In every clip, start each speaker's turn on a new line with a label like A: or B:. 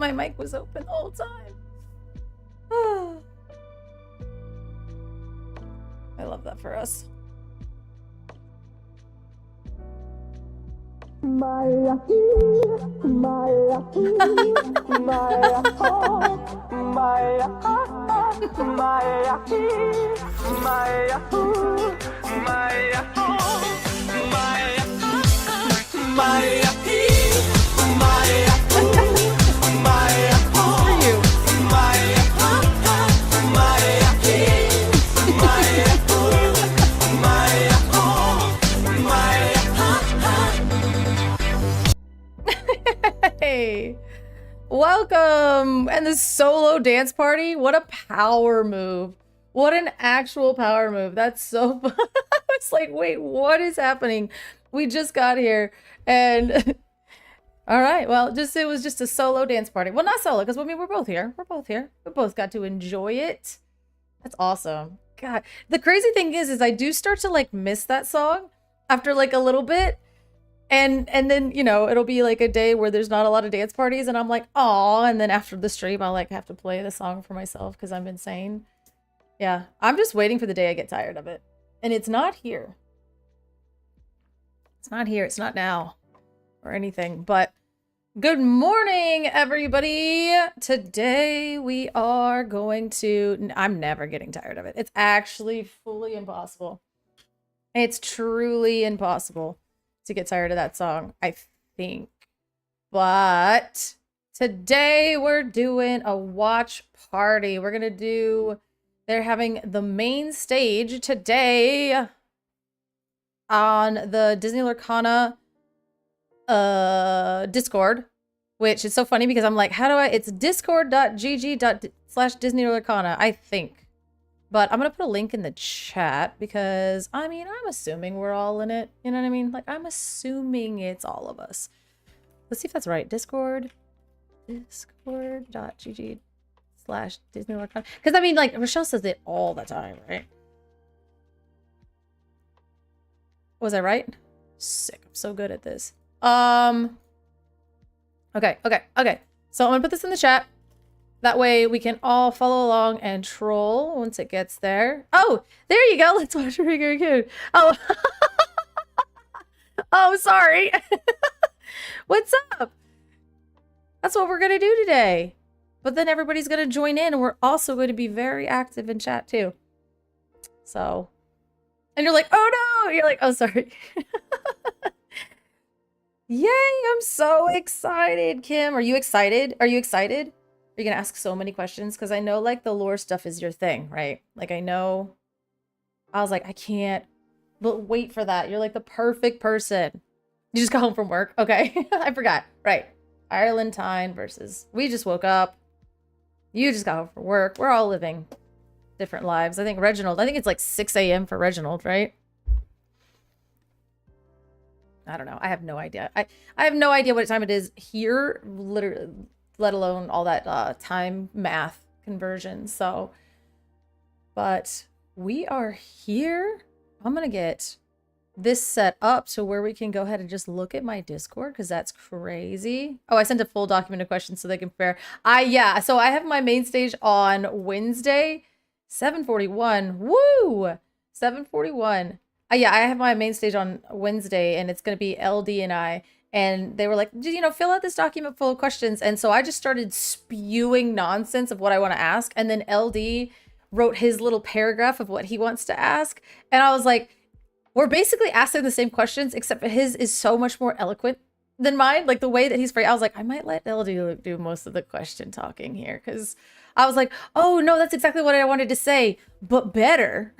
A: My mic was open the whole time. I love that for us. Hey, welcome. And the solo dance party. What a power move. What an actual power move. That's so fun. I was like, wait, what is happening? We just got here and all right, well, it was just a solo dance party. Well, not solo, because I mean, we're both here. We're both here. We both got to enjoy it. That's awesome. God, the crazy thing is I do start to like miss that song after like a little bit. And then, you know, it'll be like a day where there's not a lot of dance parties and I'm like, oh, and then after the stream, I'll like have to play the song for myself because I'm insane. Yeah, I'm just waiting for the day I get tired of it. And it's not here. It's not here. It's not now or anything, but good morning, everybody. Today we are going to, I'm never getting tired of it. It's actually fully impossible. It's truly impossible to get tired of that song, I think. But today we're doing a watch party. We're gonna do, they're having the main stage today on the Disney Lorcana Discord, which is so funny because I'm like, how do I, it's discord.gg/Disney Lorcana, I think. But I'm going to put a link in the chat because, I mean, I'm assuming we're all in it. You know what I mean? Like, I'm assuming it's all of us. Let's see if that's right. Discord.gg/Disney Lorcana. Because, I mean, like, Rochelle says it all the time, right? Was I right? Sick. I'm so good at this. Okay. So I'm going to put this in the chat. That way we can all follow along and troll once it gets there. Oh, there you go. Let's watch Rigger Kid. Oh, oh, sorry. What's up? That's what we're going to do today. But then everybody's going to join in and we're also going to be very active in chat too. So, and you're like, oh no, you're like, oh, sorry. Yay, I'm so excited. Kim, are you excited? Are you excited? You're gonna ask so many questions because I know like the lore stuff is your thing, right? Like I know, I was like, I can't but wait for that. You're like the perfect person. You just got home from work. Okay, I forgot. Right. Ireland time versus we just woke up. You just got home from work. We're all living different lives. I think Reginald, I think it's like 6 a.m. for Reginald, right? I don't know. I have no idea. I have no idea what time it is here, literally, let alone all that time math conversion. So, but we are here. I'm going to get this set up to where we can go ahead and just look at my Discord because that's crazy. Oh, I sent a full document of questions so they can prepare. Yeah. So I have my main stage on Wednesday, 7:41. Woo! 7:41. Yeah, I have my main stage on Wednesday and it's going to be LD and I. And they were like, you know, fill out this document full of questions. And so I just started spewing nonsense of what I want to ask. And then LD wrote his little paragraph of what he wants to ask. And I was like, we're basically asking the same questions, except for his is so much more eloquent than mine. Like the way that he's phrased, I was like, I might let LD do most of the question talking here. Because I was like, oh, no, that's exactly what I wanted to say, but better.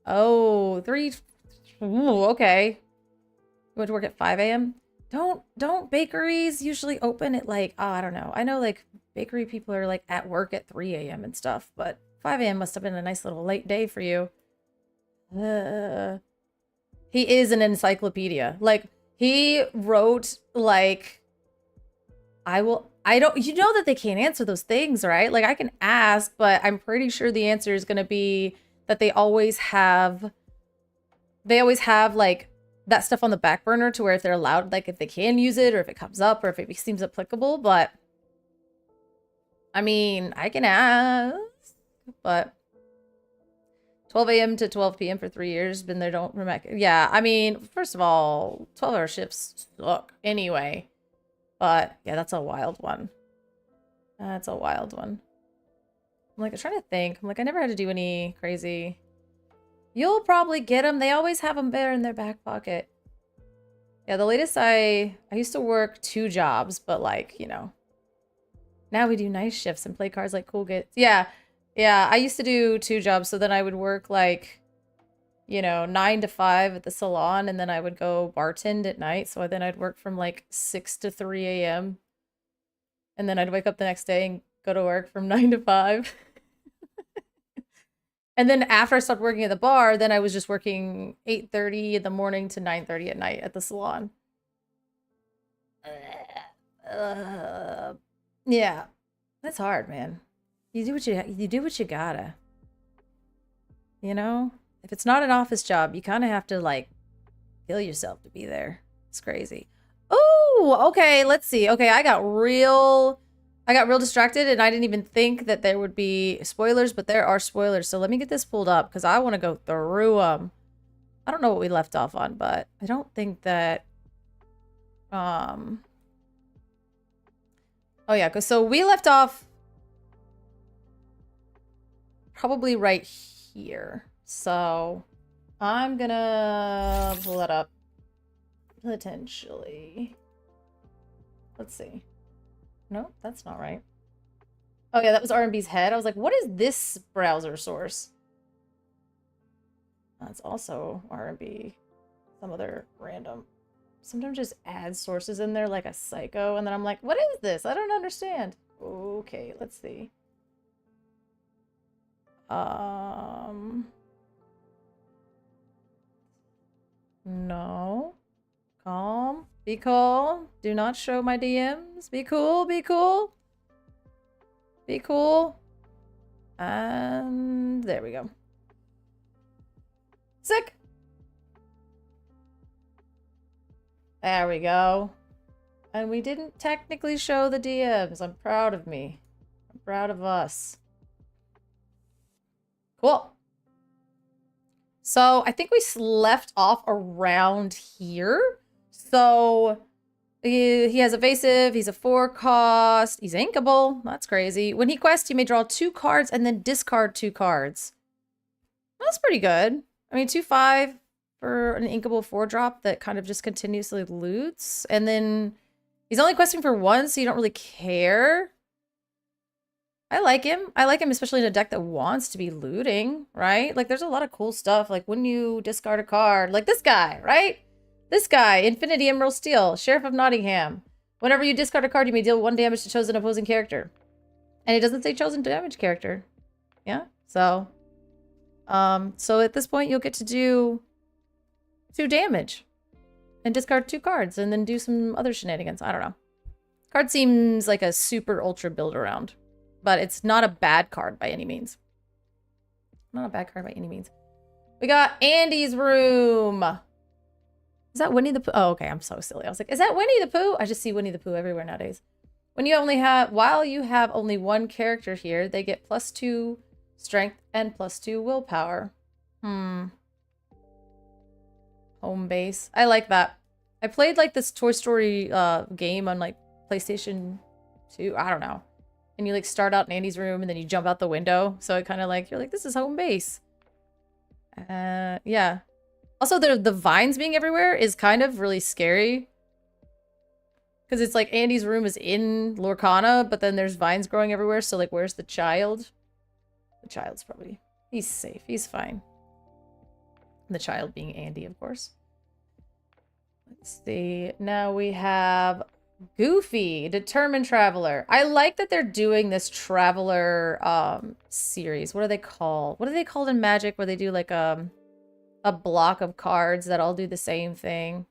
A: Oh, 3. Ooh, okay. You went to work at 5 a.m.? Don't bakeries usually open at like, oh, I don't know. I know like bakery people are like at work at 3 a.m. and stuff, but 5 a.m. must have been a nice little late day for you. He is an encyclopedia. Like he wrote like, you know that they can't answer those things, right? Like I can ask, but I'm pretty sure the answer is going to be that they always have like that stuff on the back burner to where if they're allowed, like if they can use it or if it comes up or if it seems applicable. But I mean, I can ask, but 12 a.m. to 12 p.m. for 3 years, been there, don't remember. Yeah, I mean, first of all, 12-hour shifts suck anyway. But yeah, that's a wild one. That's a wild one. I'm like, I'm trying to think. I'm like, I never had to do any crazy. You'll probably get them. They always have them there in their back pocket. Yeah, the latest I used to work 2 jobs, but like, you know, now we do night shifts and play cards like Cool Gets. Yeah. Yeah, I used to do 2 jobs. So then I would work like, you know, 9 to 5 at the salon, and then I would go bartend at night. So then I'd work from like 6 to 3 a.m. And then I'd wake up the next day and go to work from 9 to 5. And then after I stopped working at the bar, then I was just working 8:30 in the morning to 9:30 at night at the salon. Yeah, that's hard, man. You do what you gotta. You know, if it's not an office job, you kind of have to like kill yourself to be there. It's crazy. Oh, okay. Let's see. Okay, I got real distracted and I didn't even think that there would be spoilers, but there are spoilers. So let me get this pulled up because I want to go through them. I don't know what we left off on, but I don't think that... Oh yeah, so we left off probably right here. So I'm gonna pull that up. Potentially. Let's see. No, that's not right. Oh yeah, that was R&B's head. I was like, what is this browser source? That's also R&B. Some other random. Sometimes just add sources in there like a psycho, and then I'm like, what is this? I don't understand. Okay, let's see. No. Calm. Be calm. Do not show my DMs. Be cool. Be cool. Be cool. And there we go. Sick. There we go. And we didn't technically show the DMs. I'm proud of me. I'm proud of us. Cool. So I think we left off around here. So he has evasive, he's a 4 cost, he's inkable. That's crazy. When he quests, he may draw 2 cards and then discard 2 cards. That's pretty good. I mean, 2/5 for an inkable 4-drop that kind of just continuously loots. And then he's only questing for 1, so you don't really care. I like him. I like him, especially in a deck that wants to be looting, right? Like, there's a lot of cool stuff. Like, when you discard a card, like this guy, right? This guy, Infinity Emerald Steel, Sheriff of Nottingham. Whenever you discard a card, you may deal 1 damage to chosen opposing character. And it doesn't say chosen damage character. Yeah, so... so at this point, you'll get to do 2 damage. And discard 2 cards, and then do some other shenanigans. I don't know. Card seems like a super ultra build around. But it's not a bad card by any means. Not a bad card by any means. We got Andy's Room. Is that Winnie the Pooh? Oh, okay. I'm so silly. I was like, is that Winnie the Pooh? I just see Winnie the Pooh everywhere nowadays. When you only have, while you have only 1 character here, they get +2 strength and +2 willpower. Home base. I like that. I played like this Toy Story game on like PlayStation 2. I don't know. And you like start out in Andy's room and then you jump out the window. So it kind of like, you're like, this is home base. Yeah. Also, the vines being everywhere is kind of really scary. Because it's like Andy's room is in Lorcana, but then there's vines growing everywhere. So like, where's the child? The child's probably, he's safe. He's fine. The child being Andy, of course. Let's see. Now we have Goofy, Determined Traveler. I like that they're doing this Traveler series. What are they called? What are they called in Magic where they do like a block of cards that all do the same thing?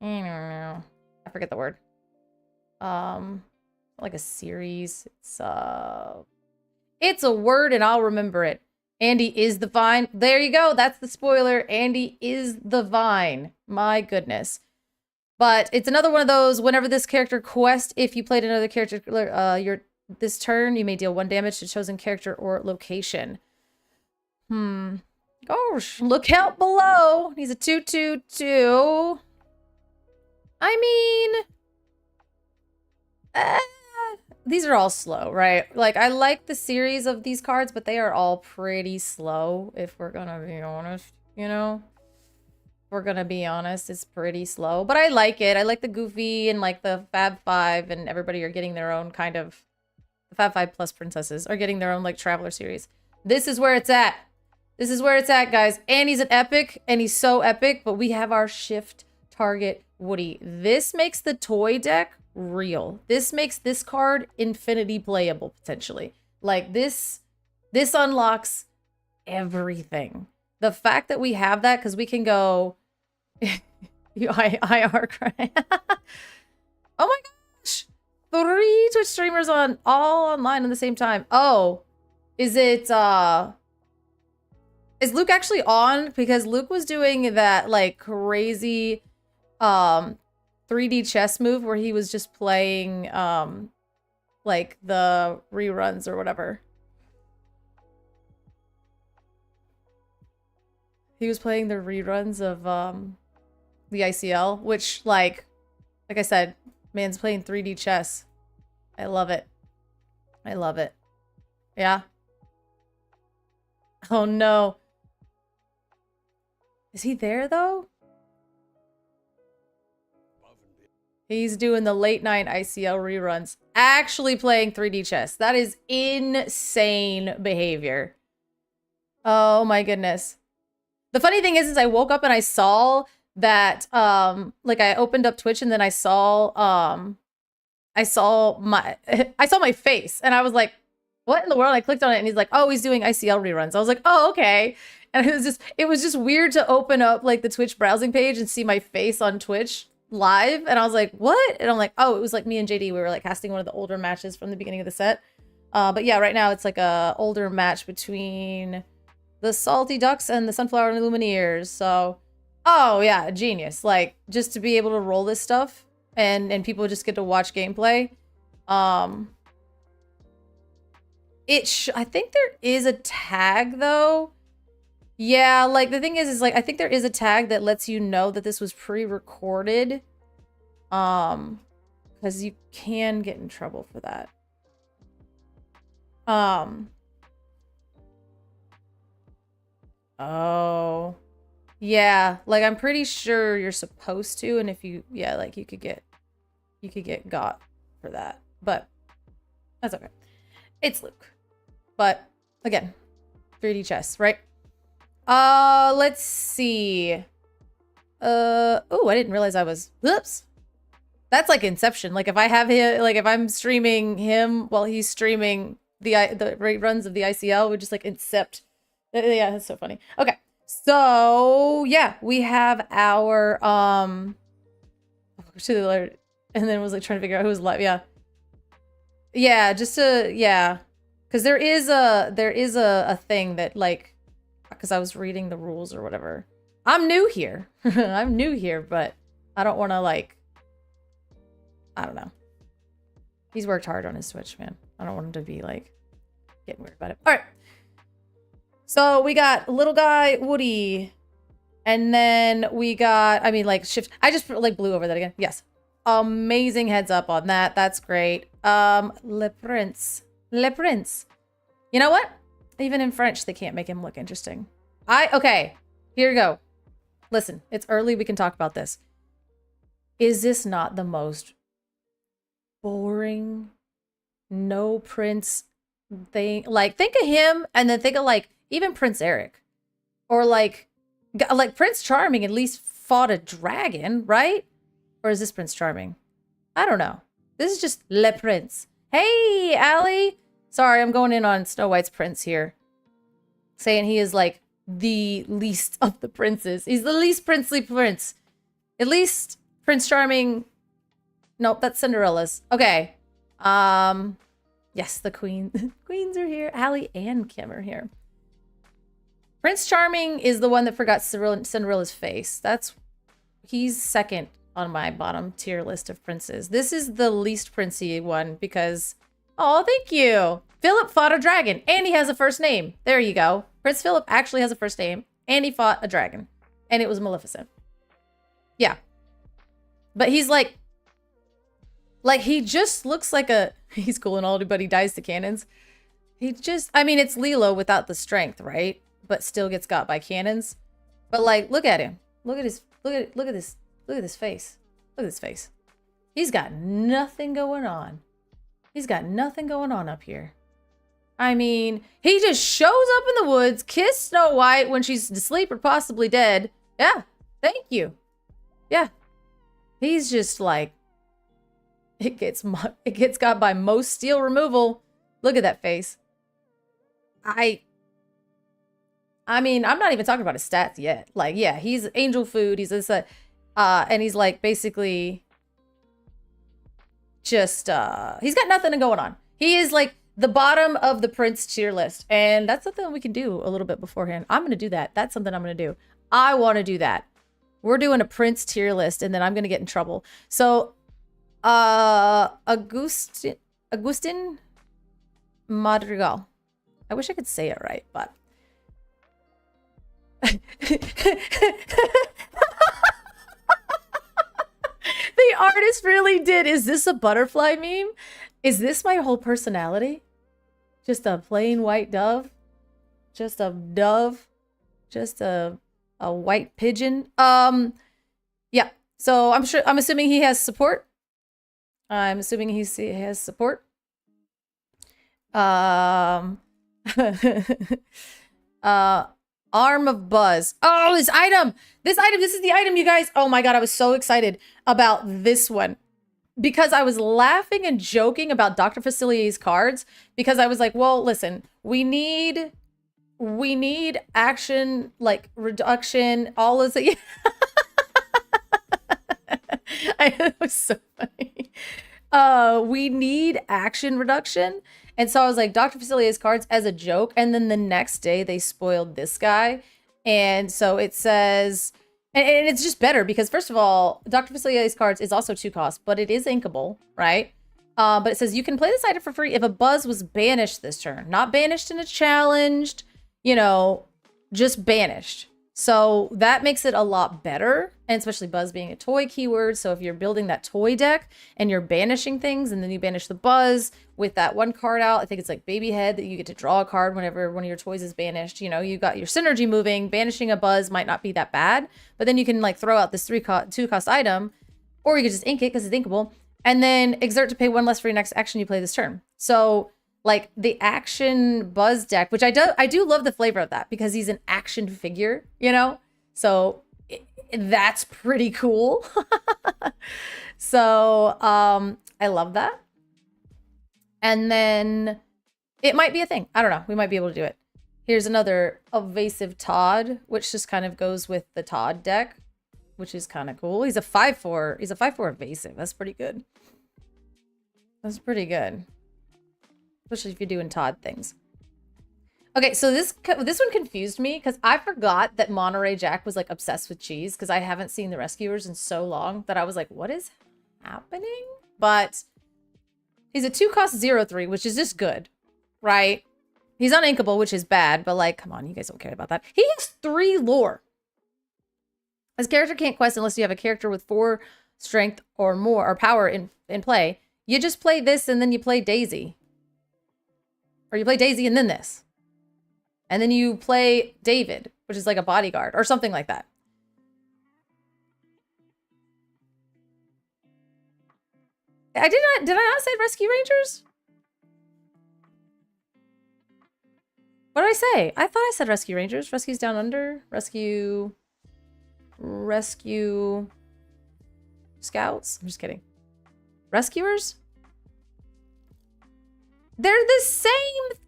A: I don't know. I forget the word. Like a series. It's a word and I'll remember it. Andy is the vine. There you go. That's the spoiler. Andy is the vine. My goodness. But it's another one of those, whenever this character quests, if you played another character this turn, you may deal 1 damage to chosen character or location. Gosh, look out below. He's a 2/2/2. I mean, these are all slow, right? Like, I like the series of these cards, but they are all pretty slow, if we're gonna be honest, you know? If we're gonna be honest, it's pretty slow. But I like it. I like the Goofy and, like, the Fab Five, and everybody are getting their own kind of... The Fab Five plus princesses are getting their own, like, Traveler series. This is where it's at. This is where it's at, guys. And he's an epic, and he's so epic, but we have our shift target Woody. This makes the toy deck real. This makes this card infinity playable, potentially. Like, this unlocks everything. The fact that we have that, because we can go... IR cry. Oh my gosh! 3 Twitch streamers all online at the same time. Oh, is it, is Luke actually on? Because Luke was doing that, like, crazy, 3D chess move where he was just playing, like, the reruns or whatever. He was playing the reruns of, the ICL, which, like I said, man's playing 3D chess. I love it. I love it. Yeah. Oh no. Is he there though? He's doing the late night ICL reruns. Actually playing 3D chess. That is insane behavior. Oh my goodness. The funny thing is I woke up and I saw that, like, I opened up Twitch and then I saw my face and I was like, what in the world? I clicked on it and he's like, oh, he's doing ICL reruns. I was like, oh, okay. And it was just weird to open up, like, the Twitch browsing page and see my face on Twitch live. And I was like, what? And I'm like, oh, it was like me and JD. We were, like, casting one of the older matches from the beginning of the set. But yeah, right now it's like a older match between the Salty Ducks and the Sunflower and Lumineers. So, oh yeah, genius. Like, just to be able to roll this stuff and people just get to watch gameplay. I think there is a tag though. Yeah, like, the thing is like, I think there is a tag that lets you know that this was pre-recorded. Because you can get in trouble for that. Oh. Yeah, like, I'm pretty sure you're supposed to, and if you, yeah, like, you could get got for that. But that's okay. It's Luke. But again, 3D chess, right? Let's see. Oh, I didn't realize I was, whoops. That's like Inception. Like, if I have him, like, if I'm streaming him while he's streaming the runs of the ICL, we just, like, incept. Yeah, that's so funny. Okay. So, yeah, we have our, to the alert, and then was, like, trying to figure out who was live. Yeah. Yeah, just to, yeah. Because there is a thing that, like, because I was reading the rules or whatever. I'm new here. I'm new here, but I don't want to, like, I don't know. He's worked hard on his Twitch, man. I don't want him to be, like, getting weird about it. All right. So we got little guy Woody, and then we got, I mean, like, shift. I just, like, blew over that again. Yes. Amazing heads up on that. That's great. Le Prince. Le Prince. You know what? Even in French, they can't make him look interesting. Okay. Here you go. Listen, it's early. We can talk about this. Is this not the most boring, no Prince thing? Like, think of him and then think of, like, even Prince Eric, or like Prince Charming at least fought a dragon, right? Or is this Prince Charming? I don't know. This is just Le Prince. Hey, Allie. Sorry, I'm going in on Snow White's prince here, saying he is, like, the least of the princes. He's the least princely prince. At least Prince Charming. Nope, that's Cinderella's. Okay. Yes, the queen. Queens are here. Allie and Kim are here. Prince Charming is the one that forgot Cinderella's face. He's second on my bottom tier list of princes. This is the least princey one because, oh, thank you. Philip fought a dragon and he has a first name. There you go. Prince Philip actually has a first name and he fought a dragon and it was Maleficent. Yeah. But he's like he just looks like he's cool and all, but he dies to cannons. I mean, it's Lilo without the strength, right? But still gets got by cannons. But like, look at him. Look at this face. Look at this face. He's got nothing going on. He's got nothing going on up here. I mean, he just shows up in the woods, kissed Snow White when she's asleep or possibly dead. Yeah, thank you. Yeah. He's just like, it gets got by most steel removal. Look at that face. I mean, I'm not even talking about his stats yet. Like, yeah, he's angel food. He's this, and he's like basically just, he's got nothing going on. He is like the bottom of the Prince tier list. And that's something we can do a little bit beforehand. I'm going to do that. That's something I'm going to do. I want to do that. We're doing a Prince tier list and then I'm going to get in trouble. So, Agustin Madrigal. I wish I could say it right, but the artist really did. Is this a butterfly meme? Is this my whole personality? Just a plain white dove? Just a dove? Just a white pigeon? Yeah. So I'm assuming he has support. I'm assuming he has support. Arm of Buzz. Oh, this item, this is the item, you guys. Oh my God, I was so excited about this one because I was laughing and joking about Dr. Facilier's cards because I was like, well, listen, we need action, like reduction, all of it. It was so funny. We need action reduction. And so I was like, Dr. Facilier's cards as a joke. And then the next day they spoiled this guy. And so it says, and it's just better because first of all, Dr. Facilier's cards is also 2 cost, but it is inkable, right? But it says you can play this item for free if a buzz was banished this turn. Not banished in a challenged, you know, just banished. So that makes it a lot better, and especially buzz being a toy keyword. So if you're building that toy deck and you're banishing things and then you banish the buzz with that one card out, I think it's like baby head that you get to draw a card whenever one of your toys is banished. You know, you got your synergy moving, banishing a buzz might not be that bad, but then you can like throw out this 2 cost item, or you could just ink it because it's inkable, and then exert to pay 1 less for your next action you play this turn. So like the action buzz deck, which I do love the flavor of that because he's an action figure, you know? So that's pretty cool. So, I love that. And then it might be a thing. I don't know. We might be able to do it. Here's another evasive Todd, which just kind of goes with the Todd deck, which is kind of cool. He's a 5/4. He's a 5/4 evasive. That's pretty good. That's pretty good. Especially if you're doing Todd things. Okay, so this one confused me because I forgot that Monterey Jack was like obsessed with cheese because I haven't seen The Rescuers in so long that I was like, what is happening? But he's a 2 cost 0/3, which is just good, right? He's uninkable, which is bad, but like, come on, you guys don't care about that. He has 3 lore. His character can't quest unless you have a character with 4 strength or more, or power in play. You just play this and then you play Daisy. Or you play Daisy and then this. And then you play David, which is like a bodyguard or something like that. Did I not say Rescue Rangers? What did I say? I thought I said Rescue Rangers. Rescues Down Under. Rescue Scouts. I'm just kidding. Rescuers? They're the same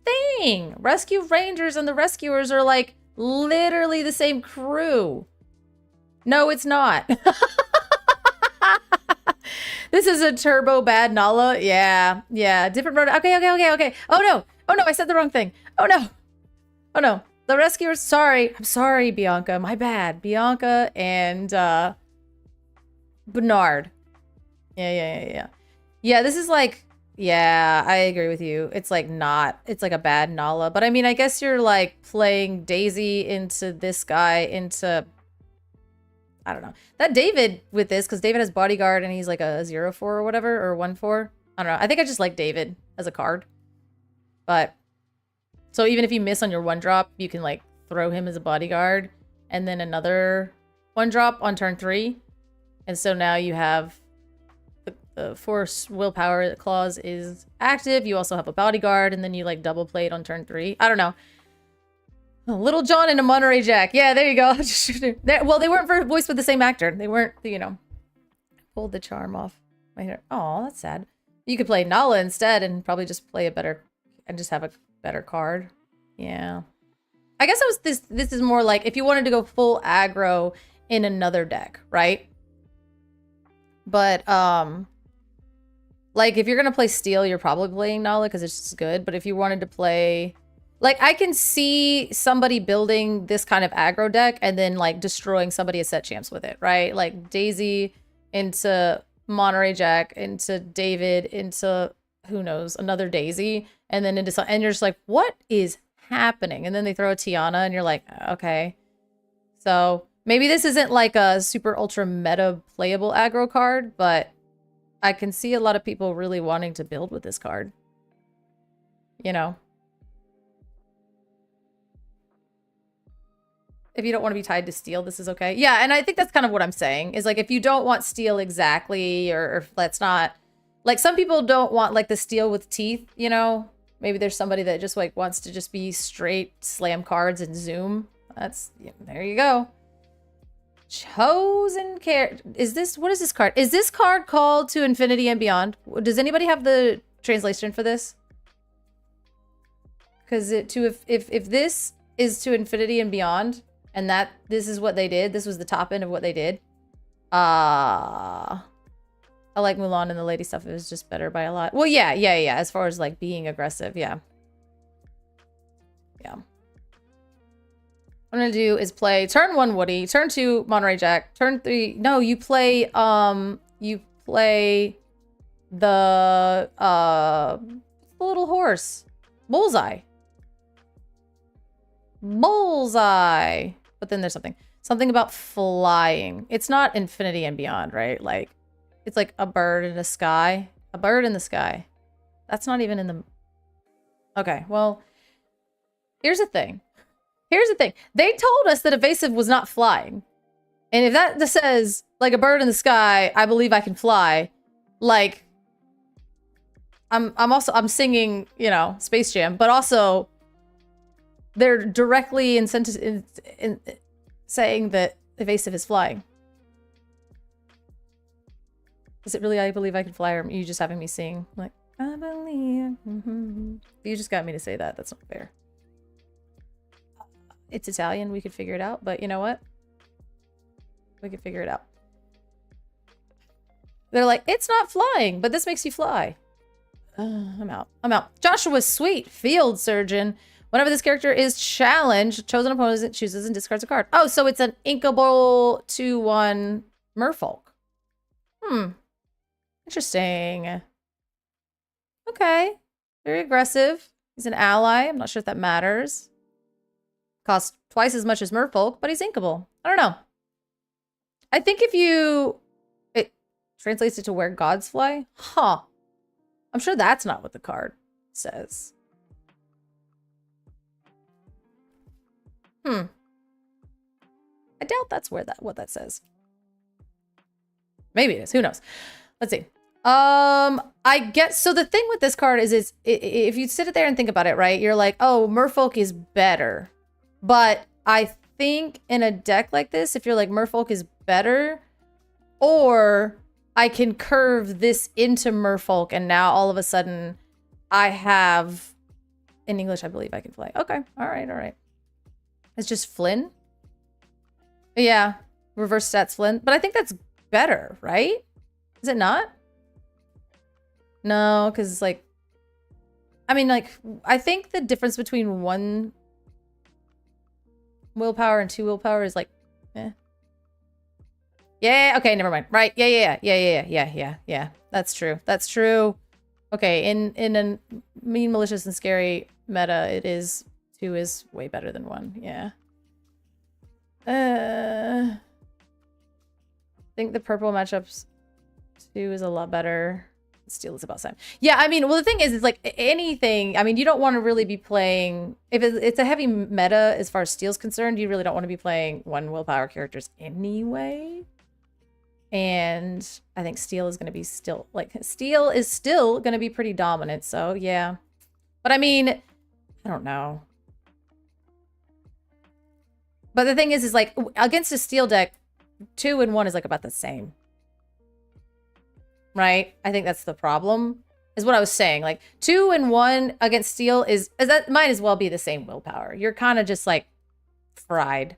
A: thing. Rescue Rangers and the Rescuers are like literally the same crew. No, it's not. This is a turbo bad Nala. Yeah. Different road. Okay. Oh no, I said the wrong thing. Oh no. The rescuers, sorry. I'm sorry, Bianca. My bad. Bianca and Bernard. Yeah. Yeah, this is like, yeah, I agree with you. It's like not, it's like a bad Nala. But I mean, I guess you're like playing Daisy into this guy into, I don't know. That David with this, because David has bodyguard and he's like a 0-4 or whatever, or 1-4. I don't know. I think I just like David as a card. But, so even if you miss on your 1-drop, you can like throw him as a bodyguard and then another 1-drop on turn 3. And so now you have the force willpower clause is active. You also have a bodyguard, and then you like double play it on turn 3. I don't know. Little John and a Monterey Jack. Yeah, there you go. Well, they weren't voiced with the same actor. They weren't, you know, pulled the charm off my hair. Oh, that's sad. You could play Nala instead and probably just play a better, and just have a better card. Yeah. I guess it was this is more like if you wanted to go full aggro in another deck, right? But, like, if you're gonna play Steel, you're probably playing Nala because it's just good. But if you wanted to play... Like, I can see somebody building this kind of aggro deck and then, like, destroying somebody as set champs with it, right? Like, Daisy into Monterey Jack, into David, into, who knows, another Daisy, and then into some... And you're just like, what is happening? And then they throw a Tiana, and you're like, okay. So, maybe this isn't, like, a super ultra meta playable aggro card, but... I can see a lot of people really wanting to build with this card. You know? If you don't want to be tied to Steel, this is okay. Yeah, and I think that's kind of what I'm saying. Is like, if you don't want Steel exactly, or let's not... Like, some people don't want, like, the Steel with teeth, you know? Maybe there's somebody that just, like, wants to just be straight slam cards and zoom. That's... Yeah, there you go. Chosen care. Is this, what is this card? Is this card called To Infinity and Beyond? Does anybody have the translation for this? Because if this is To Infinity and Beyond, and that this is what they did, this was the top end of what they did. I like Mulan and the lady stuff. It was just better by a lot. Well, yeah. As far as like being aggressive, yeah. What I'm gonna do is play turn 1 Woody, turn 2 Monterey Jack, turn 3. No, you play the little horse. Bullseye. But then there's something about flying. It's not Infinity and Beyond, right? Like, it's like a bird in the sky. A bird in the sky. That's not even in the... Okay, well, here's the thing. They told us that evasive was not flying. And if that says, like a bird in the sky, I believe I can fly, like, I'm singing, you know, Space Jam, but also they're directly in saying that evasive is flying. Is it really I believe I can fly, or are you just having me sing, like, I believe, You just got me to say that. That's not fair. It's Italian. We could figure it out. But you know what? We could figure it out. They're like, it's not flying, but this makes you fly. I'm out. Joshua's sweet. Field surgeon. Whenever this character is challenged, chosen opponent chooses and discards a card. Oh, so it's an inkable 2/1 merfolk. Interesting. Okay. Very aggressive. He's an ally. I'm not sure if that matters. Costs twice as much as merfolk, but he's inkable. I don't know. I think if it translates it to where gods fly. Huh. I'm sure that's not what the card says. I doubt that's what that says. Maybe it is. Who knows? Let's see. I guess, so the thing with this card is if you sit there and think about it, right? You're like, oh, merfolk is better. But I think in a deck like this, if you're like, merfolk is better, or I can curve this into merfolk, and now all of a sudden I have, in English, I believe I can fly. Okay. All right. It's just Flynn. Yeah. Reverse stats Flynn. But I think that's better, right? Is it not? No, because it's like, I mean, like, I think the difference between one willpower and 2 willpower is like, eh. Yeah, okay, never mind. Right, yeah. That's true. That's true. Okay, in a mean, malicious, and scary meta, it is 2 is way better than 1. Yeah. I think the purple matchups 2 is a lot better. Steel is about the same. Yeah, I mean, well, the thing is, it's like anything. I mean, you don't want to really be playing if it's a heavy meta as far as Steel's concerned. You really don't want to be playing 1 willpower characters anyway. And I think Steel is going to be still going to be pretty dominant. So yeah, but I mean, I don't know. But the thing is like against a Steel deck, 2 and 1 is like about the same. Right? I think that's the problem, is what I was saying. Like 2 and 1 against Steel is that might as well be the same willpower. You're kind of just like fried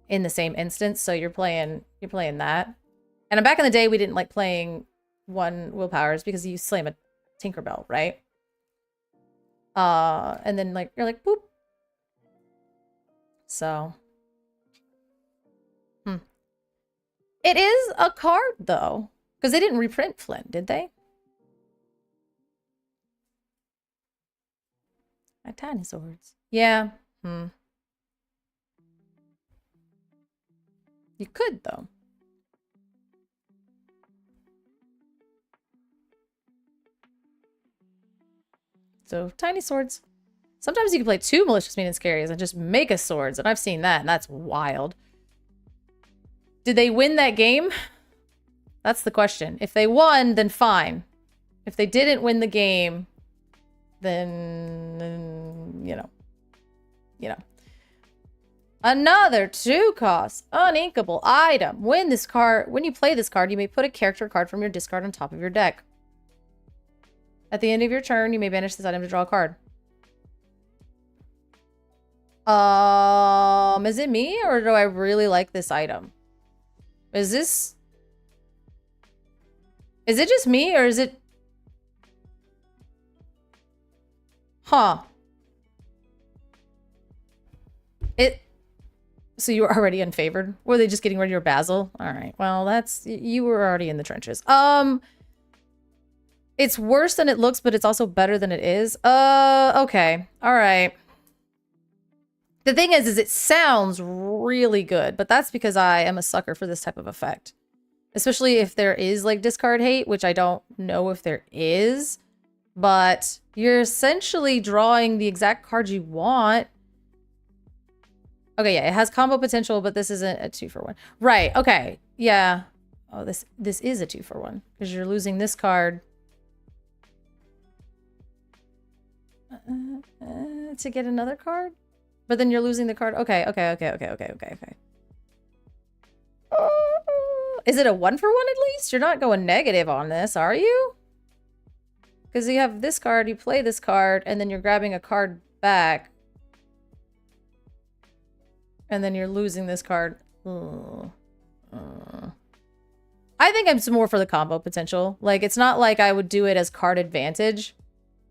A: in the same instance. So you're playing that. And back in the day, we didn't like playing 1 willpowers because you slam a Tinkerbell, right? And then like you're like boop. So it is a card though. Because they didn't reprint Flynn, did they? My tiny swords. Yeah. You could, though. So, tiny swords. Sometimes you can play 2 malicious, mean, and scaries and just make a swords. And I've seen that, and that's wild. Did they win that game? That's the question. If they won, then fine. If they didn't win the game, then you know. Another 2 cost uninkable item. When you play this card, you may put a character card from your discard on top of your deck. At the end of your turn, you may banish this item to draw a card. Is it me, or do I really like this item? Is it just me, or is it... Huh. So you were already unfavored? Were they just getting rid of your Basil? Alright, well, you were already in the trenches. It's worse than it looks, but it's also better than it is. Okay. Alright. The thing is it sounds really good, but that's because I am a sucker for this type of effect. Especially if there is, like, discard hate, which I don't know if there is. But you're essentially drawing the exact card you want. Okay, yeah, it has combo potential, but this isn't a 2-for-1. Right, okay, yeah. Oh, this is a 2-for-1. Because you're losing this card. To get another card? But then you're losing the card. Okay. Is it a 1-for-1 at least? You're not going negative on this, are you? Because you have this card, you play this card, and then you're grabbing a card back. And then you're losing this card. I think I'm more for the combo potential. Like, it's not like I would do it as card advantage.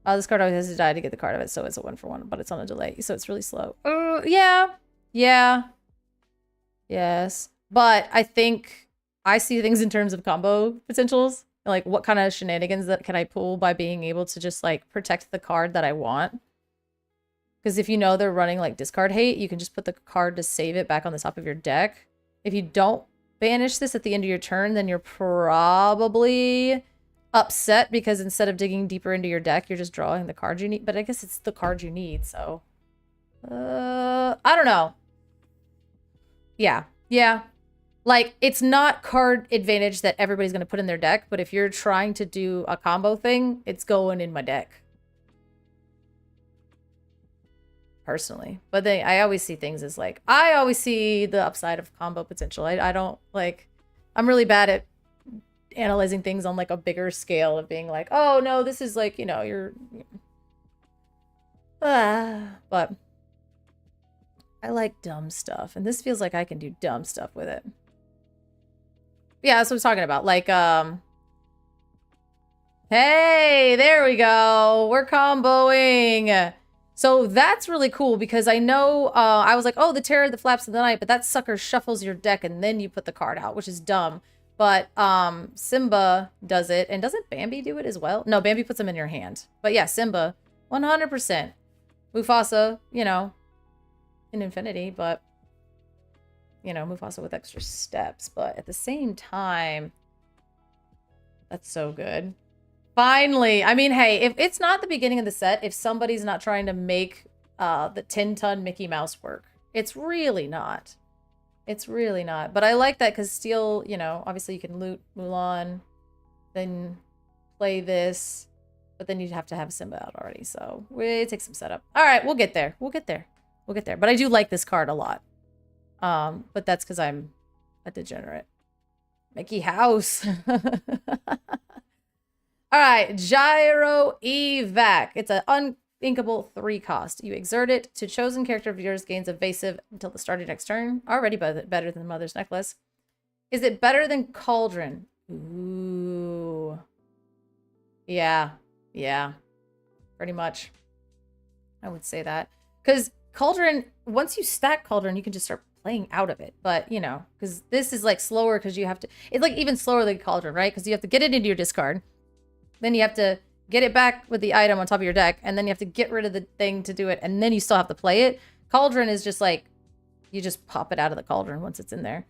A: This card always has to die to get the card of it, so it's a 1-for-1, but it's on a delay, so it's really slow. Yeah. Yes. But I think I see things in terms of combo potentials. Like, what kind of shenanigans that can I pull by being able to just, like, protect the card that I want? Because if you know they're running, like, discard hate, you can just put the card to save it back on the top of your deck. If you don't banish this at the end of your turn, then you're probably upset because instead of digging deeper into your deck, you're just drawing the card you need. But I guess it's the card you need, so... I don't know. Yeah. Like, it's not card advantage that everybody's going to put in their deck, but if you're trying to do a combo thing, it's going in my deck. Personally. But I always see things as, like, I always see the upside of combo potential. I don't, like... I'm really bad at analyzing things on, like, a bigger scale of being like, oh, no, this is, like, you know, you're... But... I like dumb stuff, and this feels like I can do dumb stuff with it. Yeah, that's what I was talking about. Like, hey, there we go. We're comboing. So that's really cool because I know I was like, oh, the Terror of the Flaps of the Night, but that sucker shuffles your deck and then you put the card out, which is dumb. But Simba does it. And doesn't Bambi do it as well? No, Bambi puts them in your hand. But yeah, Simba, 100%. Mufasa, you know, in Infinity, but, you know, Mufasa with extra steps. But at the same time, that's so good. Finally. I mean, hey, if it's not the beginning of the set, if somebody's not trying to make the 10-ton Mickey Mouse work, it's really not. It's really not. But I like that because Steel, you know, obviously you can loot Mulan, then play this, but then you'd have to have Simba out already. So it takes some setup. All right, we'll get there. We'll get there. We'll get there. But I do like this card a lot. But that's because I'm a degenerate. Mickey House. All right, Gyro Evac. It's an uninkable 3 cost. You exert it to chosen character of yours gains evasive until the start of next turn. Already better than Mother's Necklace. Is it better than Cauldron? Ooh. Yeah. Yeah. Pretty much. I would say that. Because Cauldron, once you stack Cauldron, you can just start playing out of it. But, you know, because this is like slower because you have to... It's like even slower than Cauldron, right? Because you have to get it into your discard. Then you have to get it back with the item on top of your deck, and then you have to get rid of the thing to do it, and then you still have to play it. Cauldron is just like, you just pop it out of the cauldron once it's in there.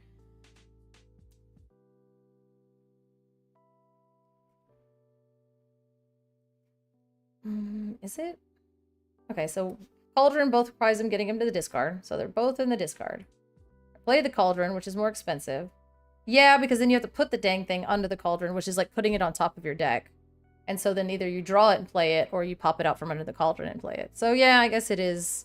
A: Is it? Okay, so Cauldron both requires them getting him to the discard, so they're both in the discard. Play the Cauldron, which is more expensive. Yeah, because then you have to put the dang thing under the Cauldron, which is like putting it on top of your deck. And so then either you draw it and play it, or you pop it out from under the Cauldron and play it. So yeah, I guess it is.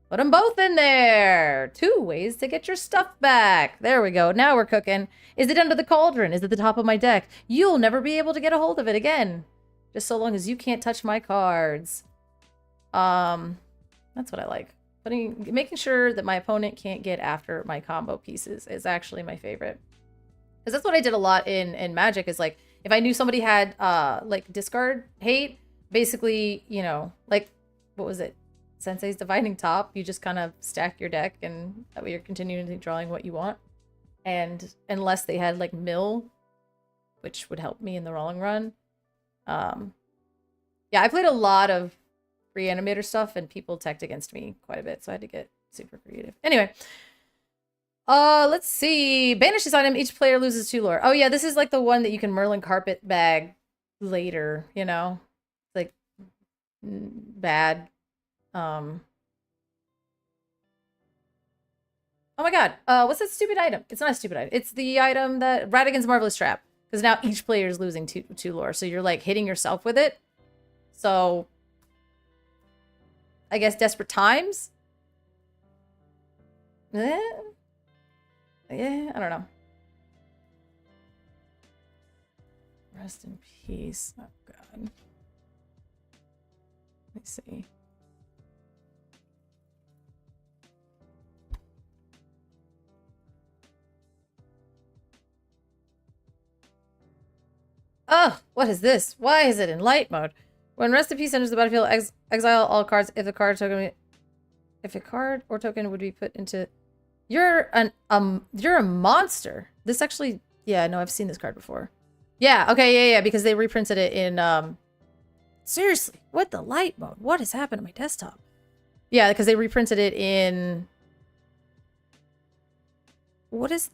A: Put them both in there. 2 ways to get your stuff back. There we go. Now we're cooking. Is it under the Cauldron? Is it the top of my deck? You'll never be able to get a hold of it again. Just so long as you can't touch my cards. That's what I like. Making sure that my opponent can't get after my combo pieces is actually my favorite. Because that's what I did a lot in Magic, is like, if I knew somebody had, like, discard hate, basically, you know, like, what was it? Sensei's Dividing Top. You just kind of stack your deck, and that way you're continually drawing what you want. And unless they had, like, mill, which would help me in the long run. Yeah, I played a lot of Reanimator stuff, and people teched against me quite a bit, so I had to get super creative. Anyway. Let's see. Banish this item. Each player loses 2 lore. Oh, yeah, this is like the one that you can Merlin Carpet bag later, you know? Like, bad. Oh my god. What's that stupid item? It's not a stupid item. It's the item that... Radigan's Marvelous Trap. Because now each player is losing 2 lore. So you're, like, hitting yourself with it. So... I guess Desperate Times? Yeah, I don't know. Rest in peace. Oh, God. Let me see. Oh, what is this? Why is it in light mode? When Rest in Peace enters the battlefield, exile all cards if a card or token would be put into... You're a monster. This actually, yeah, no, I've seen this card before. Yeah, okay, yeah, because they reprinted it in, seriously, what the light mode? What has happened to my desktop? Yeah, because they reprinted it in, what was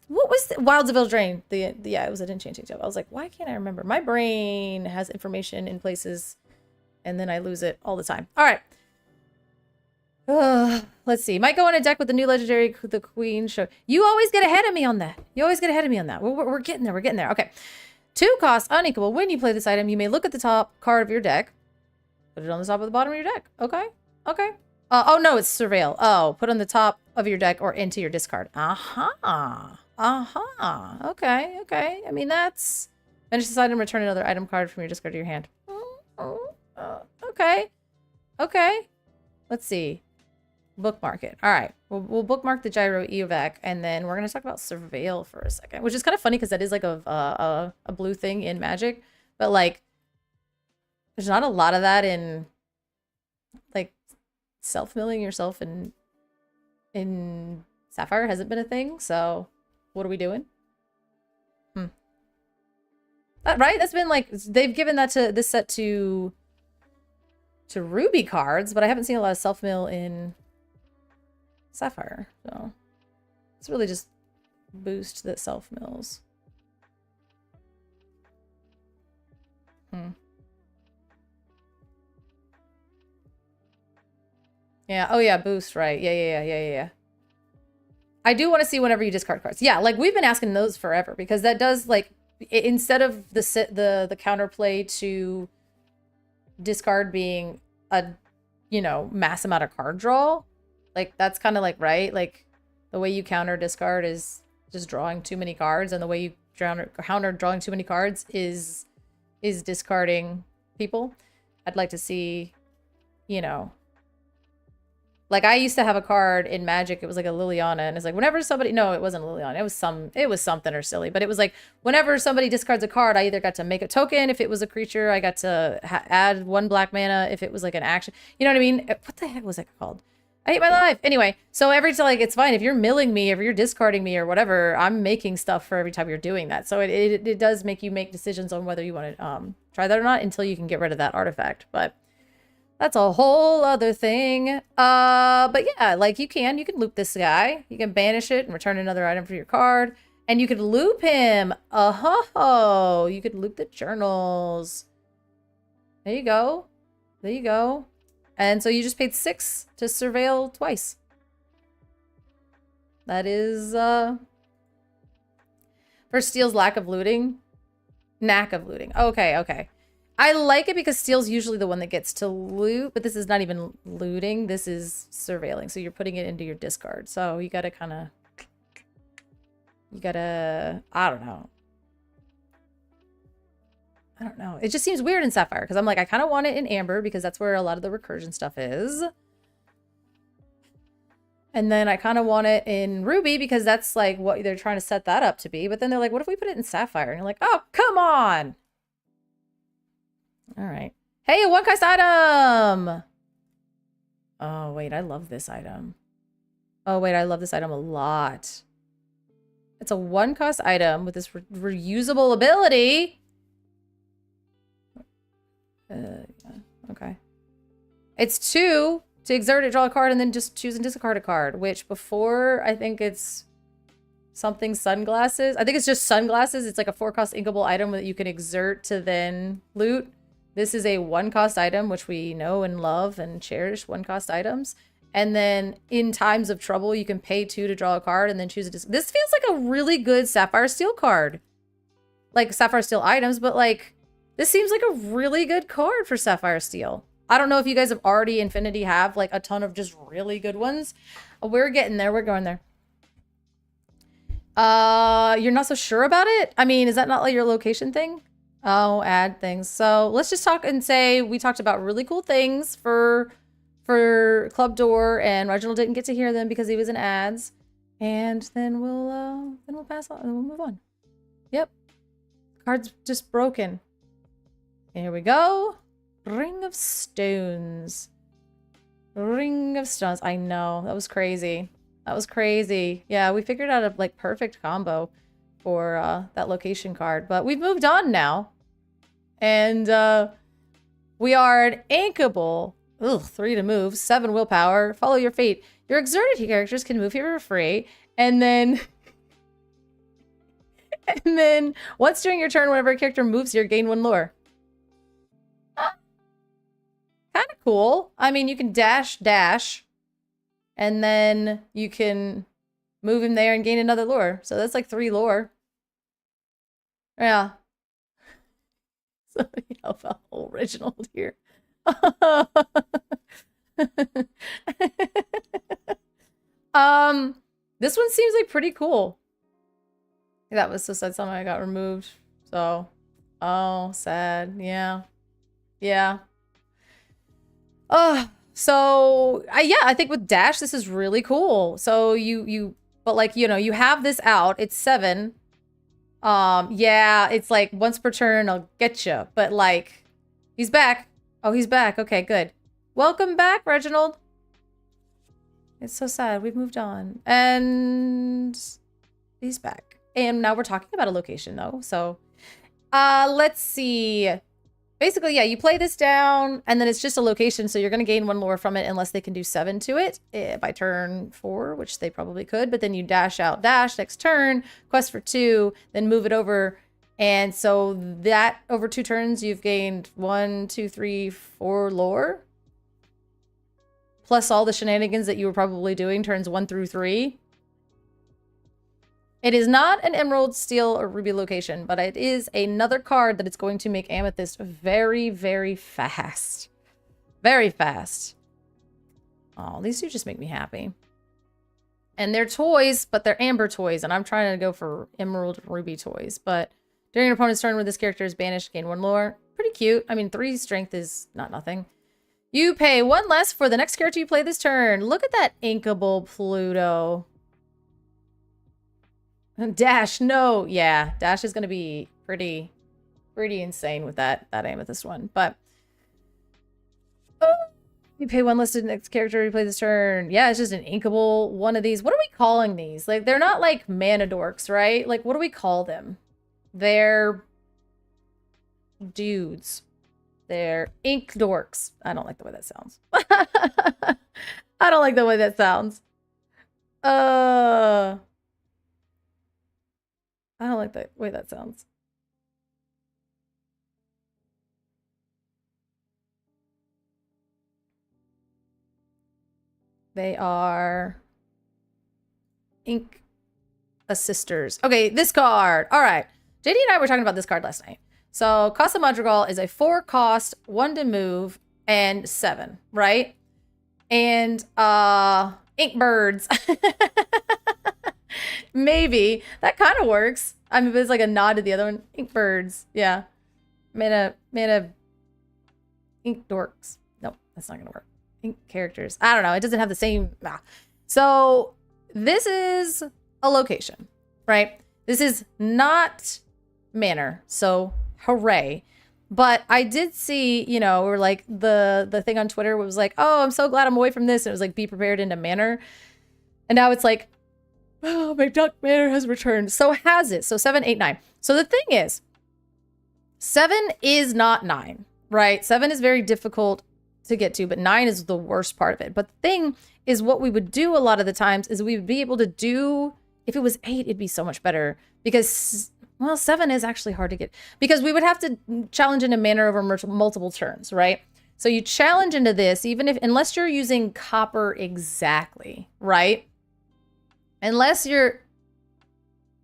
A: the Wilds of Eldraine? Yeah, it was an enchanting table. I was like, why can't I remember? My brain has information in places, and then I lose it all the time. All right. Let's see. Might go on a deck with the new legendary, the Queen show. You always get ahead of me on that. You always get ahead of me on that. We're getting there. We're getting there. Okay. 2 costs, uninkable. When you play this item, you may look at the top card of your deck. Put it on the top of the bottom of your deck. Okay. Okay. Oh, no, it's Surveil. Oh, put on the top of your deck or into your discard. Aha. Aha. Okay. Okay. I mean, that's... Finish this item, return another item card from your discard to your hand. Okay. Okay. Let's see. Bookmark it. All right. We'll bookmark the Gyro Evac, and then we're going to talk about Surveil for a second, which is kind of funny because that is like a blue thing in Magic, but like there's not a lot of that in self-milling yourself in Sapphire hasn't been a thing, so what are we doing? Right? That's been like, they've given that to this set to Ruby cards, but I haven't seen a lot of self-mill in Sapphire, so it's really just boost that self-mills. Yeah, oh yeah, boost, right. Yeah. I do want to see whenever you discard cards. Yeah, like we've been asking those forever because that does like, instead of the counterplay to discard being a, you know, mass amount of card draw, like that's kind of like, right, like the way you counter discard is just drawing too many cards, and the way you counter drawing too many cards is discarding people. I'd like to see, you know, like I used to have a card in Magic, it was like a Liliana, and it's like whenever somebody, no, it wasn't a Liliana, it was something or silly, but it was like whenever somebody discards a card, I either got to make a token if it was a creature, I got to add 1 black mana if it was like an action. You know what I mean? What the heck was that called? I hate my life. Anyway, so every time, like, it's fine if you're milling me, if you're discarding me or whatever, I'm making stuff for every time you're doing that. So it does make you make decisions on whether you want to try that or not until you can get rid of that artifact. But that's a whole other thing. But yeah, like you can loop this guy. You can banish it and return another item for your card. And you could loop him. Oh, you could loop the journals. There you go. There you go. And so you just paid 6 to surveil twice. That is, for Steel's knack of looting. Okay. I like it because Steel's usually the one that gets to loot, but this is not even looting. This is surveilling. So you're putting it into your discard. So you gotta I don't know. It just seems weird in Sapphire because I'm like, I kind of want it in Amber because that's where a lot of the recursion stuff is. And then I kind of want it in Ruby because that's like what they're trying to set that up to be. But then they're like, what if we put it in Sapphire? And you're like, oh, come on. All right. Hey, a one-cost item. Oh, wait, I love this item. Oh, wait, I love this item a lot. It's a one-cost item with this reusable ability. Yeah, okay. It's 2 to exert it, draw a card, and then just choose and discard a card, which before, I think it's something sunglasses. I think it's just sunglasses. It's like a 4-cost inkable item that you can exert to then loot. This is a 1-cost item, which we know and love and cherish 1-cost items. And then in times of trouble, you can pay 2 to draw a card and then choose a disc. This feels like a really good Sapphire Steel card. Like Sapphire Steel items, but like this seems like a really good card for Sapphire Steel. I don't know if you guys have already Infinity have like a ton of just really good ones. We're getting there. We're going there. You're not so sure about it? I mean, is that not like your location thing? Oh, add things. So let's just talk and say we talked about really cool things for Club Door, and Reginald didn't get to hear them because he was in ads. And then we'll pass on and we'll move on. Yep. Card's just broken. Here we go. Ring of Stones. Ring of Stones. I know. That was crazy. That was crazy. Yeah, we figured out a like perfect combo for that location card. But we've moved on now. And we are an inkable. Ugh, 3 to move, 7 willpower. Follow your fate. Your exerted characters can move here for free. And then once during your turn, whenever a character moves here, gain 1 lore. Kind of cool. I mean, you can dash, and then you can move him there and gain another lore. So that's like 3 lore. Yeah. Somebody help out original here. This one seems like pretty cool. That was just something I got removed. So, oh, sad. Yeah. So yeah, I think with dash this is really cool. So but like, you know, you have this out. It's 7. Yeah, it's like once per turn I'll get you. But like, he's back. Oh, he's back. Okay, good. Welcome back, Reginald. It's so sad. We've moved on. And he's back. And now we're talking about a location, though. So, let's see. Basically, yeah, you play this down, and then it's just a location, so you're going to gain 1 lore from it unless they can do 7 to it by turn 4, which they probably could. But then you dash out, dash, next turn, quest for 2, then move it over. And so that, over 2 turns, you've gained 1, 2, 3, 4 lore. Plus all the shenanigans that you were probably doing turns 1 through 3. It is not an emerald, steel, or ruby location, but it is another card that it's going to make amethyst very, very fast. Very fast. Oh, these two just make me happy. And they're toys, but they're amber toys, and I'm trying to go for emerald ruby toys. But during your opponent's turn where this character is banished, gain 1 lore. Pretty cute. I mean, 3 strength is not nothing. You pay 1 less for the next character you play this turn. Look at that inkable Pluto. Dash, no. Yeah, Dash is going to be pretty insane with that amethyst one. But you pay 1 less to the next character you play this turn. Yeah, it's just an inkable one of these. What are we calling these? Like, they're not like mana dorks, right? Like, what do we call them? They're dudes. They're ink dorks. I don't like the way that sounds. I don't like the way that sounds. I don't like the way that sounds. They are ink assisters. Okay, this card. All right. JD and I were talking about this card last night. So Casa Madrigal is a 4 cost, 1 to move, and 7, right? And ink birds. Maybe. That kind of works. I mean, but it's like a nod to the other one. Ink birds. Yeah. Mana ink dorks. Nope, that's not gonna work. Ink characters. I don't know. It doesn't have the same. So this is a location, right? This is not manor. So hooray. But I did see, you know, or like the thing on Twitter was like, oh, I'm so glad I'm away from this. And it was like, be prepared into manor. And now it's like, oh, my duck manor has returned. So has it. So 7, 8, 9. So the thing is, 7 is not 9, right? 7 is very difficult to get to, but 9 is the worst part of it. But the thing is, what we would do a lot of the times is we would be able to do, if it was 8, it'd be so much better because, well, 7 is actually hard to get because we would have to challenge into manor over multiple turns, right? So you challenge into this, even if, unless you're using copper exactly, right? Unless you're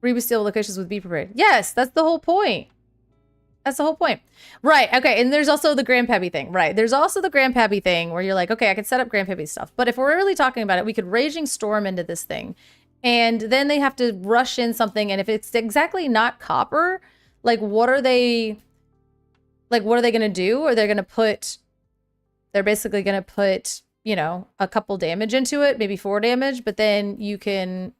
A: Reba Steel locations with Be Prepared. Yes, that's the whole point. That's the whole point. Right, okay, and there's also the Grandpappy thing. Right, there's also the Grandpappy thing where you're like, okay, I can set up Grandpappy stuff. But if we're really talking about it, we could Raging Storm into this thing. And then they have to rush in something. And if it's exactly not copper, like what are they going to do? Or they're basically going to put, you know, a couple damage into it, maybe 4 damage, but then you can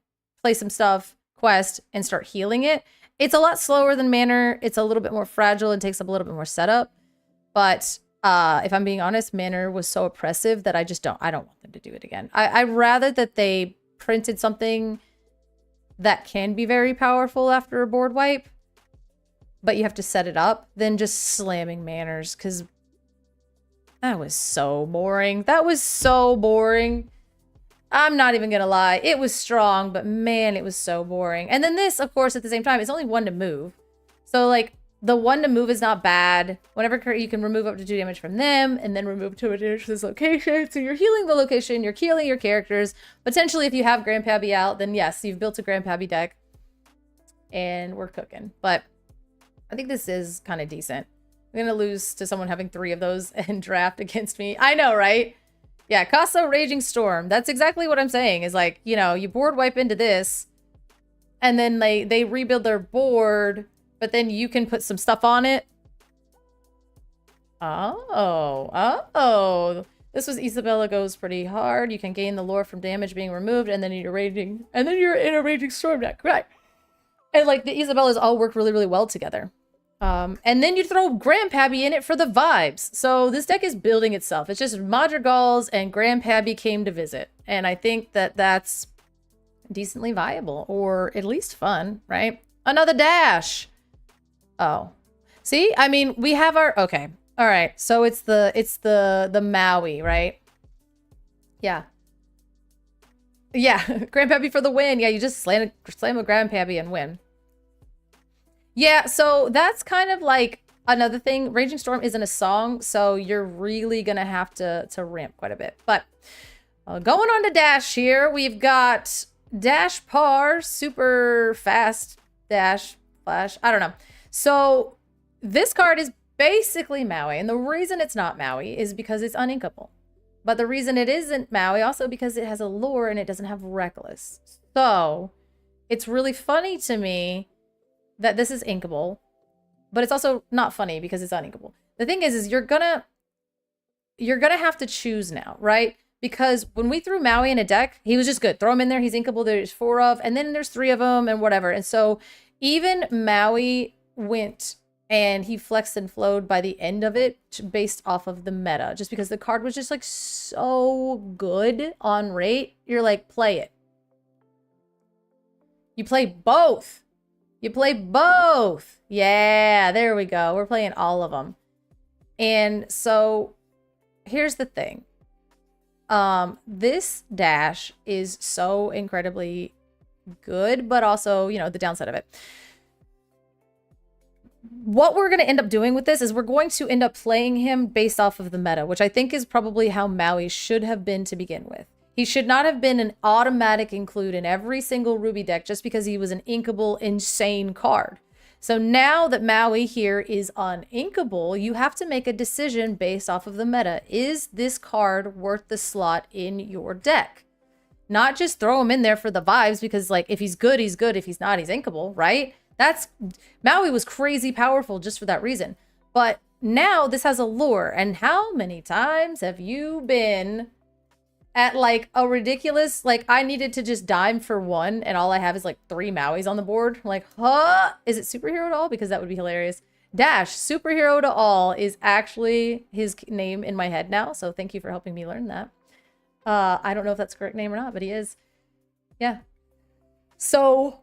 A: play some stuff, quest, and start healing it. It's a lot slower than Manor. It's a little bit more fragile and takes up a little bit more setup. But if I'm being honest, Manor was so oppressive that I don't want them to do it again. I'd rather that they printed something that can be very powerful after a board wipe, but you have to set it up, than just slamming Manors, because that was so boring. That was so boring. I'm not even gonna lie. It was strong, but man, it was so boring. And then this, of course, at the same time, it's only 1 to move. So, like, the 1 to move is not bad. Whenever you can remove up to 2 damage from them, and then remove 2 damage to this location. So you're healing the location, you're healing your characters. Potentially, if you have Grandpappy out, then yes, you've built a Grandpappy deck. And we're cooking. But I think this is kind of decent. I'm gonna lose to someone having 3 of those and draft against me. I know, right? Yeah, Casa Raging Storm. That's exactly what I'm saying. Is like, you know, you board wipe into this, and then they rebuild their board, but then you can put some stuff on it. Oh. This was Isabella Goes Pretty Hard. You can gain the lore from damage being removed, and then you're in a Raging Storm deck, right? And like the Isabellas all work really, really well together. And then you throw Grandpappy in it for the vibes. So this deck is building itself. It's just Madrigals and Grandpappy came to visit. And I think that that's decently viable, or at least fun, right? Another dash. Oh, see, I mean, we have our, okay. All right. So it's the Maui, right? Yeah. Yeah. Grandpappy for the win. Yeah. You just slam a Grandpappy and win. Yeah. So that's kind of like another thing. Raging Storm isn't a song, so you're really going to have to ramp quite a bit. But going on to dash here, we've got dash par, super fast dash flash. I don't know. So this card is basically Maui, and the reason it's not Maui is because it's uninkable. But the reason it isn't Maui also because it has a lure and it doesn't have reckless. So it's really funny to me that this is inkable, but it's also not funny because it's uninkable. The thing is you're gonna have to choose now, right? Because when we threw Maui in a deck, he was just good. Throw him in there. He's inkable. There's 4 of, and then there's 3 of them and whatever. And so even Maui went and he flexed and flowed by the end of it based off of the meta, just because the card was just like so good on rate. You're like, play it. You play both. You play both. Yeah, there we go. We're playing all of them. And so here's the thing. This dash is so incredibly good, but also, you know, the downside of it. What we're going to end up doing with this is we're going to end up playing him based off of the meta, which I think is probably how Maui should have been to begin with. He should not have been an automatic include in every single Ruby deck just because he was an inkable, insane card. So now that Maui here is uninkable, you have to make a decision based off of the meta. Is this card worth the slot in your deck? Not just throw him in there for the vibes because, like, if he's good, he's good. If he's not, he's inkable, right? Maui was crazy powerful just for that reason. But now this has a lure. And how many times have you been at like a ridiculous, like I needed to just dime for 1 and all I have is like 3 Mauis on the board? Like, huh? Is it superhero to all? Because that would be hilarious. Dash, superhero to all is actually his name in my head now. So thank you for helping me learn that. I don't know if that's the correct name or not, but he is. Yeah. So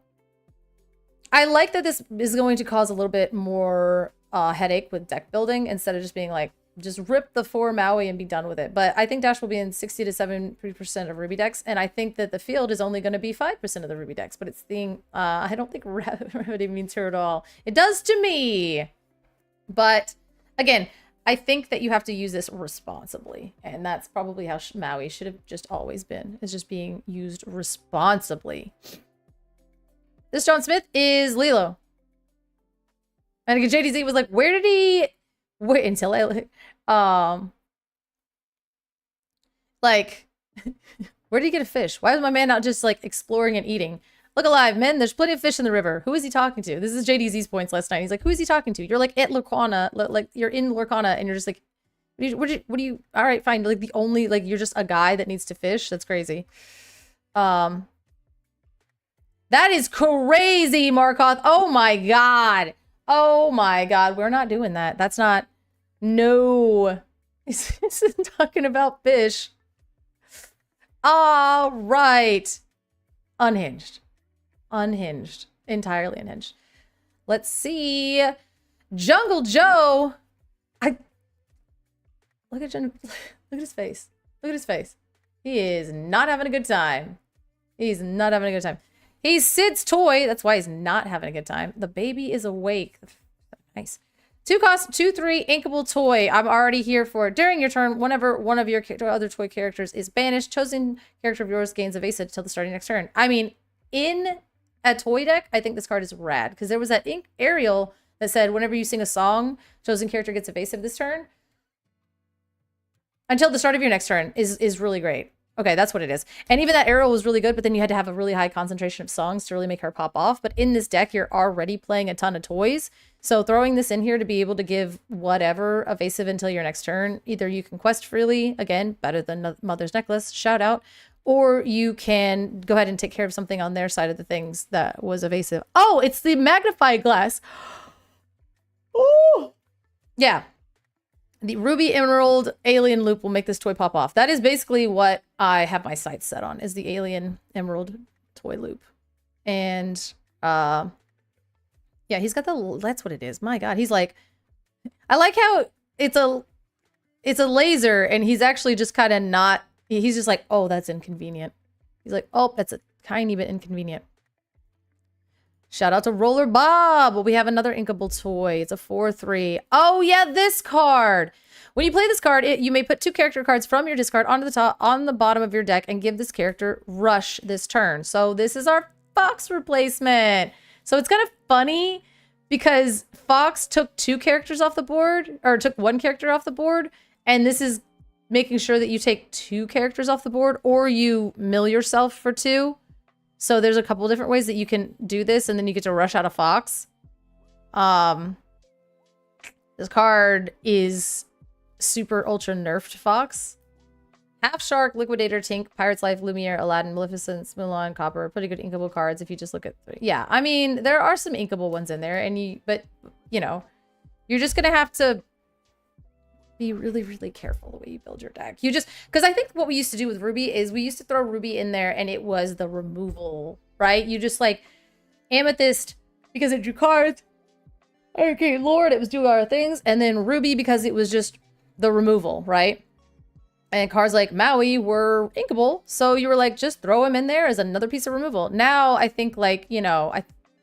A: I like that this is going to cause a little bit more headache with deck building instead of just being like, just rip the 4 Maui and be done with it. But I think Dash will be in 60 to 70% of Ruby decks. And I think that the field is only going to be 5% of the Ruby decks. But it's the, I don't think remedy means her at all. It does to me. But again, I think that you have to use this responsibly. And that's probably how Maui should have just always been. It's just being used responsibly. This John Smith is Lilo. And again, JDZ was like, where did he... Wait until like, where did he get a fish? Why is my man not just like exploring and eating? Look alive, men. There's plenty of fish in the river. Who is he talking to? This is JDZ's points last night. He's like, who is he talking to? You're like at Lurkana, like you're in Lurkana, and you're just like, what do you? All right, fine. Like the only like you're just a guy that needs to fish. That's crazy. That is crazy, Markoth. Oh my god. Oh my god. We're not doing that. That's not. No. This is talking about fish. All right. Unhinged. Unhinged. Entirely unhinged. Let's see. Jungle Joe. Look at his face. Look at his face. He is not having a good time. He's not having a good time. He's Sid's toy. That's why he's not having a good time. The baby is awake. Nice. 2 cost, 2/3, inkable toy. I'm already here for it. During your turn, whenever one of your other toy characters is banished, chosen character of yours gains evasive until the starting next turn. I mean, in a toy deck, I think this card is rad because there was that Ariel that said whenever you sing a song, chosen character gets evasive this turn. Until the start of your next turn is really great. Okay, that's what it is. And even that arrow was really good, but then you had to have a really high concentration of songs to really make her pop off. But in this deck, you're already playing a ton of toys. So throwing this in here to be able to give whatever evasive until your next turn, either you can quest freely, again, better than Mother's Necklace, shout out, or you can go ahead and take care of something on their side of the things that was evasive. Oh, it's the magnifying glass. Oh, yeah. The Ruby Emerald Alien Loop will make this toy pop off. That is basically what I have my sights set on, is the Alien Emerald toy loop. And, yeah, he's got the, that's what it is. My God, he's like, I like how it's a laser and he's actually just kind of not, he's just like, oh, that's inconvenient. He's like, oh, that's a tiny bit inconvenient. Shout out to Roller Bob. Well, we have another inkable toy. It's a 4/3. Oh yeah, this card. When you play this card, you may put 2 character cards from your discard onto the top, on the bottom of your deck, and give this character rush this turn. So this is our Fox replacement. So it's kind of funny because Fox took 2 characters off the board, or took 1 character off the board, and this is making sure that you take 2 characters off the board, or you mill yourself for 2. So there's a couple different ways that you can do this, and then you get to rush out a Fox. This card is super ultra nerfed Fox. Half Shark, Liquidator, Tink, Pirate's Life, Lumiere, Aladdin, Maleficent, Mulan, Copper. Pretty good inkable cards if you just look at... Yeah, I mean, there are some inkable ones in there, and but, you know, you're just going to have to be really, really careful the way you build your deck. You just... Because I think what we used to do with Ruby is we used to throw Ruby in there, and it was the removal, right? You just, like, Amethyst, because it drew cards. Okay, Lord, it was doing our things. And then Ruby, because it was just the removal, right? And cards like Maui were inkable, so you were like, just throw him in there as another piece of removal. Now, I think, like, you know,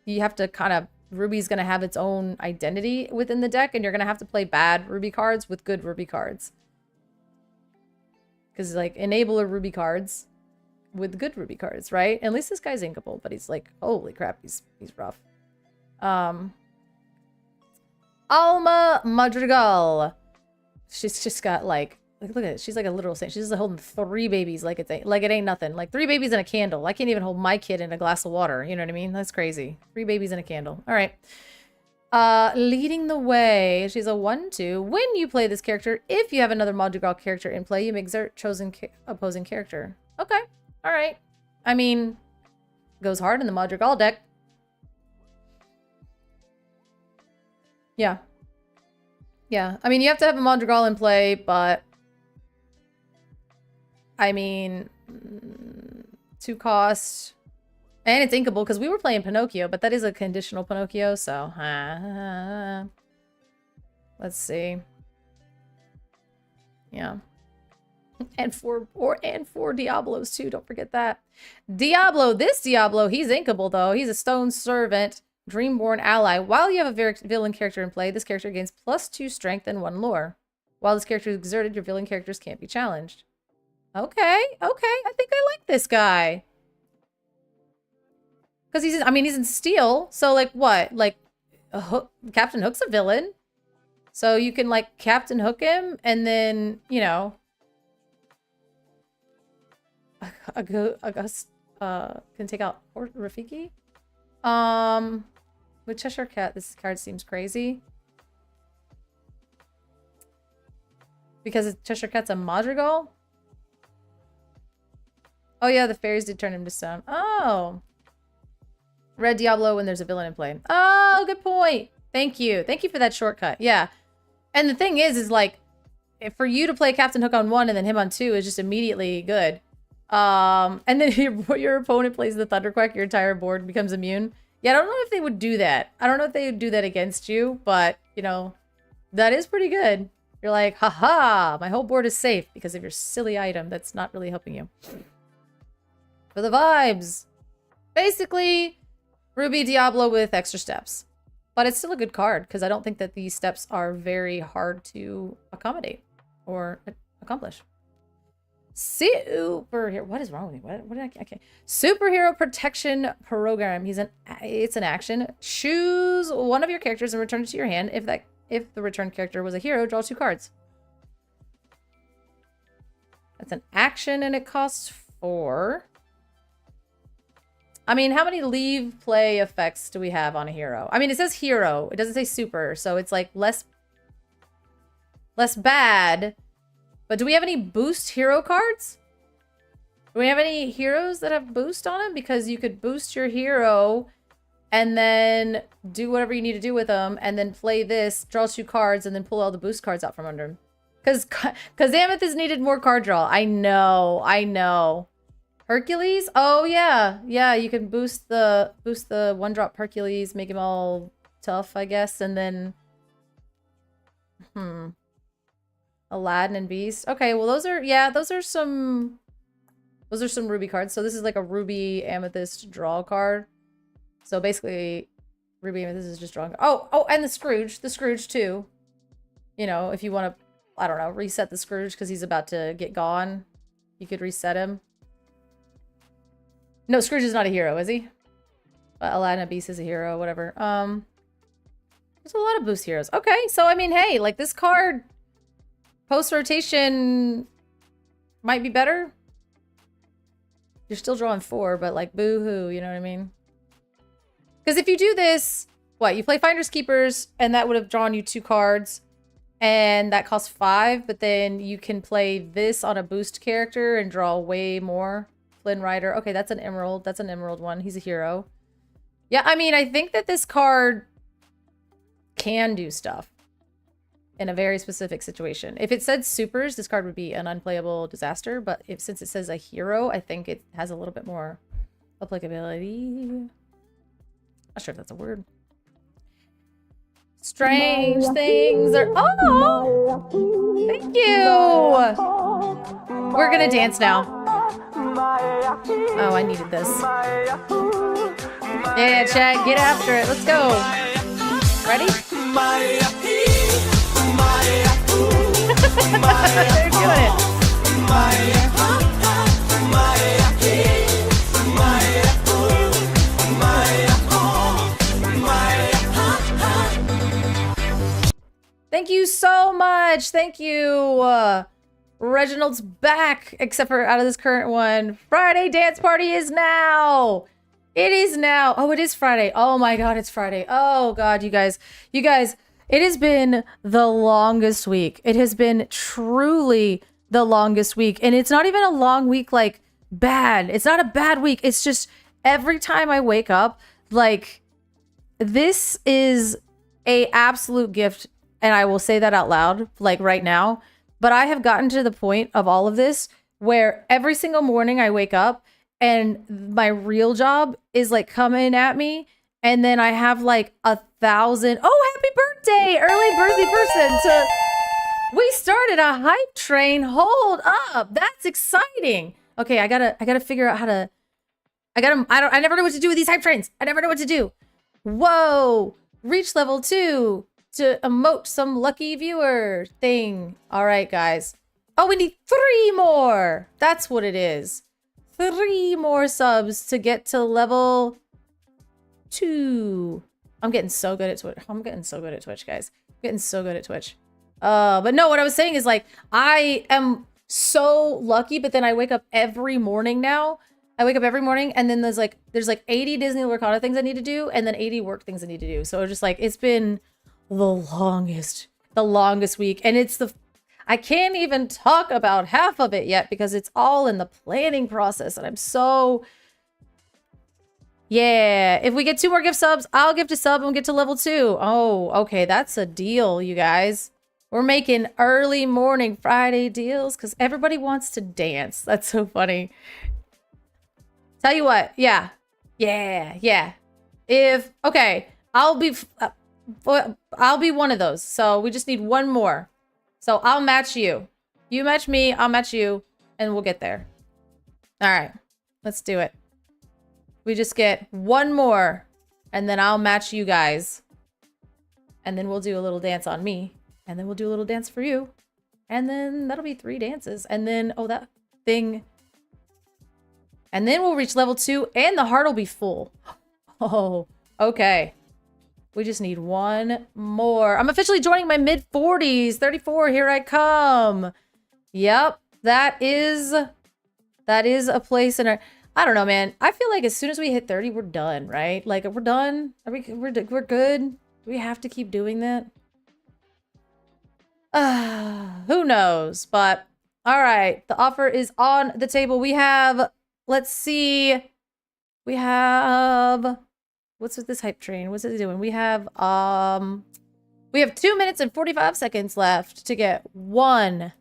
A: you have to kind of... Ruby's going to have its own identity within the deck, and you're going to have to play bad Ruby cards with good Ruby cards. Because, like, enabler Ruby cards with good Ruby cards, right? At least this guy's inkable, but he's like, holy crap, he's rough. Alma Madrigal. She's just got, like, look at it. She's like a literal saint. She's just holding 3 babies like it ain't nothing. Like 3 babies in a candle. I can't even hold my kid in a glass of water. You know what I mean? That's crazy. 3 babies in a candle. All right. Leading the way. She's a 1/2. When you play this character, if you have another Madrigal character in play, you may exert chosen opposing character. Okay. All right. I mean, goes hard in the Madrigal deck. Yeah. Yeah. I mean, you have to have a Madrigal in play, but... I mean, 2 cost, and it's inkable because we were playing Pinocchio, but that is a conditional Pinocchio, so let's see. Yeah, and 4 Diablos too. Don't forget that. Diablo, this Diablo, he's inkable though. He's a Stone Servant, Dreamborn ally. While you have a villain character in play, this character gains +2 strength and 1 lore. While this character is exerted, your villain characters can't be challenged. Okay, okay. I think I like this guy. Because he's in steel. So, like, what? Like, Captain Hook's a villain. So you can, like, Captain Hook him, and then, you know... August, can take out Rafiki. With Cheshire Cat, this card seems crazy. Because Cheshire Cat's a Madrigal? Oh, yeah, the fairies did turn him to stone. Oh. Red Diablo when there's a villain in play. Oh, good point. Thank you. Thank you for that shortcut. Yeah. And the thing is like, for you to play Captain Hook on 1 and then him on 2 is just immediately good. And then your opponent plays the Thunderquack, your entire board becomes immune. Yeah, I don't know if they would do that. I don't know if they would do that against you, but, you know, that is pretty good. You're like, haha, my whole board is safe because of your silly item that's not really helping you. For the vibes. Basically, Ruby Diablo with extra steps. But it's still a good card, because I don't think that these steps are very hard to accommodate or accomplish. Superhero. What is wrong with me? What did I... Okay. Superhero Protection Program. It's an action. Choose one of your characters and return it to your hand. If the returned character was a hero, draw 2 cards. That's an action, and it costs 4. I mean, how many leave play effects do we have on a hero? I mean, it says hero. It doesn't say super, so it's like less bad. But do we have any boost hero cards? Do we have any heroes that have boost on them? Because you could boost your hero and then do whatever you need to do with them and then play this, draw 2 cards, and then pull all the boost cards out from under him. Because Amethyst needed more card draw. I know. I know. Hercules? Oh, yeah. Yeah, you can boost the one-drop Hercules, make him all tough, I guess, and then... Aladdin and Beast. Okay, well, those are some Ruby cards. So this is like a Ruby Amethyst draw card. So basically, Ruby Amethyst is just drawing... Oh, and the Scrooge, too. You know, if you want to, I don't know, reset the Scrooge because he's about to get gone, you could reset him. No, Scrooge is not a hero, is he? Aladdin and Beast is a hero, whatever. There's a lot of boost heroes. Okay, so I mean, hey, like this card post-rotation might be better. You're still drawing 4, but like boo-hoo, you know what I mean? Because if you do this, what? You play Finders Keepers, and that would have drawn you 2 cards, and that costs 5, but then you can play this on a boost character and draw way more. Flynn Rider. Okay, that's an emerald. That's an emerald one. He's a hero. Yeah, I mean, I think that this card can do stuff in a very specific situation. If it said supers, this card would be an unplayable disaster, but since it says a hero, I think it has a little bit more applicability. Not sure if that's a word. Strange things are... Oh! Thank you! We're gonna dance now. Oh, I needed this. Yeah, chat, get after it. Let's go. Ready? They're doing it. Thank you so much. Thank you. Reginald's back, except for out of this current one. Friday dance party is now. It is now. Oh, it is Friday. Oh my God, it's Friday. Oh God, you guys, it has been the longest week. It has been truly the longest week. And it's not even a long week, like bad. It's not a bad week. It's just every time I wake up, like this is a absolute gift. And I will say that out loud, like right now. But I have gotten to the point of all of this where every single morning I wake up and my real job is like coming at me. And then I have like 1,000. Oh, happy birthday, early birthday person. We started a hype train. Hold up. That's exciting. Okay, I gotta figure out how to, I never know what to do with these hype trains. I never know what to do. Whoa, reach level 2. To emote some lucky viewer thing. All right, guys. Oh, we need 3 more. That's what it is. 3 more subs to get to level 2. I'm getting so good at Twitch. I'm getting so good at Twitch, guys. I'm getting so good at Twitch. But no, what I was saying is like, I am so lucky, but then I wake up every morning now. I wake up every morning and then there's like 80 Disney Lorcana things I need to do and then 80 work things I need to do. So just like, it's been the longest week, and I can't even talk about half of it yet because it's all in the planning process, and I'm so, yeah. If we get 2 more gift subs, I'll gift a sub and we'll get to level 2. Oh, okay, that's a deal, you guys. We're making early morning Friday deals because everybody wants to dance. That's so funny. Tell you what, yeah. Okay, I'll be one of those. So we just need 1 more. So I'll match you. You match me, I'll match you, and we'll get there. All right, let's do it. We just get 1 more, and then I'll match you guys. And then we'll do a little dance on me, and then we'll do a little dance for you. And then that'll be 3 dances. And then, oh, that thing. And then we'll reach level 2, and the heart will be full. Oh, okay. We just need 1 more. I'm officially joining my mid-40s. 34, here I come. Yep, that is a place in our... I don't know, man. I feel like as soon as we hit 30, we're done, right? Like, we're done. We're good. Do we have to keep doing that? Who knows? But, all right. The offer is on the table. We have... Let's see. We have... What's with this hype train? What's it doing? We have, We have 2 minutes and 45 seconds left to get one.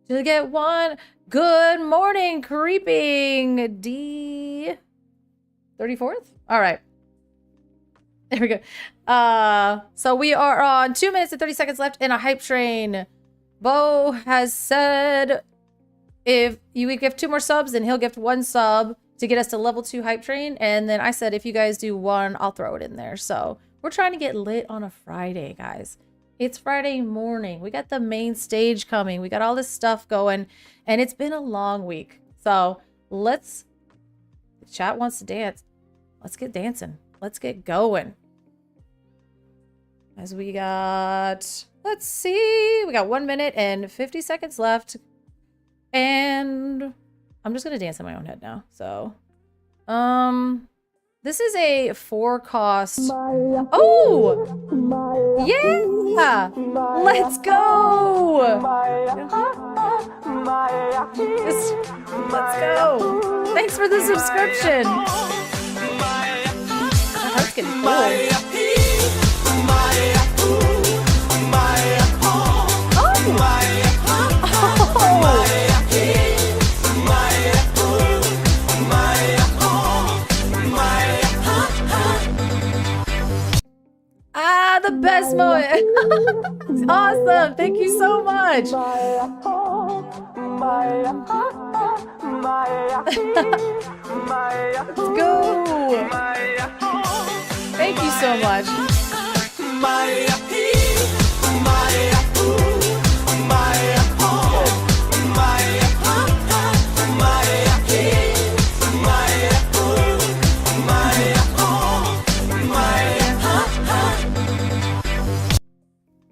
A: To get one. Good morning, creeping D 34th. All right. There we go. So we are on 2 minutes and 30 seconds left in a hype train. Bo has said if you gift 2 more subs, then he'll gift 1 sub to get us to level 2 hype train. And then I said if you guys do 1, I'll throw it in there. So we're trying to get lit on a Friday, guys. It's Friday morning. We got the main stage coming. We got all this stuff going. And it's been a long week. So let's... The chat wants to dance. Let's get dancing. Let's get going. As we got... Let's see. We got 1 minute and 50 seconds left. And I'm just going to dance in my own head now. So... This is a 4-cost. Oh! Yeah! Let's go! Let's go! Thanks for the subscription! My heart's getting full. The best moment. It's awesome. Thank you so much. Let's go. Thank you so much.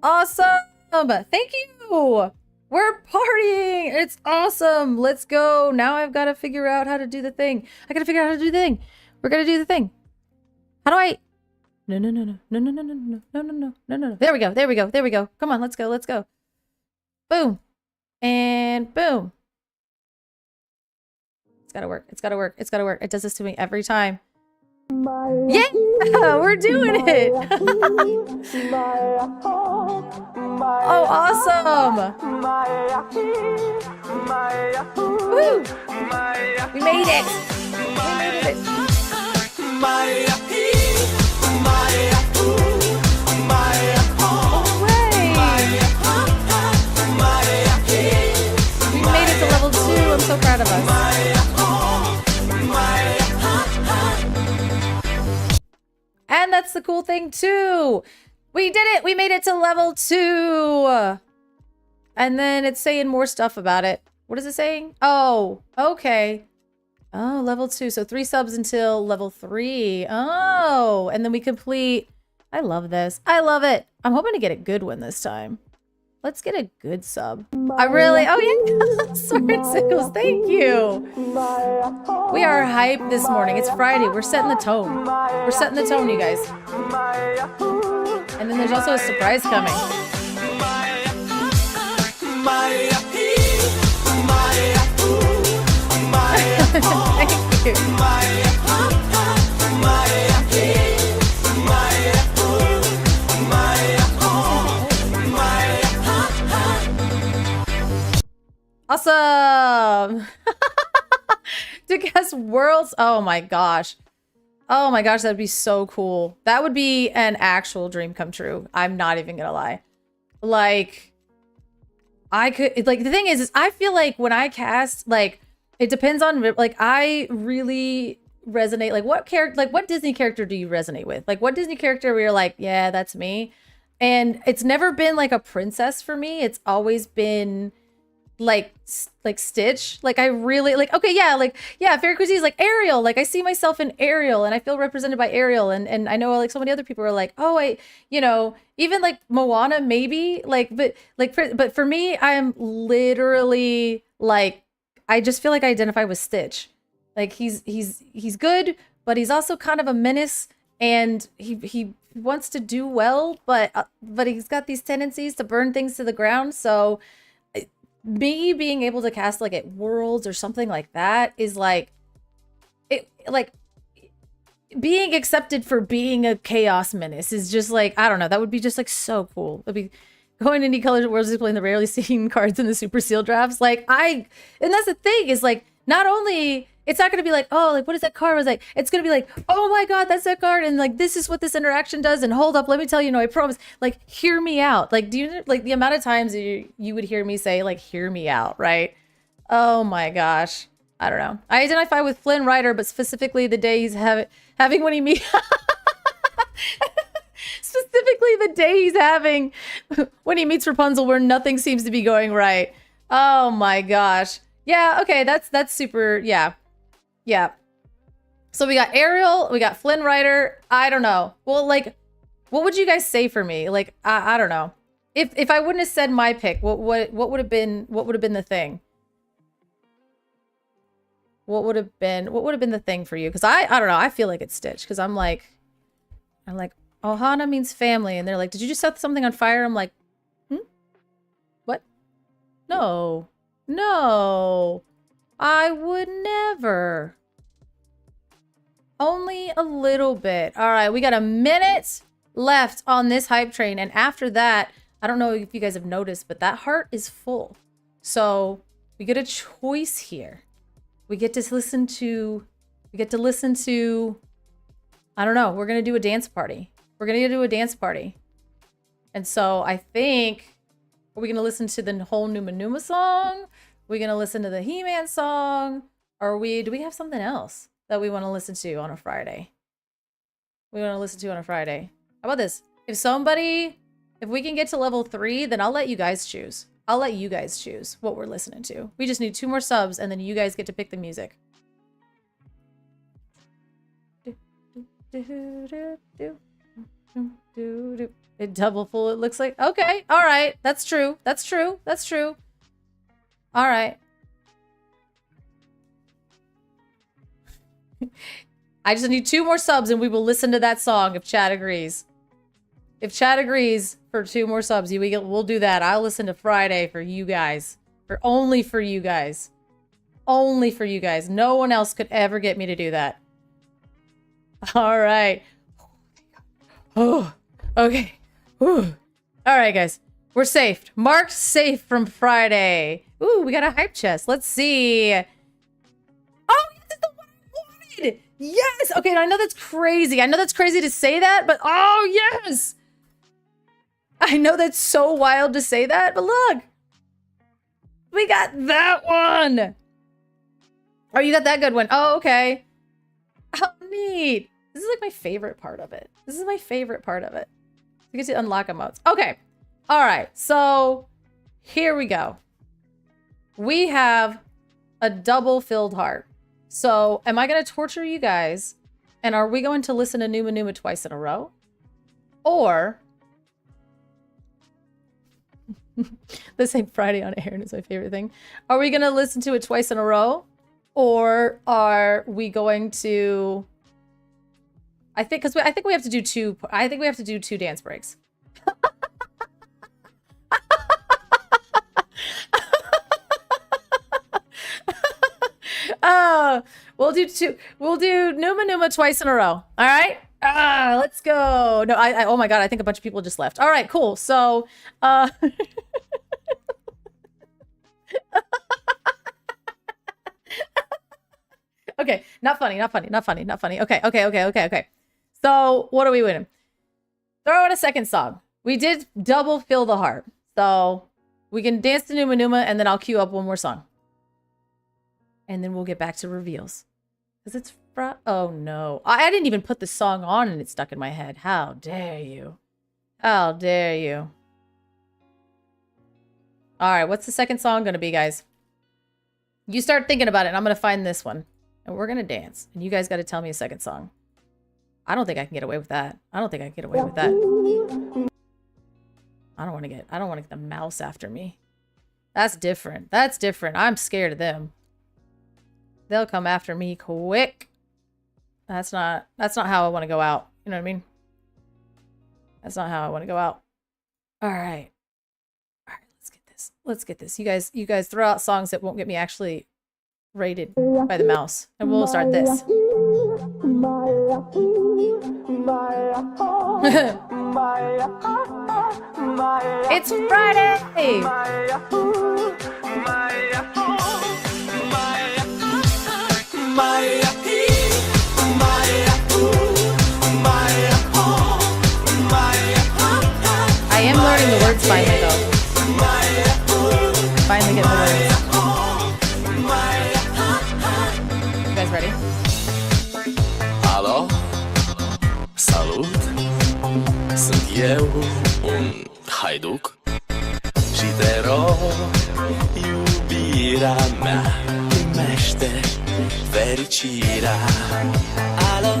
A: Awesome! Thank you! We're partying! It's awesome! Let's go! Now I've got to figure out how to do the thing. I gotta figure out how to do the thing. We're gonna do the thing. How do I... No. There we go, there we go, there we go. Come on, let's go, let's go. Boom. And boom. It's gotta work, it's gotta work, it's gotta work. It does this to me every time. Yeah! We're doing it! Oh, awesome! Woo! We made it! We made it! We made it to level 2. I'm so proud of us. And that's the cool thing too. We did it. We made it to level 2. And then it's saying more stuff about it. What is it saying? Oh, okay. Oh, level 2. So 3 subs until level 3. Oh, and then we complete. I love this. I love it. I'm hoping to get a good one this time. Let's get a good sub. I really, oh yeah, Sword Sickles, thank you. We are hyped this morning. It's Friday. We're setting the tone. We're setting the tone, you guys. And then there's also a surprise coming. Thank you. Awesome! To guess worlds. Oh my gosh. Oh my gosh, that'd be so cool. That would be an actual dream come true. I'm not even gonna lie. Like, I could, like, the thing is I feel like when I cast, like, it depends on, like, I really resonate. Like, what character, like, what Disney character do you resonate with? Like, what Disney character where you're like, yeah, that's me? And it's never been like a princess for me. It's always been like Stitch. Like, I really like, okay, yeah, like, yeah, Fairy Cuisine is like Ariel. Like, I see myself in Ariel and I feel represented by Ariel. And I know like so many other people are like, oh, you know, even like Moana maybe, like, but for me, I'm literally like, I just feel like I identify with Stitch. Like, he's good, but he's also kind of a menace, and he wants to do well, but he's got these tendencies to burn things to the ground. So me being able to cast like at Worlds or something like that is like, it, like, being accepted for being a chaos menace is just like, I don't know, that would be just like so cool. It'd be going indie colors worlds playing the rarely seen cards in the super seal drafts. Like and that's the thing is like, not only it's not going to be like, oh, like what is that card? Was like, it's going to be like, oh my God, that's that card. And like, this is what this interaction does. And hold up, let me tell you, no, I promise, like, hear me out. Like, do you like the amount of times you would hear me say like, hear me out, right? Oh my gosh. I don't know. I identify with Flynn Rider, but specifically the day he's having when he meets. Specifically the day he's having when he meets Rapunzel, where nothing seems to be going right. Oh my gosh. Yeah. Okay. That's super. Yeah. Yeah. So we got Ariel. We got Flynn Rider. I don't know. Well, like, what would you guys say for me? Like, I don't know. If I wouldn't have said my pick, what would have been the thing? What would have been the thing for you? Because I don't know. I feel like it's Stitch because I'm like, Ohana means family, and they're like, did you just set something on fire? I'm like, what? No, I would never. Only a little bit. All right, we got a minute left on this hype train, and after that, I don't know if you guys have noticed, but that heart is full. So we get a choice here. We get to listen to, I don't know, we're going to do a dance party. And so I think, are we going to listen to the whole Numa Numa song? Are we going to listen to the He-Man song? Or do we have something else that we want to listen to on a Friday? How about this? If we can get to level 3, then I'll let you guys choose. What we're listening to. We just need 2 more subs, and then you guys get to pick the music. It double full, it looks like. Okay, all right. That's true. All right. I just need 2 more subs, and we will listen to that song if chat agrees. If chat agrees for 2 more subs, we'll do that. I'll listen to Friday for you guys. Only for you guys. No one else could ever get me to do that. All right. Oh, okay. Ooh. All right, guys. We're safe. Marked safe from Friday. Ooh, we got a hype chest. Let's see. Oh, this is the one I wanted. Yes. Okay, I know that's crazy. To say that, but oh, yes. I know that's so wild to say that, but look. We got that one. Oh, you got that good one. Oh, okay. How neat. This is like my favorite part of it. You get to unlock emotes. Okay. All right. So here we go. We have a double filled heart. So am I going to torture you guys? And are we going to listen to Numa Numa twice in a row? Or... This ain't Friday on air, and it's my favorite thing. Are we going to listen to it twice in a row? Or are we going to... I think we have to do 2. I think we have to do 2 dance breaks. We'll do 2. We'll do Numa Numa twice in a row. All right? Let's go. No, oh my God, I think a bunch of people just left. All right, cool. So, okay, not funny. Okay. So, what are we winning? Throw out a second song. We did double fill the heart. So, we can dance to Numa Numa, and then I'll queue up one more song. And then we'll get back to reveals. Because it's... Oh, no. I didn't even put the song on, and it's stuck in my head. How dare you? How dare you? All right, what's the second song going to be, guys? You start thinking about it, and I'm going to find this one. And we're going to dance. And you guys got to tell me a second song. I don't think I can get away with that. I don't want to get the mouse after me. That's different. I'm scared of them. They'll come after me quick. That's not how I want to go out. You know what I mean? That's not how I want to go out. All right, let's get this. You guys throw out songs that won't get me actually rated by the mouse, and we'll start this. It's Friday! I am learning the words finally, though. Finally getting the words. You guys ready?
B: Alo, salut, sunt eu, un haiduc și te rog, iubirea mea, primește fericirea. Alo,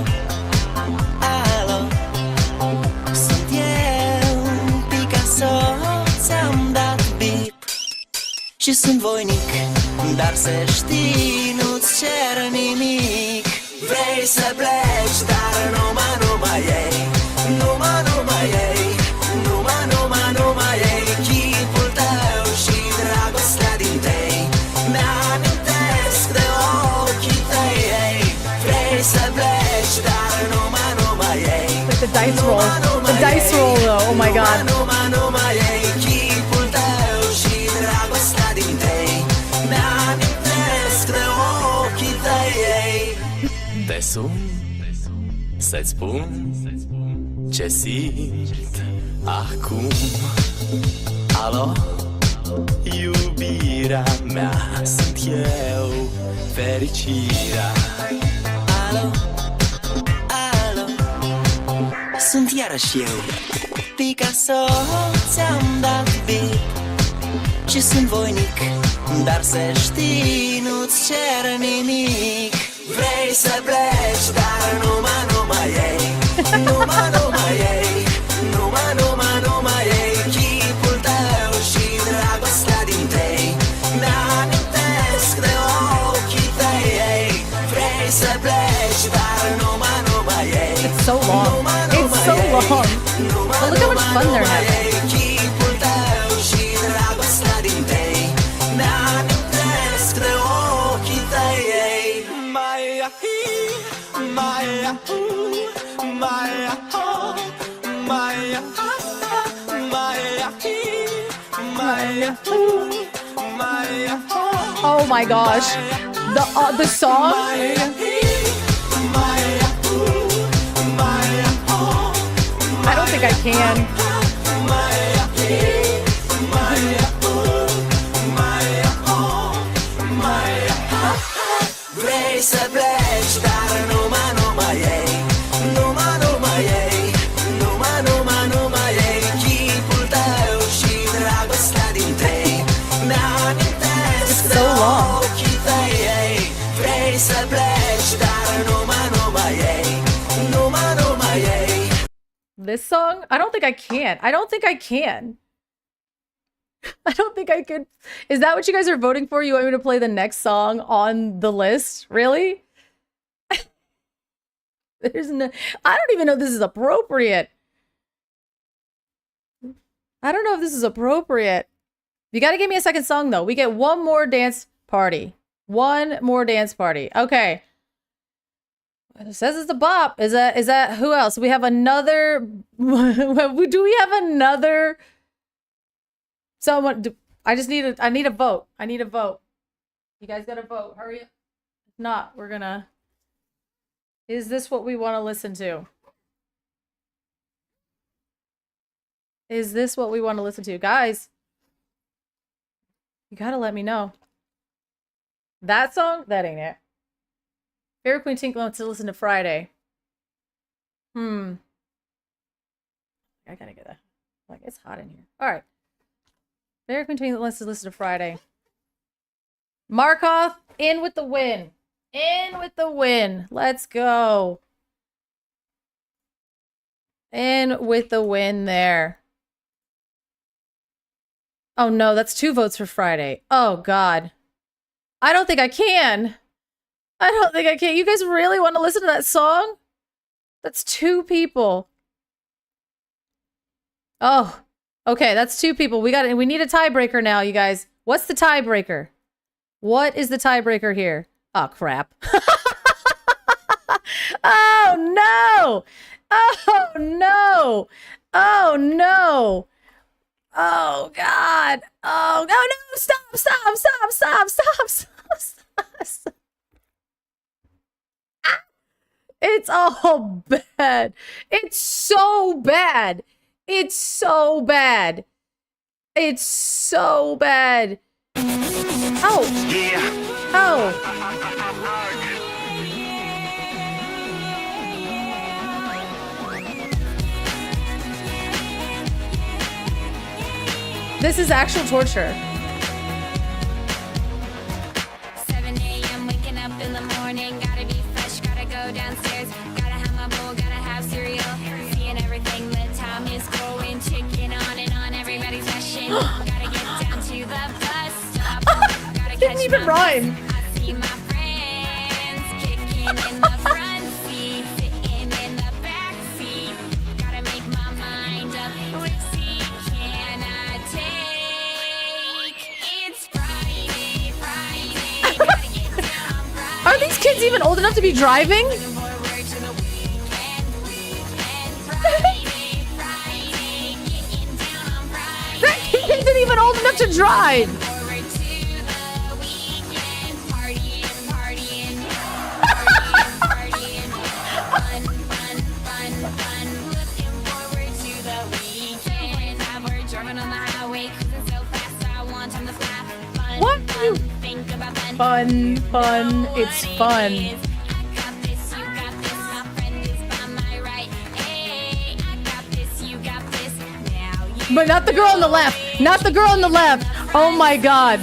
B: alo, sunt eu, Picasso, ți-am dat bip și sunt voinic, dar să știi, nu-ți cer nimic. Vrei să pleci, dar numai ei, numai ei, numai ei, chipul tău și dragostea din tei, mi-amintesc de ochii tăi, ei. Vrei să pleci, dar numai ei.
A: Like the dice roll. The dice roll, though. Oh my god.
B: Numai ei, chipul tău și dragostea din tei, mi-amintesc de ochii tăi, ei. Te sun, să-ți spun ce simt acum. Alo, iubirea mea, sunt eu, fericirea. Alo, alo, sunt iarăși eu, Picasso, ți-am dat bip și sunt voinic, dar să știi, nu-ți cer nimic. Vrei să pleci, dar numai ei, numai ei, numai ei, chipul tău și dragostea din tei, mi-amintesc de ochii tăi, ei. Vrei să pleci, dar numai ei.
A: It's so long. It's so long. But look how much fun they're having.
B: Chipul tău și dragostea din tei, mi-amintesc de ochii tăi, ei.
A: Oh my gosh. The song? I don't think I can.
B: Vrei să pleci, dar numai ei, numai ei, numai ei, chipul tău și dragostea din tei, mi-amintesc de ochii tăi, ei. Vrei să pleci, dar numai ei, numai ei.
A: This song? I don't think I can. I don't think I can. I don't think I could. Is that what you guys are voting for? You want me to play the next song on the list? Really? There's no. I don't even know if this is appropriate. I don't know if this is appropriate. You got to give me a second song though. We get one more dance party. One more dance party. Okay. It says it's a bop. Is that who else? We have another. Do we have another? Someone, I need a vote. I need a vote. You guys gotta vote. Hurry up. If not, we're gonna. Is this what we want to listen to? Is this what we want to listen to? Guys, you gotta let me know. That song? That ain't it. Fairy Queen Tink wants to listen to Friday. I gotta get that. Like, it's hot in here. All right. Fairy Queen Tink wants to listen to Friday. Markov, in with the win. In with the win. Let's go. In with the win there. Oh no, that's 2 votes for Friday. Oh God. I don't think I can. I don't think I can. You guys really want to listen to that song? That's 2 people. Oh, okay. That's 2 people. We need a tiebreaker now, you guys. What's the tiebreaker? What is the tiebreaker here? Oh, crap. Oh no! Oh no! Oh no! Oh God! Oh no! No! Stop! Stop! Stop! Stop! Stop! Stop! Stop! It's all bad. It's so bad. It's so bad. It's so bad. Oh. Oh. This is actual torture.
C: 7 a.m. waking up in the morning, gotta be fresh, gotta go downstairs, gotta have my bowl, gotta have cereal, seeing everything, the time is going, chicken on and on, everybody's rushing, gotta get down to the bus stop, gotta
A: Didn't even rhyme.
C: I see my friends kicking in the front seat, sitting in the back seat, gotta make my mind up, which seat can I take? It's Friday, Friday, gotta get down Friday.
A: Are these kids even old enough to be driving? That kid isn't even old enough to drive. What? Fun, fun, it's fun. But not the girl on the left. Not the girl on the left. Oh my God.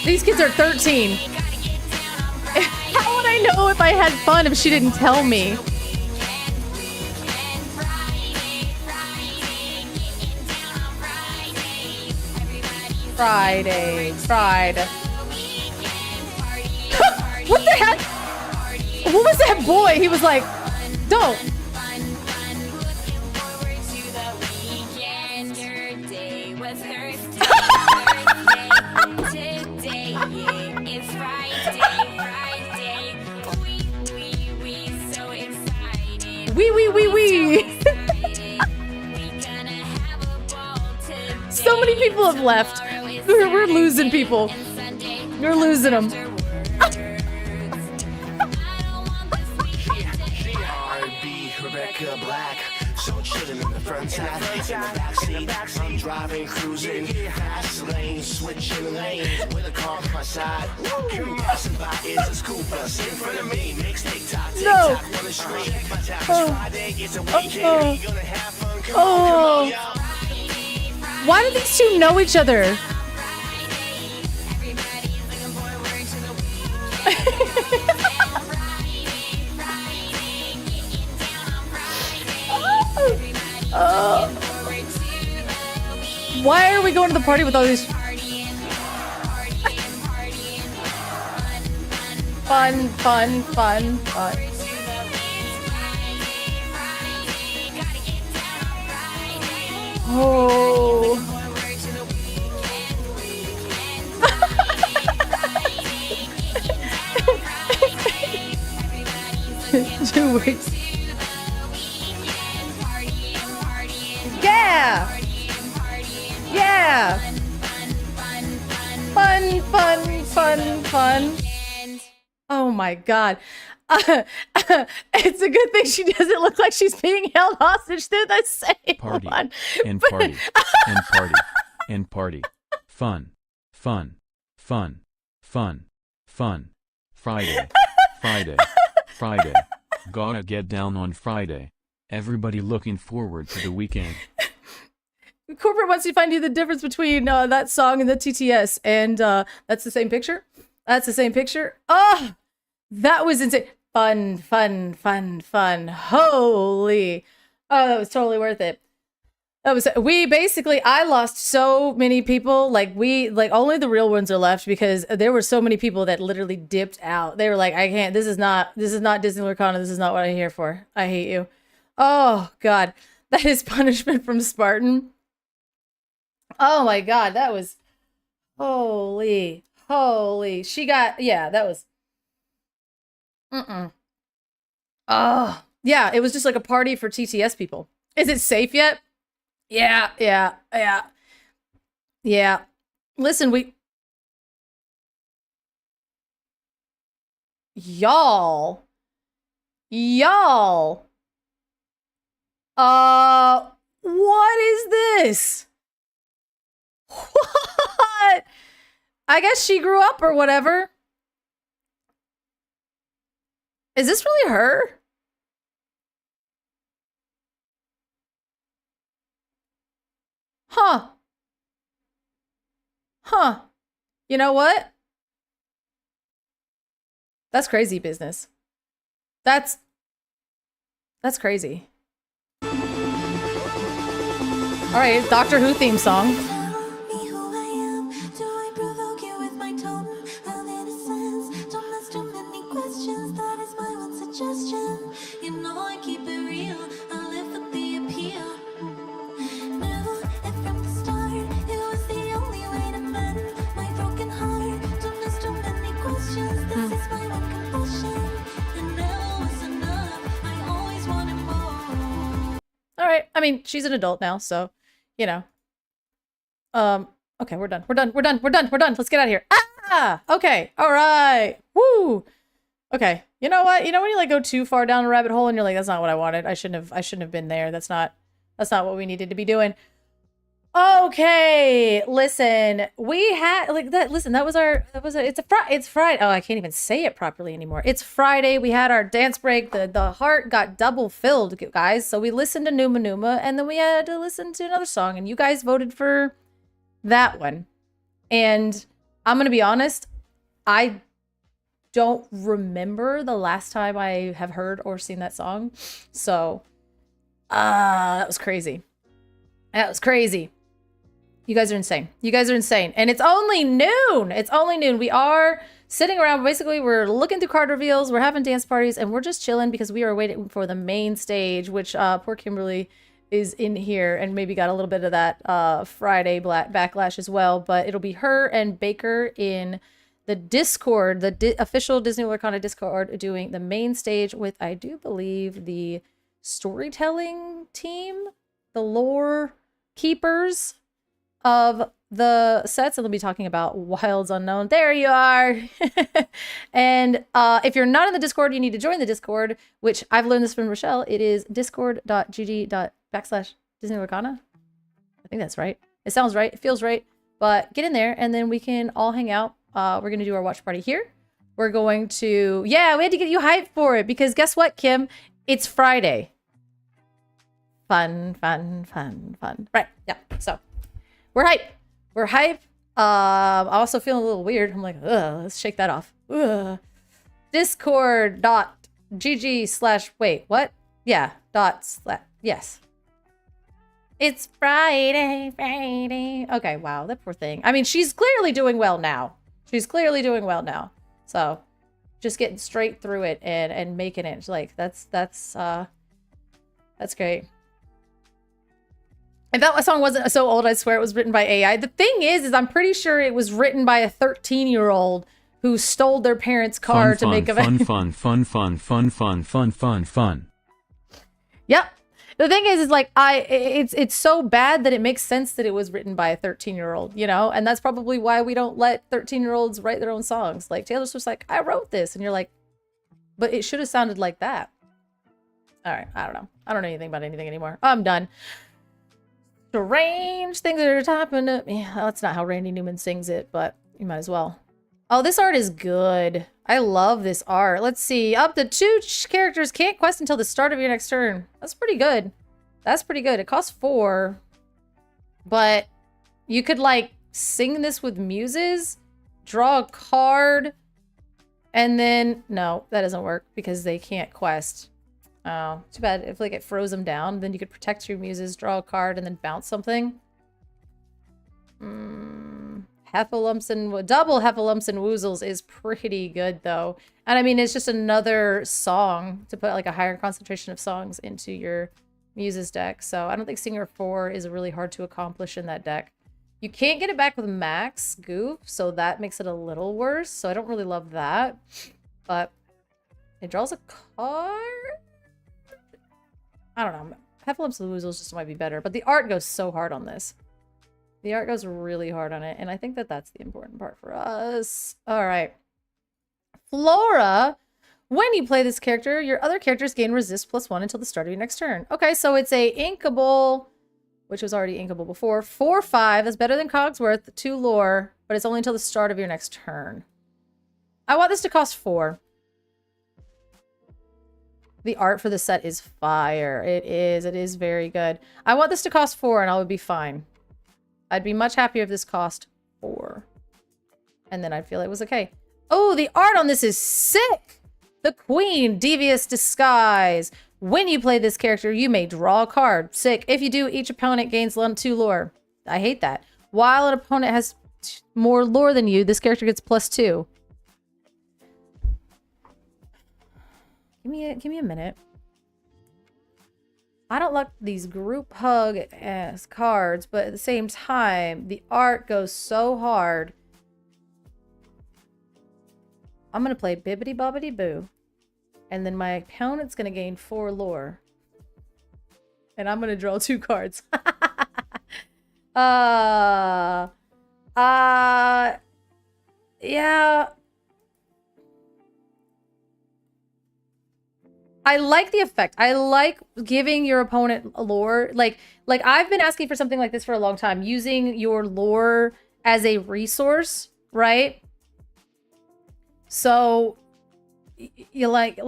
A: These kids are 13. How would I know if I had fun if she didn't tell me? Friday. What the heck? What was that boy? He was like, don't. Wee. So many people have left. We're losing people. You're losing them.
B: Black, so chilling in the front side, in the backseat, I'm driving, cruising, fast lane, switching lanes, with a car on my side, passing by is a school bus, in front of me, makes TikTok,
A: No.
B: on the street, my time is Friday, it's a weekend, we gonna have fun, come on,
A: Oh.
B: y'all.
A: Why do these two know each other? Why are we going to the party with all these fun? Oh. Do it. Yeah. Fun. Oh my God. It's a good thing she doesn't look like she's being held hostage through the same
D: Party
A: one.
D: and party and party and party. Fun. Friday. Gotta get down on Friday. Everybody looking forward to the weekend.
A: Corporate wants to find you the difference between that song and the TTS, and that's the same picture. Oh, that was insane. Fun. Holy. Oh, that was totally worth it. I lost so many people. Like only the real ones are left because there were so many people that literally dipped out. They were like, I can't, this is not Disney Lurkana. This is not what I'm here for. I hate you. Oh God, that is punishment from Spartan. Oh my God, that was holy, holy. She got, yeah, that was, mm-mm. Oh, yeah, it was just like a party for TTS people. Is it safe yet? Yeah, yeah, yeah, yeah. Listen, y'all, y'all, what is this? What? I guess she grew up or whatever. Is this really her? Huh. Huh. You know what? That's crazy business. That's that's crazy. All right, Doctor Who theme song.
E: Tell me who I am. Do I provoke you with my tone of innocence? Don't ask too many questions. That is my one suggestion. You know I keep it real. I live for the appeal. Knew it from the start. It was the only way to mend my broken heart. Don't ask too many questions. This is my one confession. And never was enough. I always wanted more.
A: All right. I mean, she's an adult now, so, you know. Okay, we're done. We're done. We're done. We're done. We're done. Let's get out of here. Ah! Okay. All right. Woo! Okay. You know what? You know when you like go too far down a rabbit hole and you're like, that's not what I wanted. I shouldn't have been there. That's not what we needed to be doing. Okay, listen, we had like that. Listen, it's Friday. Oh, I can't even say it properly anymore. It's Friday. We had our dance break. The heart got double filled, guys. So we listened to Numa Numa, and then we had to listen to another song, and you guys voted for that one. And I'm gonna be honest, I don't remember the last time I have heard or seen that song. So, that was crazy. That was crazy. You guys are insane. You guys are insane. And it's only noon. It's only noon. We are sitting around. Basically, we're looking through card reveals. We're having dance parties. And we're just chilling because we are waiting for the main stage, which poor Kimberly is in here and maybe got a little bit of that Friday backlash as well. But it'll be her and Baker in the Discord, the official Disney Lorcana Discord, doing the main stage with, I do believe, the storytelling team, the lore keepers of the sets, and they'll be talking about Wilds Unknown. There you are. And if you're not in the Discord, you need to join the Discord, which I've learned this from Rochelle. It is discord.gg/Disney Lorcana. I think that's right. It sounds right. It feels right. But get in there, and then we can all hang out. We're going to do our watch party here. We're going to... Yeah, we had to get you hyped for it, because guess what, Kim? It's Friday. Fun, fun, fun, fun. Right, yeah, so... We're hype. We're hype. I'm also feeling a little weird. I'm like, ugh, let's shake that off. Ugh. Discord.gg/wait, what? Yeah, yes. It's Friday. Okay, wow, that poor thing. I mean, she's clearly doing well now. So, just getting straight through it and making it. Like, that's great. If that song wasn't so old, I swear it was written by AI. The thing is I'm pretty sure it was written by a 13-year-old who stole their parents' car to make a
D: fun.
A: Yep. The thing is like it's so bad that it makes sense that it was written by a 13-year-old, you know? And that's probably why we don't let 13-year-olds write their own songs. Like Taylor Swift's like, I wrote this, and you're like, but it should have sounded like that. All right, I don't know. I don't know anything about anything anymore. I'm done. Strange things that are happening. Yeah, that's not how Randy Newman sings it, but you might as well. Oh, this art is good. I love this art. Let's see. Up to 2 characters can't quest until the start of your next turn. That's pretty good. That's pretty good. It costs 4. But you could, like, sing this with muses, draw a card, and then... No, that doesn't work because they can't quest. Oh, too bad. If like it froze them down, then you could protect your muses, draw a card, and then bounce something. Heffalumps double Heffalumps and Woozles is pretty good though. And I mean, it's just another song to put like a higher concentration of songs into your muses deck. So I don't think Singer 4 is really hard to accomplish in that deck. You can't get it back with max goof, so that makes it a little worse. So I don't really love that. But it draws a card? I don't know. Heffalumps and Woozles just might be better. But the art goes so hard on this. The art goes really hard on it. And I think that that's the important part for us. All right. Flora. When you play this character, your other characters gain resist +1 until the start of your next turn. Okay, so it's a inkable, which was already inkable before. 4/5 is better than Cogsworth, 2 lore, but it's only until the start of your next turn. I want this to cost 4. The art for the set is fire. It is very good. I want this to cost 4 and I would be fine. I'd be much happier if this cost 4. And then I'd feel it was okay. Oh, the art on this is sick! The Queen, Devious Disguise. When you play this character, you may draw a card. Sick. If you do, each opponent gains 2 lore. I hate that. While an opponent has more lore than you, this character gets +2. Give me a minute. I don't like these group hug as cards, but at the same time, the art goes so hard. I'm going to play Bibbidi Bobbidi Boo. And then my opponent's going to gain 4 lore. And I'm going to draw 2 cards. Yeah. I like the effect. I like giving your opponent a lore. Like I've been asking for something like this for a long time. Using your lore as a resource, right? So you like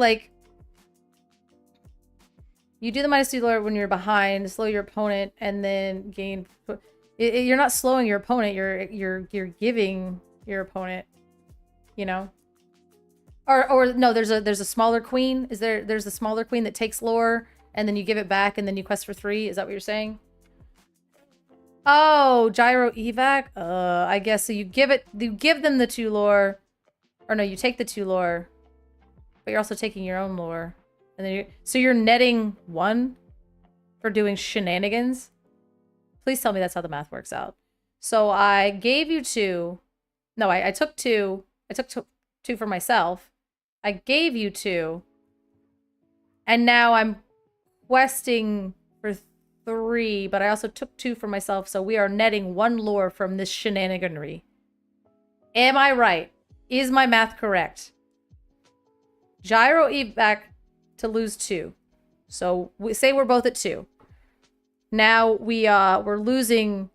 A: you do the -2 lore when you're behind, slow your opponent, and then gain. You're not slowing your opponent. You're giving your opponent, you know. Or no, there's a smaller queen. There's a smaller queen that takes lore, and then you give it back, and then you quest for 3. Is that what you're saying? Oh, gyro evac. I guess so. You give them the 2 lore, or no, you take the 2 lore, but you're also taking your own lore, and then so you're netting 1 for doing shenanigans. Please tell me that's how the math works out. So I gave you 2. No, I took 2. I took 2 for myself. I gave you 2. And now I'm questing for 3, but I also took 2 for myself, so we are netting 1 lore from this shenaniganry. Am I right? Is my math correct? Gyro evac to lose 2. So we say we're both at 2. Now we're losing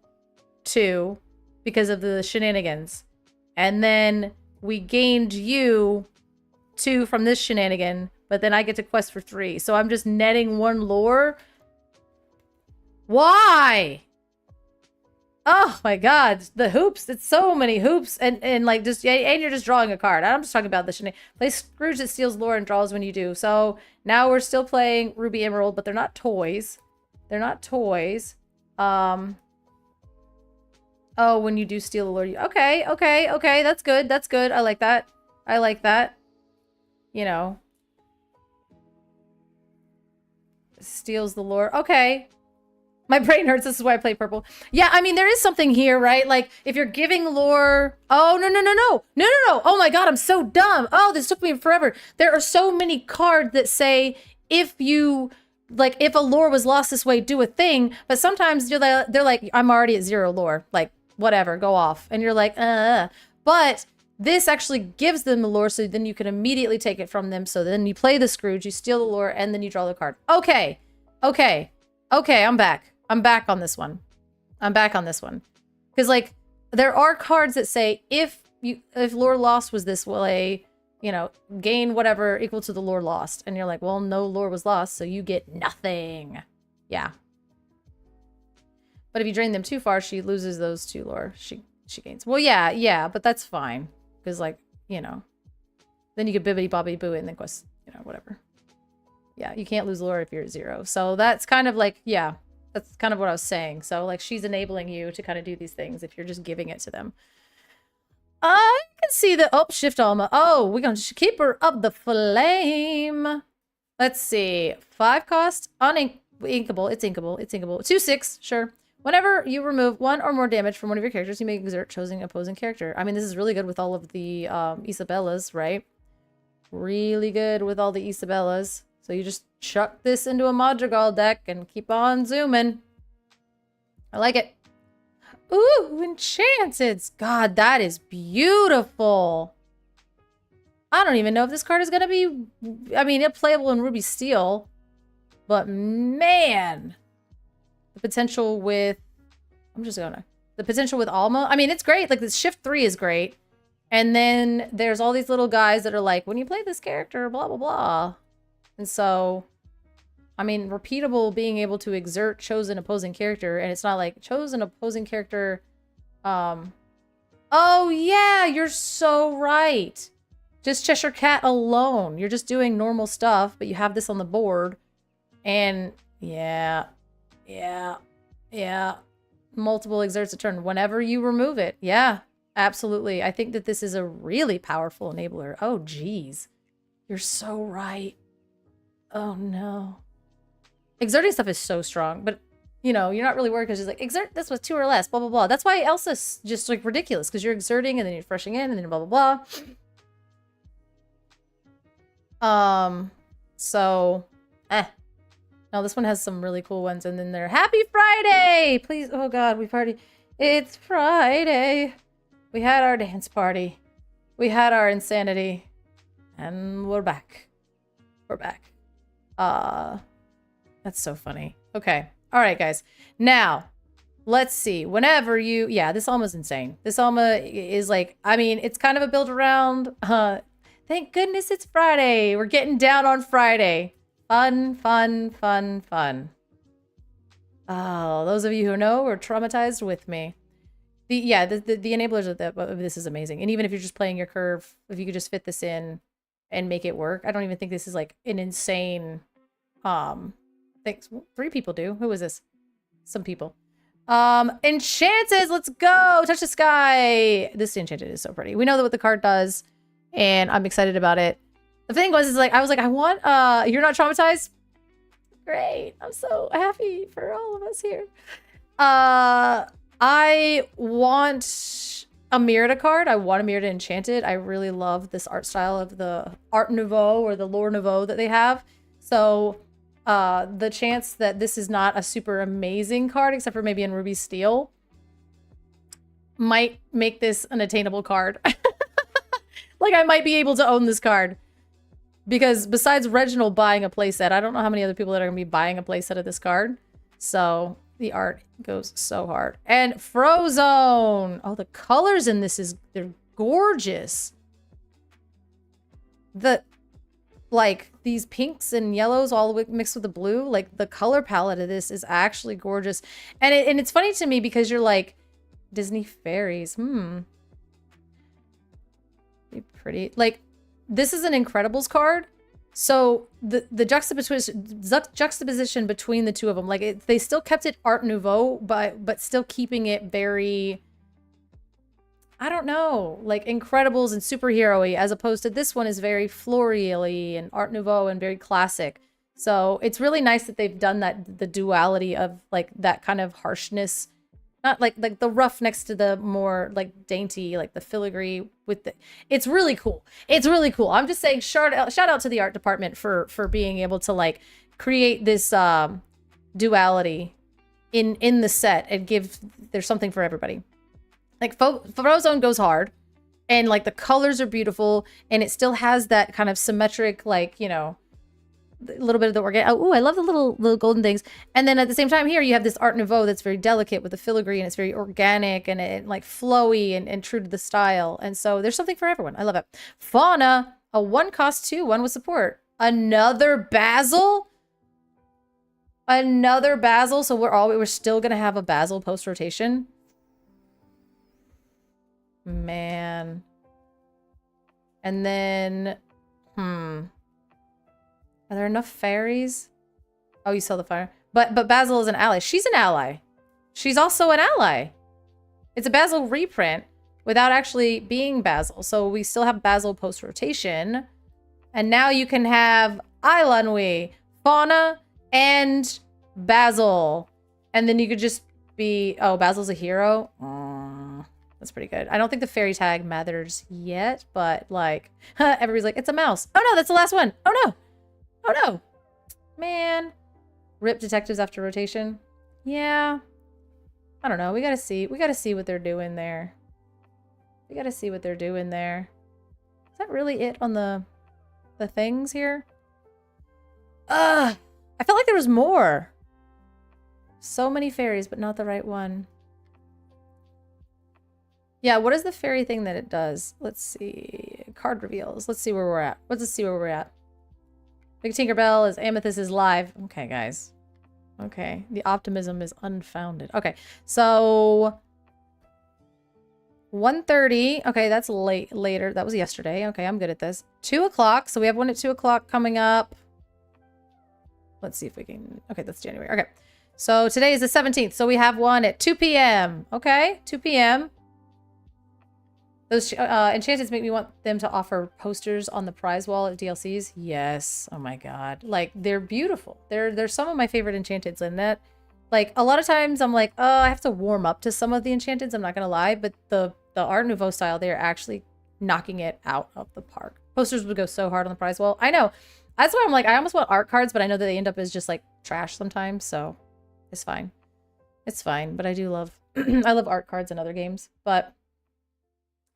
A: 2 because of the shenanigans. And then we gained you 2 from this shenanigan, but then I get to quest for 3. So I'm just netting 1 lore. Why? Oh my god, the hoops. It's so many hoops, and like just, and you're just drawing a card. I'm just talking about the shenanigans. Play Scrooge that steals lore and draws when you do. So now we're still playing Ruby Emerald, but they're not toys. They're not toys. Oh, when you do steal the lore, okay, that's good. That's good. I like that. I like that. You know. Steals the lore. Okay. My brain hurts. This is why I play purple. Yeah, I mean, there is something here, right? Like, if you're giving lore... Oh, no. Oh my god, I'm so dumb. Oh, this took me forever. There are so many cards that say, if you... Like, if a lore was lost this way, do a thing. But sometimes they're like, I'm already at 0 lore. Like, whatever, go off. And you're like, But this actually gives them the lore, so then you can immediately take it from them. So then you play the Scrooge, you steal the lore, and then you draw the card. Okay, I'm back. I'm back on this one. Because, like, there are cards that say, if lore lost was this way, you know, gain whatever equal to the lore lost. And you're like, well, no lore was lost, so you get nothing. Yeah. But if you drain them too far, she loses those 2 lore. She gains. Well, yeah, but that's fine. Because, like, you know, then you could bibbidi bobbidi boo it and then quest, you know, whatever. Yeah, you can't lose lore if you're at 0. So that's kind of like, yeah, that's kind of what I was saying. So, like, she's enabling you to kind of do these things if you're just giving it to them. I can see the... Oh, shift Alma. Oh, we're going to keep her up the flame. Let's see. 5 cost. Inkable. It's inkable. 2/6. Sure. Whenever you remove 1 or more damage from one of your characters, you may exert choosing opposing character. I mean, this is really good with all of the Isabellas, right? Really good with all the Isabellas. So you just chuck this into a Madrigal deck and keep on zooming. I like it. Ooh, Enchanted. God, that is beautiful. I don't even know if this card is going to be... I mean, it's playable in Ruby Steel. But man... The potential with... I'm just gonna... The potential with Alma... I mean, it's great. Like, the Shift 3 is great. And then there's all these little guys that are like, when you play this character, blah, blah, blah. And so... I mean, repeatable being able to exert chosen opposing character, and it's not like chosen opposing character. Oh yeah, you're so right. Just Cheshire Cat alone. You're just doing normal stuff, but you have this on the board. And yeah. Multiple exerts a turn whenever you remove it. Yeah, absolutely. I think that this is a really powerful enabler. Oh, geez. You're so right. Oh, no. Exerting stuff is so strong, but, you know, you're not really worried because it's like, exert this with 2 or less, blah, blah, blah. That's why Elsa's just, like, ridiculous, because you're exerting and then you're freshing in and then blah, blah, blah. So, No, this one has some really cool ones, and then they're Happy Friday! Please, oh God, it's Friday. We had our dance party. We had our insanity. And we're back. We're back. That's so funny. Okay. All right, guys. Now, let's see. Whenever you... Yeah, this Alma's insane. This Alma is like... I mean, it's kind of a build around... thank goodness it's Friday. We're getting down on Friday. Fun, fun, fun, fun. Oh, those of you who know are traumatized with me. The enablers of this is amazing. And even if you're just playing your curve, if you could just fit this in and make it work. I don't even think this is like an insane... Thanks. 3 people do. Who is this? Some people. Enchanted, let's go! Touch the sky! This Enchanted is so pretty. We know what the card does, and I'm excited about it. The thing was, is like, I was like, I want, you're not traumatized? Great. I'm so happy for all of us here. I want a Merida card. I want a Merida Enchanted. I really love this art style of the Art Nouveau or the Lore Nouveau that they have. So... the chance that this is not a super amazing card, except for maybe in Ruby Steel, might make this an attainable card. Like, I might be able to own this card. Because besides Reginald buying a playset, I don't know how many other people that are going to be buying a playset of this card. So, the art goes so hard. And Frozone! Oh, the colors in this they're gorgeous. Like, these pinks and yellows all mixed with the blue, like, the color palette of this is actually gorgeous. And it's funny to me because you're like, Disney fairies, Be pretty. Like, this is an Incredibles card. So, the juxtaposition between the two of them, like, they still kept it Art Nouveau, but still keeping it very... I don't know, like Incredibles and superhero-y, as opposed to this one is very floral-y and Art Nouveau and very classic. So it's really nice that they've done that, the duality of like that kind of harshness, not like the rough next to the more like dainty, like the filigree with the. It's really cool. It's really cool. I'm just saying, shout out to the art department for being able to like create this duality in the set and there's something for everybody. Like, Frozone goes hard, and, like, the colors are beautiful, and it still has that kind of symmetric, like, you know, a little bit of the organic. Oh, I love the little golden things. And then at the same time here, you have this Art Nouveau that's very delicate with the filigree, and it's very organic, and like, flowy, and true to the style. And so there's something for everyone. I love it. Fauna, a 1 cost 2, 1 with support. Another Basil? Another Basil? So we're still going to have a Basil post-rotation? Man. And then, are there enough fairies? Oh, you saw the fire. But Basil is an ally. She's an ally. She's also an ally. It's a Basil reprint without actually being Basil. So we still have Basil post-rotation. And now you can have Eilunwy, Fauna, and Basil. And then you could just be... Oh, Basil's a hero? That's pretty good. I don't think the fairy tag matters yet, but like... everybody's like, it's a mouse. Oh no, that's the last one. Oh no. Oh no. Man. Rip detectives after rotation. Yeah. I don't know. We gotta see. We gotta see what they're doing there. We gotta see what they're doing there. Is that really it on the things here? I felt like there was more. So many fairies, but not the right one. Yeah, what is the fairy thing that it does? Let's see. Card reveals. Let's see where we're at. Let's just see where we're at. Big Tinkerbell is Amethyst is live. Okay, guys. Okay. The optimism is unfounded. Okay. So 1:30. Okay, that's later. That was yesterday. Okay, I'm good at this. 2 o'clock. So we have one at 2 o'clock coming up. Let's see if we can... Okay, that's January. Okay. So today is the 17th. So we have one at 2 p.m. Okay, 2 p.m. Those enchanteds make me want them to offer posters on the prize wall at DLCs. Yes. Oh my god. Like, they're beautiful. They're some of my favorite enchanteds in that. Like, a lot of times I'm like, oh, I have to warm up to some of the enchanteds. I'm not going to lie. But the Art Nouveau style, they're actually knocking it out of the park. Posters would go so hard on the prize wall. I know. That's why I'm like, I almost want art cards, but I know that they end up as just like trash sometimes. So it's fine. It's fine. But I do love, I love art cards in other games. But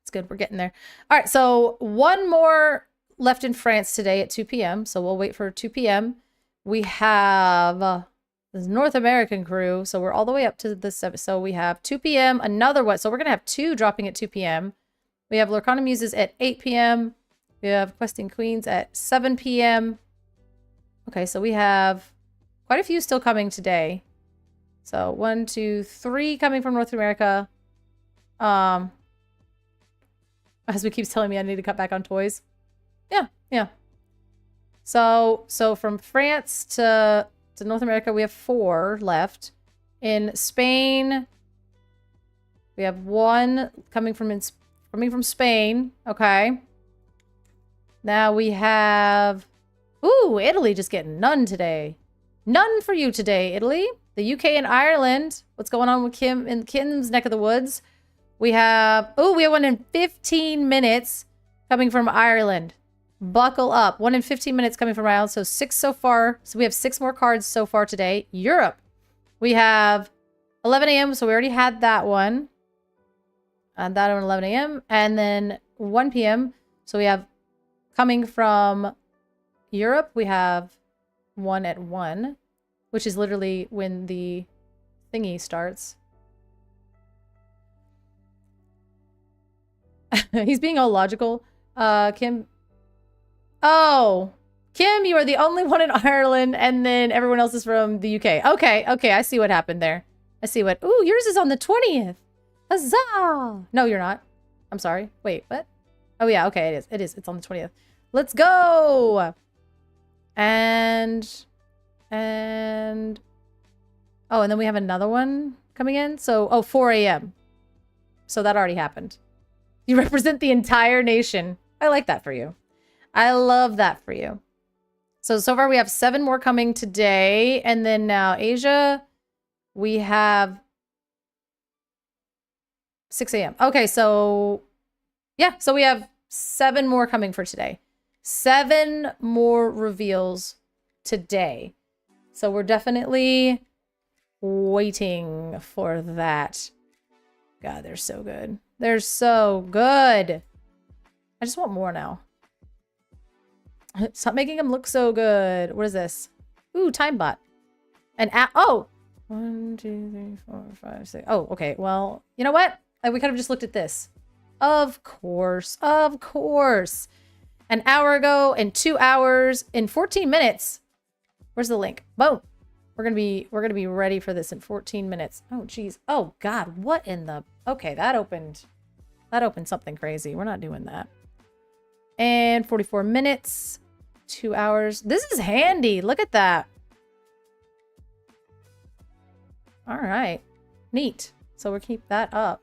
A: it's good. We're getting there. All right. So one more left in France today at 2 p.m. So we'll wait for 2 p.m. We have this North American crew. So we're all the way up to the 7. So we have 2 p.m. Another one. So we're going to have 2 dropping at 2 p.m. We have Lorcana Muses at 8 p.m. We have Questing Queens at 7 p.m. Okay. So we have quite a few still coming today. So 1, 2, 3 coming from North America. As we keeps telling me I need to cut back on toys. Yeah, yeah. So from France to North America, we have 4 left. In Spain, we have 1 coming from Spain. Okay. Now we have... Ooh, Italy just getting none today. None for you today, Italy. The UK and Ireland. What's going on with Kim in Kim's neck of the woods? We have one in 15 minutes coming from Ireland. Buckle up. 1 in 15 minutes coming from Ireland. So 6 so far. So we have 6 more cards so far today. Europe. We have 11 a.m. So we already had that one. And that one 11 a.m. And then 1 p.m. So we have coming from Europe. We have 1 at 1. Which is literally when the thingy starts. He's being all logical. Kim. Oh. Kim, you are the only one in Ireland, and then everyone else is from the UK. Okay, okay, I see what happened there. I see what... Ooh, yours is on the 20th. Huzzah! No, you're not. I'm sorry. Wait, what? Oh, yeah, okay, it is. It is. It's on the 20th. Let's go! And... Oh, and then we have another one coming in. So, 4 a.m. So that already happened. You represent the entire nation. I like that for you. I love that for you. So far we have 7 more coming today. And then now Asia, we have 6 a.m. Okay, so yeah. So we have 7 more coming for today. 7 more reveals today. So we're definitely waiting for that. God, they're so good. They're so good. I just want more now. Stop making them look so good. What is this? Ooh, time bot. And oh! 1, 2, 3, 4, 5, 6. Oh, okay. Well, you know what? We could have just looked at this. Of course. Of course. An hour ago, in 2 hours, in 14 minutes. Where's the link? Boom. We're gonna be ready for this in 14 minutes. Oh geez. Oh god, what in the... Okay, that opened something crazy. We're not doing that. And 44 minutes. 2 hours. This is handy. Look at that. All right. Neat. So we'll keep that up.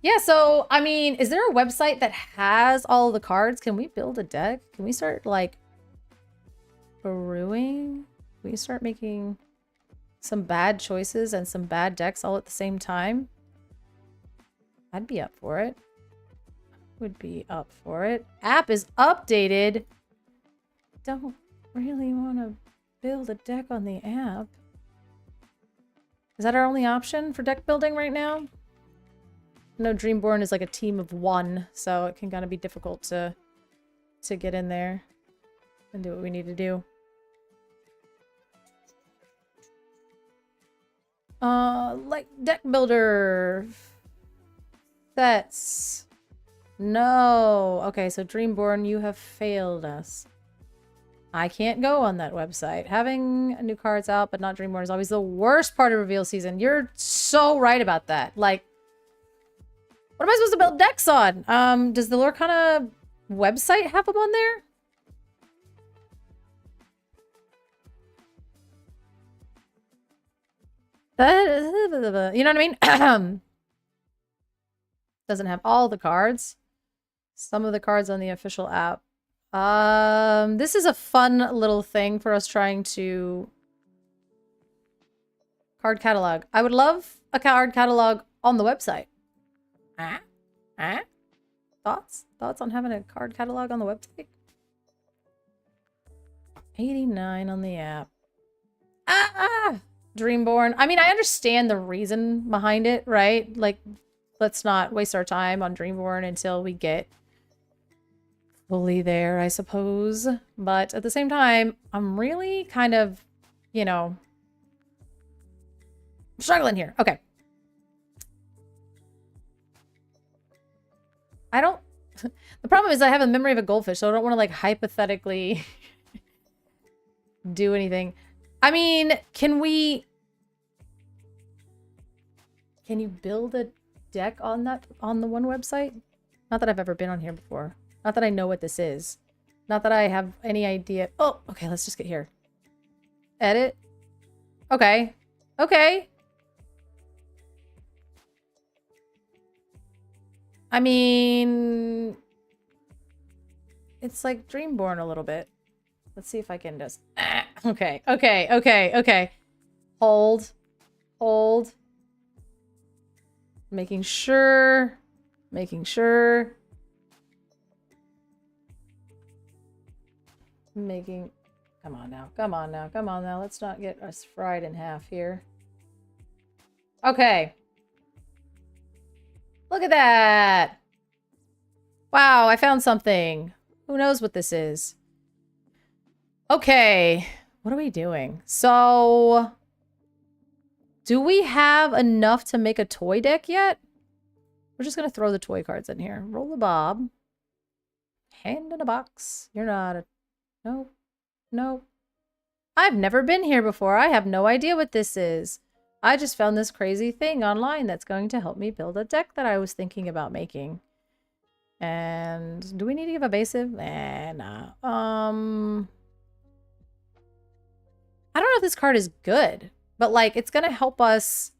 A: Yeah, so I mean, is there a website that has all of the cards? Can we build a deck? Can we start like brewing? Can we start making some bad choices and some bad decks all at the same time, I'd be up for it. Would be up for it. App is updated. Don't really want to build a deck on the app. Is that our only option for deck building right now? No, Dreamborn is like a team of one, so it can kind of be difficult to get in there and do what we need to do. Like deck builder sets. No. Okay, so Dreamborn, you have failed us. I can't go on that website. Having new cards out but not Dreamborn is always the worst part of reveal season. You're so right about that. Like, what am I supposed to build decks on? Does the Lorcana website have them on there? You know what I mean? Doesn't have all the cards. Some of the cards on the official app. This is a fun little thing for us trying to... Card catalog. I would love a card catalog on the website. Thoughts? Thoughts on having a card catalog on the website? 89 on the app. Dreamborn. I mean, I understand the reason behind it, right? Like, let's not waste our time on Dreamborn until we get fully there, I suppose. But at the same time, I'm really kind of, you know, struggling here. Okay. I don't... The problem is I have a memory of a goldfish, so I don't want to, like, hypothetically do anything. I mean, can you build a deck on the one website? Not that I've ever been on here before. Not that I know what this is. Not that I have any idea. Oh, okay, let's just get here. Edit. Okay. Okay. I mean, it's like Dreamborn a little bit. Let's see if I can just... Okay, okay, okay, okay. Hold. Hold. Making sure. Making sure. Making... Come on now. Come on now. Come on now. Let's not get us fried in half here. Okay. Look at that. Wow, I found something. Who knows what this is? Okay. What are we doing? So, do we have enough to make a toy deck yet? We're just going to throw the toy cards in here. Roll the bob. Hand in a box. You're not a... No. No. I've never been here before. I have no idea what this is. I just found this crazy thing online that's going to help me build a deck that I was thinking about making. And do we need to give evasive? Nah. I don't know if this card is good, but like it's gonna help us.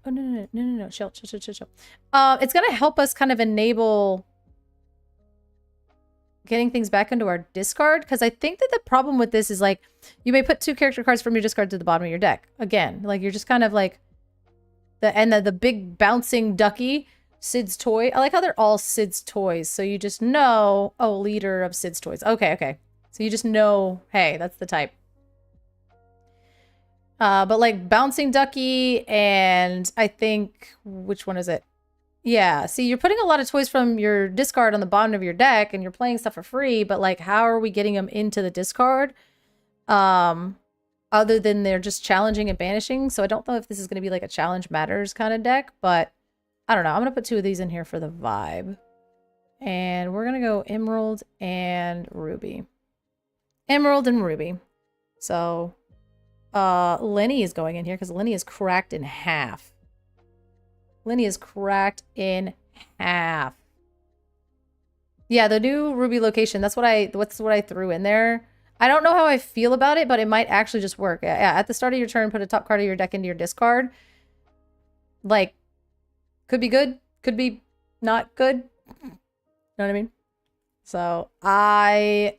A: Oh no. Chill. It's gonna help us kind of enable getting things back into our discard, because I think that the problem with this is like you may put 2 character cards from your discard to the bottom of your deck. Again, like you're just kind of like the big bouncing ducky, Sid's toy. I like how they're all Sid's toys, so you just know, oh, leader of Sid's toys. Okay. So you just know, hey, that's the type. But like bouncing ducky, and I think, which one is it? Yeah, see, you're putting a lot of toys from your discard on the bottom of your deck, and you're playing stuff for free, but like, how are we getting them into the discard? Other than they're just challenging and banishing. So I don't know if this is going to be like a challenge matters kind of deck, but I don't know. I'm going to put 2 of these in here for the vibe. And we're going to go Emerald and Ruby. Emerald and Ruby. So, Lenny is going in here because Lenny is cracked in half. Lenny is cracked in half. Yeah, the new Ruby location. That's what I threw in there. I don't know how I feel about it, but it might actually just work. Yeah, at the start of your turn, put a top card of your deck into your discard. Like, could be good, could be not good. You know what I mean? So, I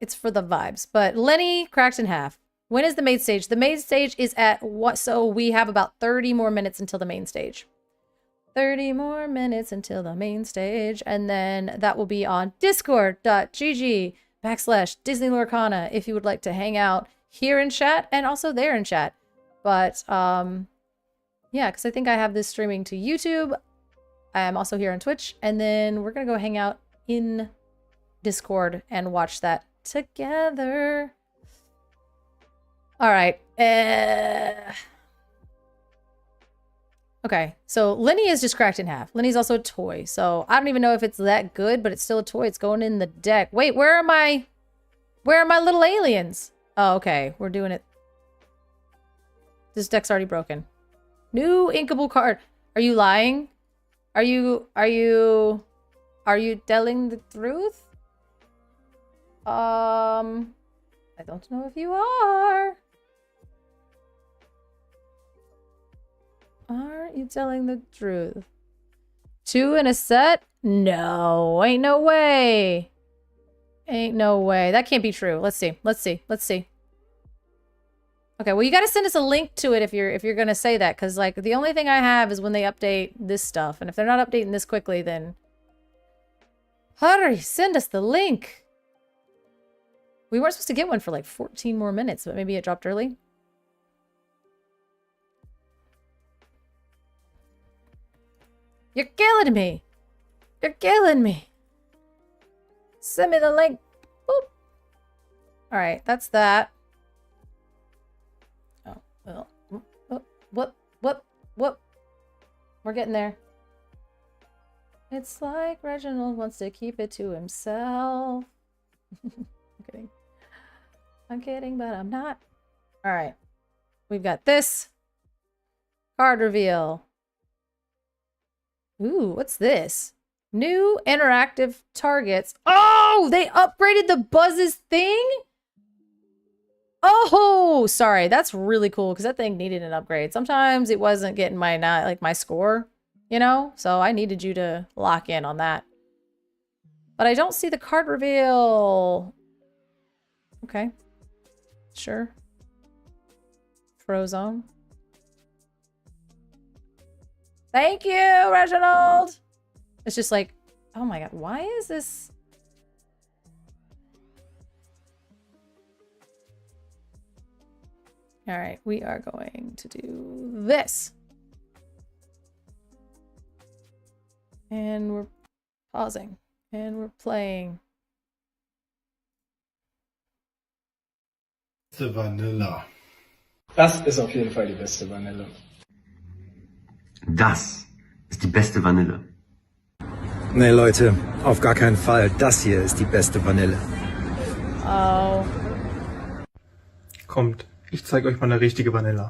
A: It's for the vibes. But Lenny cracked in half. When is the main stage? The main stage is at what? So we have about 30 more minutes until the main stage. 30 more minutes until the main stage. And then that will be on discord.gg/Disney Lorcana if you would like to hang out here in chat and also there in chat. But yeah, because I think I have this streaming to YouTube. I am also here on Twitch. And then we're going to go hang out in Discord and watch that together. All right. Okay, so Lenny is just cracked in half. Lenny's also a toy, so I don't even know if it's that good, but it's still a toy. It's going in the deck. Wait, where are my little aliens? Oh, okay, we're doing it. This deck's already broken. New inkable card. Are you lying? Are you telling the truth? I don't know if you are. Aren't you telling the truth? 2 in a set? No, ain't no way. Ain't no way. That can't be true. Let's see. Let's see. Let's see. Okay, well, you gotta send us a link to it if you're gonna say that, because like the only thing I have is when they update this stuff, and if they're not updating this quickly, then hurry, send us the link. We weren't supposed to get one for like 14 more minutes, but maybe it dropped early. You're killing me. You're killing me. Send me the link. Boop. All right, that's that. Oh, well. Whoop. We're getting there. It's like Reginald wants to keep it to himself. I'm kidding. I'm kidding, but I'm not. All right. We've got this. Card reveal. Ooh, what's this? New interactive targets. Oh, they upgraded the Buzz's thing? Oh, sorry. That's really cool because that thing needed an upgrade. Sometimes it wasn't getting my my score, you know? So I needed you to lock in on that. But I don't see the card reveal. Okay. Sure. Frozone. Thank you, Reginald. It's just like, oh my god, why is this? All right, we are going to do this. And we're pausing. And we're playing.
F: Vanilla.
G: Das ist auf jeden Fall die beste Vanille.
H: Das ist die beste Vanille.
F: Nee, Leute, auf gar keinen Fall. Das hier ist die beste Vanille.
A: Oh.
G: Kommt, ich zeige euch mal eine richtige Vanille.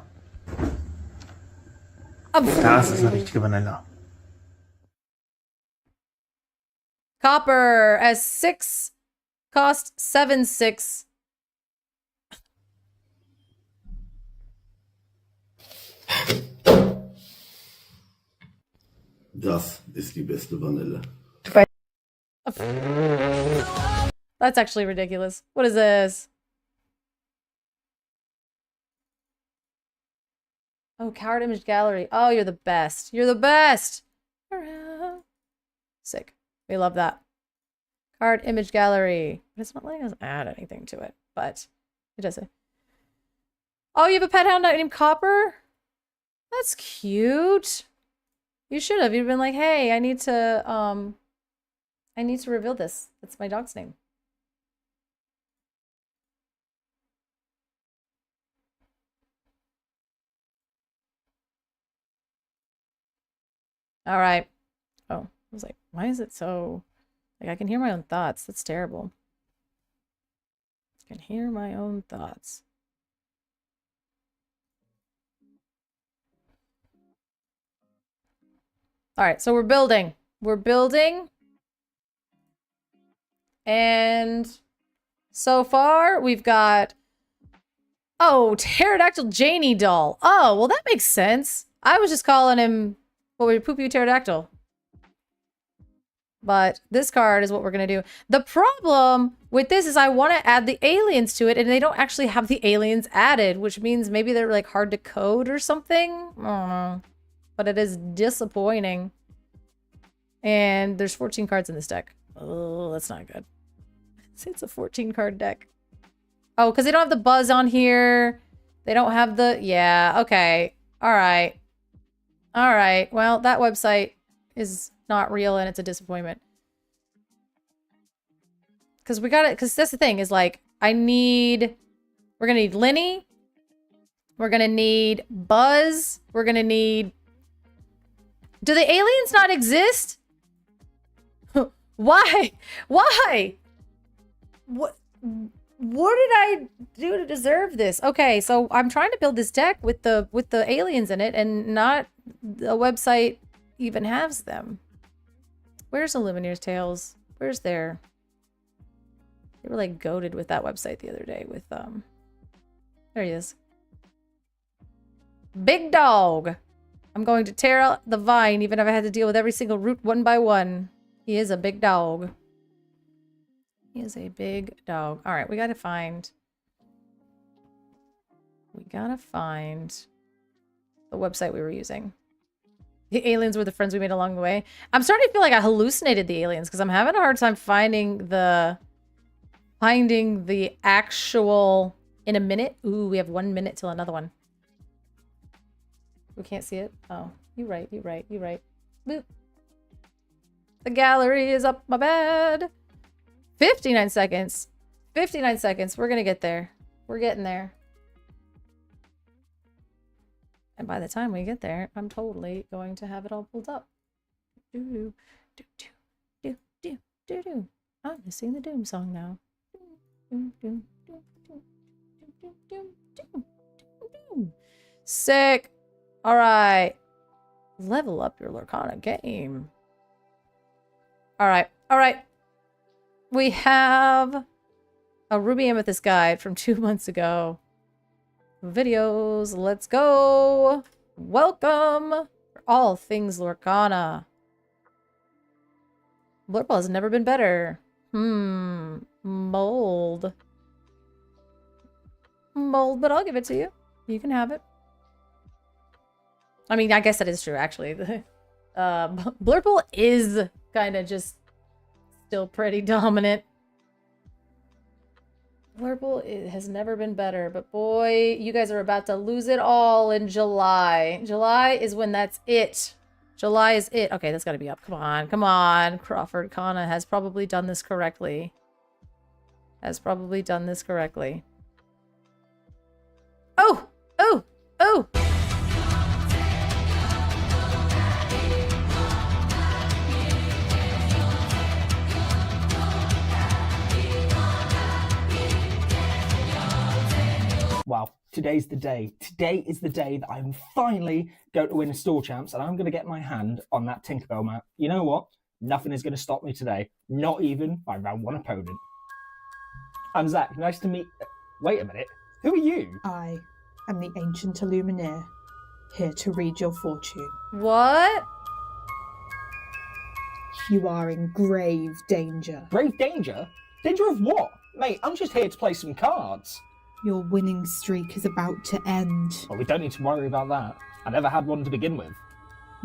A: Oh.
G: Das ist eine richtige Vanille.
A: Copper S6 cost 7.6.
I: Das ist die beste Vanille.
A: That's actually ridiculous. What is this? Oh, coward image gallery. Oh, you're the best. You're the best. Sick. We love that. Card image gallery. But it's not letting us add anything to it, but it does it. Oh, you have a pet hound named Copper? That's cute. You should have. You've been like, hey, I need to reveal this. That's my dog's name. All right. Oh, I was like, why is it so... Like, I can hear my own thoughts. That's terrible. I can hear my own thoughts. All right, so we're building. We're building. And so far, we've got... Oh, Pterodactyl Janie doll. Oh, well, that makes sense. I was just calling him... What were you, Poopy Pterodactyl? But this card is what we're going to do. The problem with this is I want to add the aliens to it, and they don't actually have the aliens added, which means maybe they're like hard to code or something. I don't know. But it is disappointing. And there's 14 cards in this deck. Oh, that's not good. It's a 14 card deck. Oh, because they don't have the buzz on here. They don't have the... Yeah, okay. All right. All right. Well, that website is not real and it's a disappointment. Because we got it. Because that's the thing is like, we're going to need Lenny. We're going to need Buzz. We're going to need... Do the aliens not exist? Why? Why? What did I do to deserve this? Okay, so I'm trying to build this deck with the aliens in it, and not the website even has them. Where's Illumineer's Tales? Where's their... They were like goated with that website the other day with there he is. Big dog. I'm going to tear out the vine even if I had to deal with every single root one by one. He is a big dog. He is a big dog. All right, we gotta find the website we were using. The aliens were the friends we made along the way. I'm starting to feel like I hallucinated the aliens because I'm having a hard time finding the actual in a minute. Ooh, we have 1 minute till another one. We can't see it. Oh, you're right. Boop. The gallery is up my bed. 59 seconds. 59 seconds. We're gonna get there. We're getting there. And by the time we get there, I'm totally going to have it all pulled up. Do, do, do, do, do, do, do. I'm missing the Doom song now. Sick. All right. Level up your Lorcana game. All right. All right. We have a Ruby Amethyst guide from 2 months ago. Videos. Let's go. Welcome. For all things Lorcana. Blurple has never been better. Mold. Mold, but I'll give it to you. You can have it. I mean, I guess that is true, actually. Blurple is kind of just still pretty dominant. Blurple has never been better, but boy, you guys are about to lose it all in July. July is when that's it. July is it. Okay, that's got to be up. Come on, come on. Crawford Kana has probably done this correctly. Oh! Oh! Oh!
J: Well, today's the day. Today is the day that I'm finally going to win a store champs, and I'm going to get my hand on that Tinkerbell map. You know what? Nothing is going to stop me today. Not even my round one opponent. I'm Zach. Nice to meet... Wait a minute. Who are you?
K: I am the Ancient Illumineer, here to read your fortune.
A: What?
K: You are in grave danger.
J: Grave danger? Danger of what? Mate, I'm just here to play some cards.
K: Your winning streak is about to end.
J: Well, we don't need to worry about that. I never had one to begin with.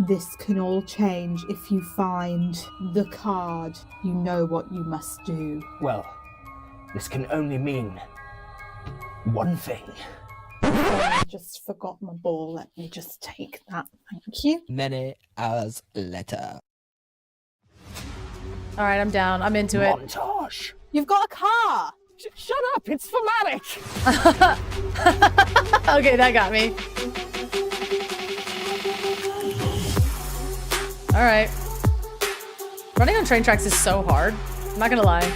K: This can all change if you find the card. You know what you must do.
J: Well, this can only mean one thing.
K: I just forgot my ball. Let me just take that. Thank you.
L: Many hours later.
A: All right, I'm down. I'm into it.
J: Montage.
K: You've got a car!
J: Shut up! It's thematic!
A: Okay, that got me. All right. Running on train tracks is so hard. I'm not gonna lie.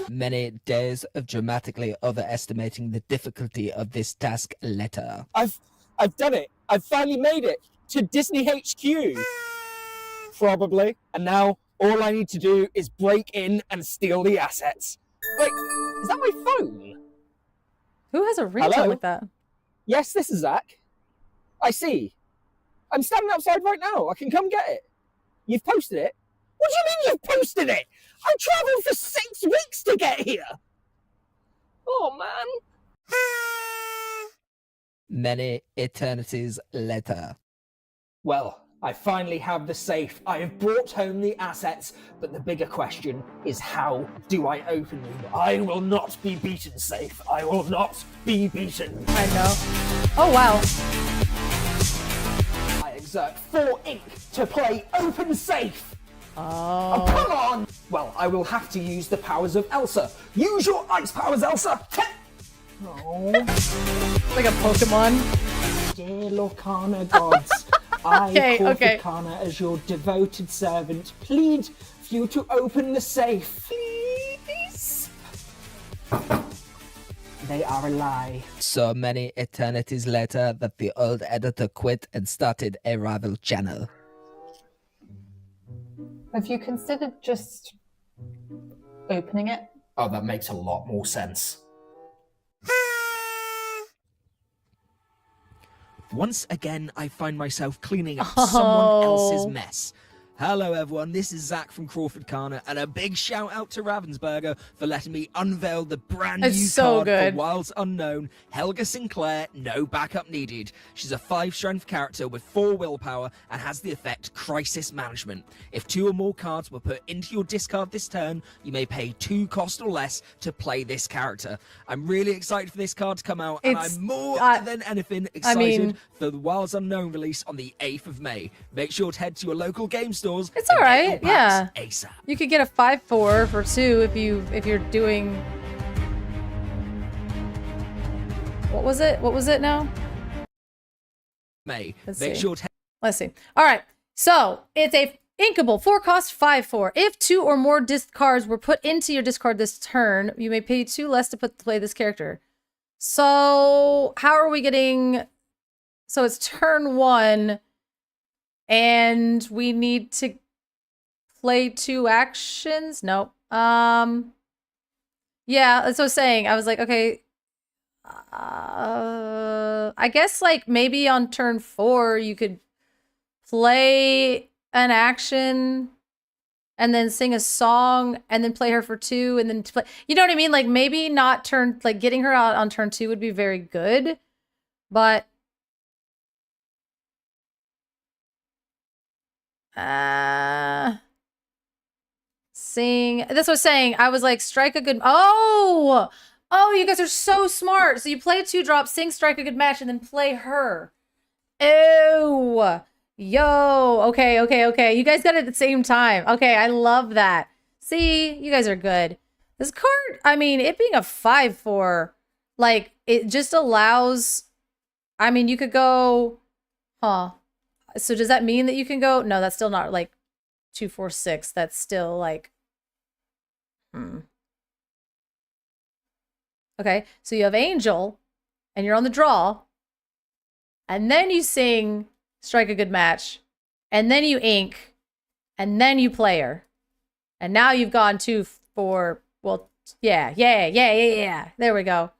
L: Many days of dramatically overestimating the difficulty of this task later.
J: I've done it. I've finally made it to Disney HQ. Probably. And now all I need to do is break in and steal the assets. Wait, is that my phone?
A: Who has a ringtone
J: Hello?
A: like that?
J: Yes, this is Zach. I see. I'm standing outside right now. I can come get it. You've posted it? What do you mean you've posted it? I travelled for 6 weeks to get here. Oh, man.
L: Many eternities later.
J: Well, I finally have the safe. I have brought home the assets, but the bigger question is how do I open them? I will not be beaten, safe. I will not be beaten.
A: I know. Oh, wow.
J: I exert 4 ink to play open safe.
A: Oh.
J: Come on! Well, I will have to use the powers of Elsa. Use your ice powers, Elsa! Oh.
A: Like a Pokemon.
J: Dear Lorcana gods, I,
A: Okay, okay.
J: Corficana, as your devoted servant, plead for you to open the safe. Please? They are a lie.
L: So many eternities later that the old editor quit and started a rival channel.
K: Have you considered just opening it?
J: Oh, that makes a lot more sense.
L: Once again, I find myself cleaning up someone else's mess. Hello everyone, this is Zach from Crawford Kana, and a big shout out to Ravensburger for letting me unveil the brand new
A: It's so
L: card
A: good.
L: for Wilds Unknown, Helga Sinclair, no backup needed. She's a 5 strength character with 4 willpower and has the effect Crisis Management. If 2 or more cards were put into your discard this turn, you may pay 2 cost or less to play this character. I'm really excited for this card to come out, and
A: It's-
L: I'm more than anything excited
A: mean-
L: for the Wilds Unknown release on the 8th of May. Make sure to head to your local game stores.
A: It's
L: and
A: all
L: get your
A: right,
L: packs
A: yeah.
L: ASAP.
A: You could get a 5/4 for 2 if you're doing. What was it? What was it now?
L: May.
A: Let's
L: Make
A: see.
L: sure to
A: Let's see. All right. So it's a inkable 4 cost 5/4. If 2 or more discards were put into your discard this turn, you may pay 2 less to play this character. So how are we getting? So it's turn 1, and we need to play 2 actions. Nope. Yeah, that's what I was saying. I was like, okay. I guess like maybe on turn 4 you could play an action and then sing a song and then play her for 2 and then play, you know what I mean? Like maybe not turn, like getting her out on turn 2 would be very good, but sing, that's what I was saying. I was like, strike a good, oh, you guys are so smart. So you play a 2-drop, sing strike a good match, and then play her. Ew. Yo. Okay. You guys got it at the same time. Okay, I love that. See, you guys are good. This card, I mean, it being a 5/4, like, it just allows, I mean, you could go, so does that mean that you can go? No, that's still not like 2, 4, 6. That's still like, Okay, so you have Angel, and you're on the draw, and then you sing Strike a Good Match, and then you ink, and then you play her. And now you've gone 2, 4, well, yeah. There we go.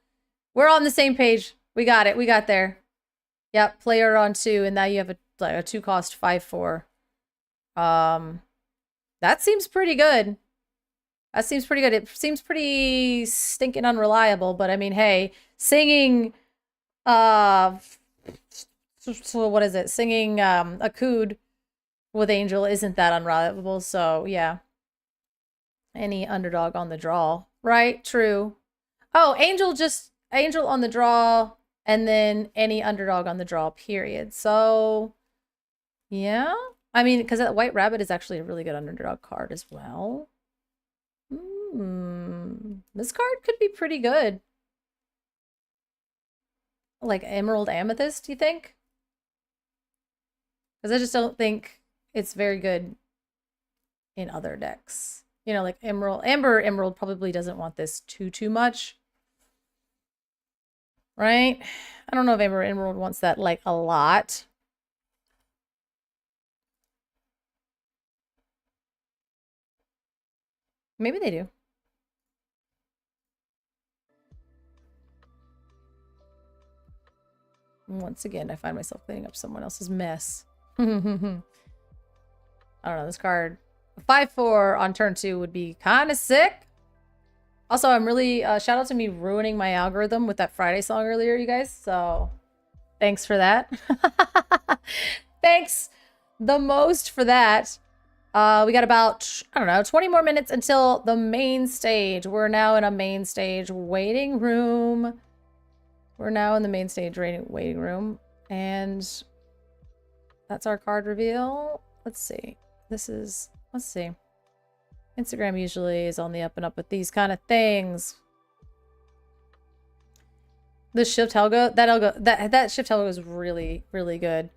A: We're on the same page. We got it. We got there. Yep, play her on 2, and now you have a 2 cost 5/4. That seems pretty good. That seems pretty good. It seems pretty stinking unreliable, but I mean, hey, singing, so what is it? Singing a cood with Angel isn't that unreliable, so yeah. Any underdog on the draw, right? True. Oh, Angel on the draw, and then any underdog on the draw, period. So, yeah. I mean, because that White Rabbit is actually a really good underdog card as well. This card could be pretty good. Like Emerald Amethyst, you think? Because I just don't think it's very good in other decks. You know, like Amber Emerald probably doesn't want this too much. Right? I don't know if Amber Emerald wants that like a lot. Maybe they do. Once again, I find myself cleaning up someone else's mess. I don't know, this card. 5-4 on turn 2 would be kind of sick. Also, I'm really, shout out to me ruining my algorithm with that Friday song earlier, you guys. So, thanks for that. Thanks the most for that. We got about, I don't know, 20 more minutes until the main stage. We're now in a main stage waiting room. We're now in the main stage waiting room. And that's our card reveal. Let's see. Let's see. Instagram usually is on the up and up with these kind of things. The Shift Helga, that Shift Helga is really, really good.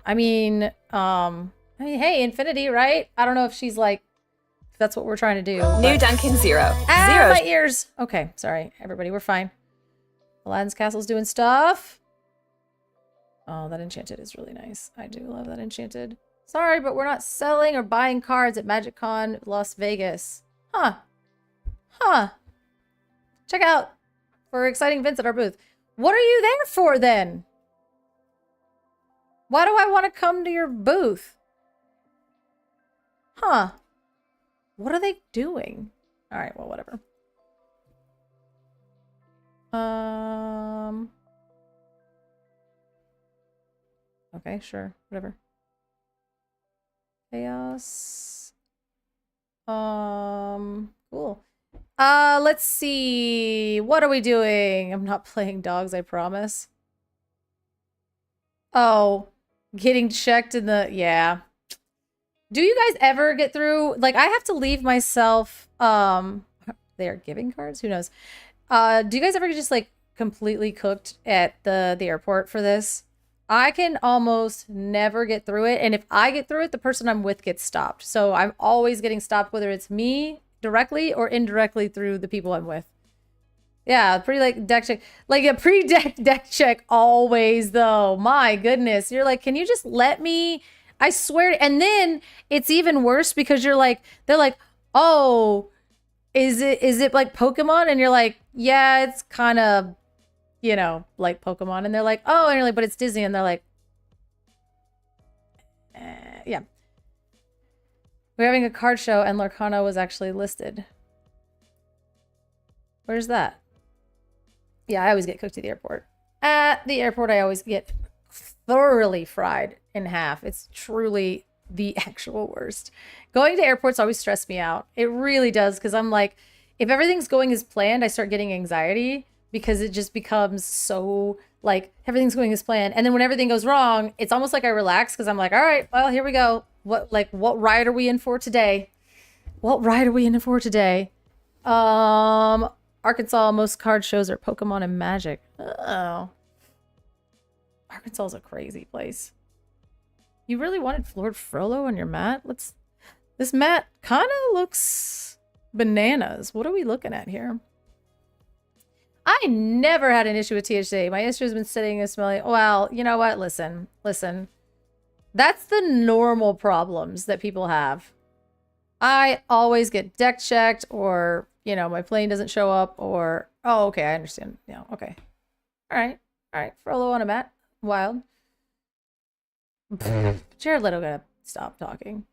A: I mean, hey, Infinity, right? I don't know if she's like, if that's what we're trying to do.
M: New Duncan Zero.
A: Ah, my ears. Okay, sorry, everybody, we're fine. Aladdin's Castle's doing stuff. Oh, that Enchanted is really nice. I do love that Enchanted. Sorry, but we're not selling or buying cards at MagicCon Las Vegas. Huh. Check out for exciting events at our booth. What are you there for then? Why do I want to come to your booth? Huh. What are they doing? All right, well, whatever. Okay, sure. Whatever. Chaos. Cool. Let's see. What are we doing? I'm not playing dogs, I promise. Oh, getting checked in the, yeah. Do you guys ever get through, like, I have to leave myself, they are giving cards? Who knows? Do you guys ever just, like, completely cooked at the airport for this? I can almost never get through it. And if I get through it, the person I'm with gets stopped. So I'm always getting stopped, whether it's me directly or indirectly through the people I'm with. Yeah, pretty like deck check. Like a deck check always, though. My goodness. You're like, can you just let me? I swear. And then it's even worse because you're like, they're like, oh, is it like Pokemon? And you're like, yeah, it's kind of, you know, like Pokemon. And they're like, oh, and you're like, but it's Disney. And they're like, yeah. We're having a card show and Lorcana was actually listed. Where's that? Yeah, I always get cooked at the airport. At the airport, I always get thoroughly fried in half. It's truly the actual worst. Going to airports always stress me out. It really does, because I'm like, if everything's going as planned, I start getting anxiety because it just becomes so like everything's going as planned. And then when everything goes wrong, it's almost like I relax because I'm like, all right, well, here we go. What ride are we in for today? What ride are we in for today? Arkansas, most card shows are Pokemon and Magic. Oh. Arkansas is a crazy place. You really wanted Lord Frollo on your mat? This mat kind of looks bananas. What are we looking at here? I never had an issue with THC. My issue has been sitting and smelling. Well, you know what? Listen. That's the normal problems that people have. I always get deck checked, or, you know, my plane doesn't show up, or, oh, okay, I understand. Yeah, okay. All right. Frollo on a mat. Wild. Jared Leto gotta stop talking.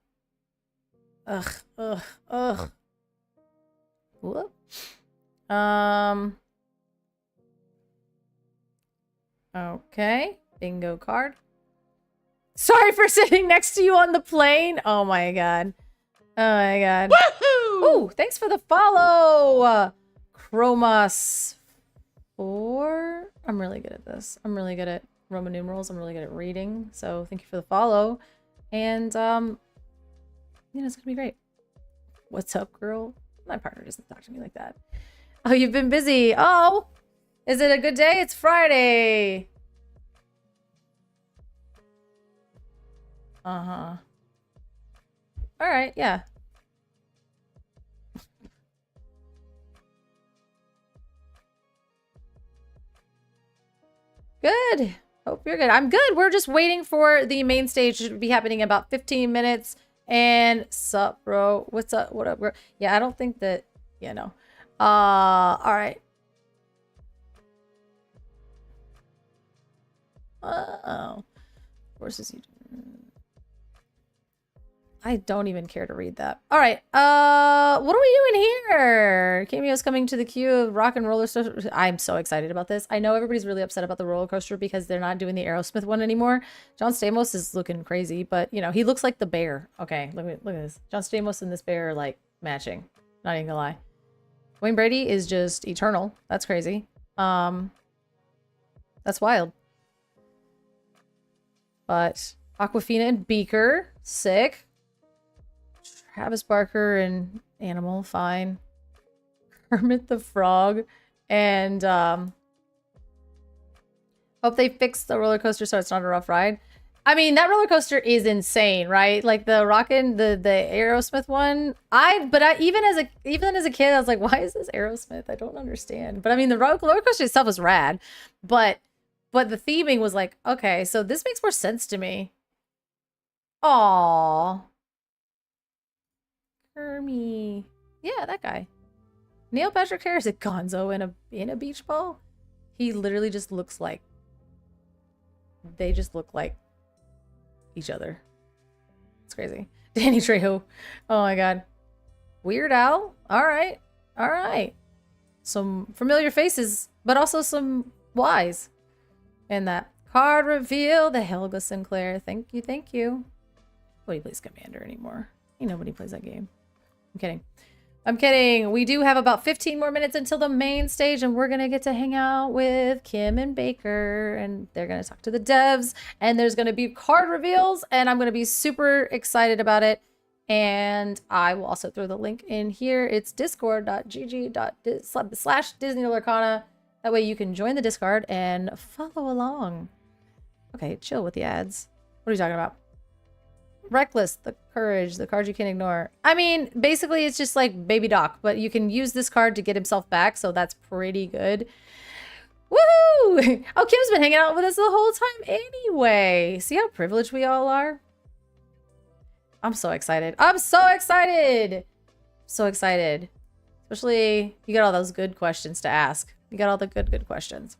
A: Ugh. Whoop. Okay. Bingo card. Sorry for sitting next to you on the plane. Oh my god. Woohoo! Ooh, thanks for the follow. Chromos 4. I'm really good at this. I'm really good at Roman numerals. I'm really good at reading. So thank you for the follow. And you know, it's gonna be great. What's up, girl? My partner doesn't talk to me like that. Oh, you've been busy. Oh, is it a good day? It's Friday. Uh-huh. All right, yeah. Good. Hope you're good. I'm good. We're just waiting for the main stage to be happening in about 15 minutes. And sup, bro? What's up? What up, bro? Yeah, I don't think that, you know. All right. Oh. Forces you. I don't even care to read that. All right. What are we doing here? Cameo's coming to the queue of rock and roller coaster. I'm so excited about this. I know everybody's really upset about the roller coaster because they're not doing the Aerosmith one anymore. John Stamos is looking crazy, but you know, he looks like the bear. Okay, look at this. John Stamos and this bear are like matching. Not even gonna lie. Wayne Brady is just eternal. That's crazy. That's wild. But Aquafina and Beaker, sick. Travis Barker and Animal, fine. Kermit the Frog, and hope they fix the roller coaster so it's not a rough ride. I mean, that roller coaster is insane, right? Like the Rockin', the Aerosmith one. Even as a kid, I was like, why is this Aerosmith? I don't understand. But I mean, the roller coaster itself was rad, but the theming was like, okay, so this makes more sense to me. Aww. Kermie. Yeah, that guy. Neil Patrick Harris at Gonzo in a beach ball. He literally just looks like they just look like each other. It's crazy. Danny Trejo. Oh my god. Weird Al. All right. All right. Some familiar faces, but also some Y's. And that card reveal, the Helga Sinclair. Thank you. Thank you. Nobody plays Commander anymore. Ain't nobody plays that game. I'm kidding. I'm kidding. We do have about 15 more minutes until the main stage, and we're going to get to hang out with Kim and Baker, and they're going to talk to the devs, and there's going to be card reveals, and I'm going to be super excited about it. And I will also throw the link in here. It's discord.gg/DisneyLorcana. That way you can join the Discord and follow along. Okay, chill with the ads. What are you talking about? Reckless, the courage, the card you can't ignore. I mean, basically it's just like Baby Doc, but you can use this card to get himself back, so that's pretty good. Woohoo! Oh, Kim's been hanging out with us the whole time anyway. See how privileged we all are? I'm so excited. I'm so excited! So excited. Especially, you got all those good questions to ask. You got all the good questions.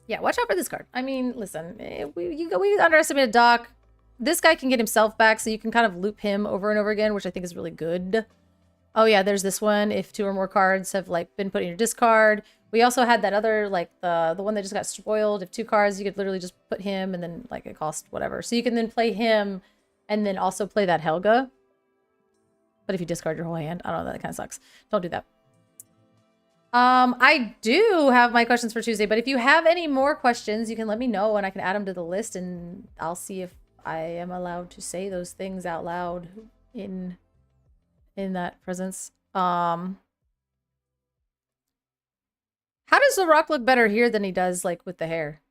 A: Yeah, watch out for this card. I mean, listen, we underestimated Doc. This guy can get himself back, so you can kind of loop him over and over again, which I think is really good. Oh yeah, there's this one. If 2 or more cards have like been put in your discard. We also had that other, like the one that just got spoiled. If 2 cards, you could literally just put him, and then like it cost whatever. So you can then play him, and then also play that Helga. But if you discard your whole hand, I don't know, that kind of sucks. Don't do that. I do have my questions for Tuesday, but if you have any more questions, you can let me know, and I can add them to the list, and I'll see if I am allowed to say those things out loud in that presence. How does The Rock look better here than he does like with the hair?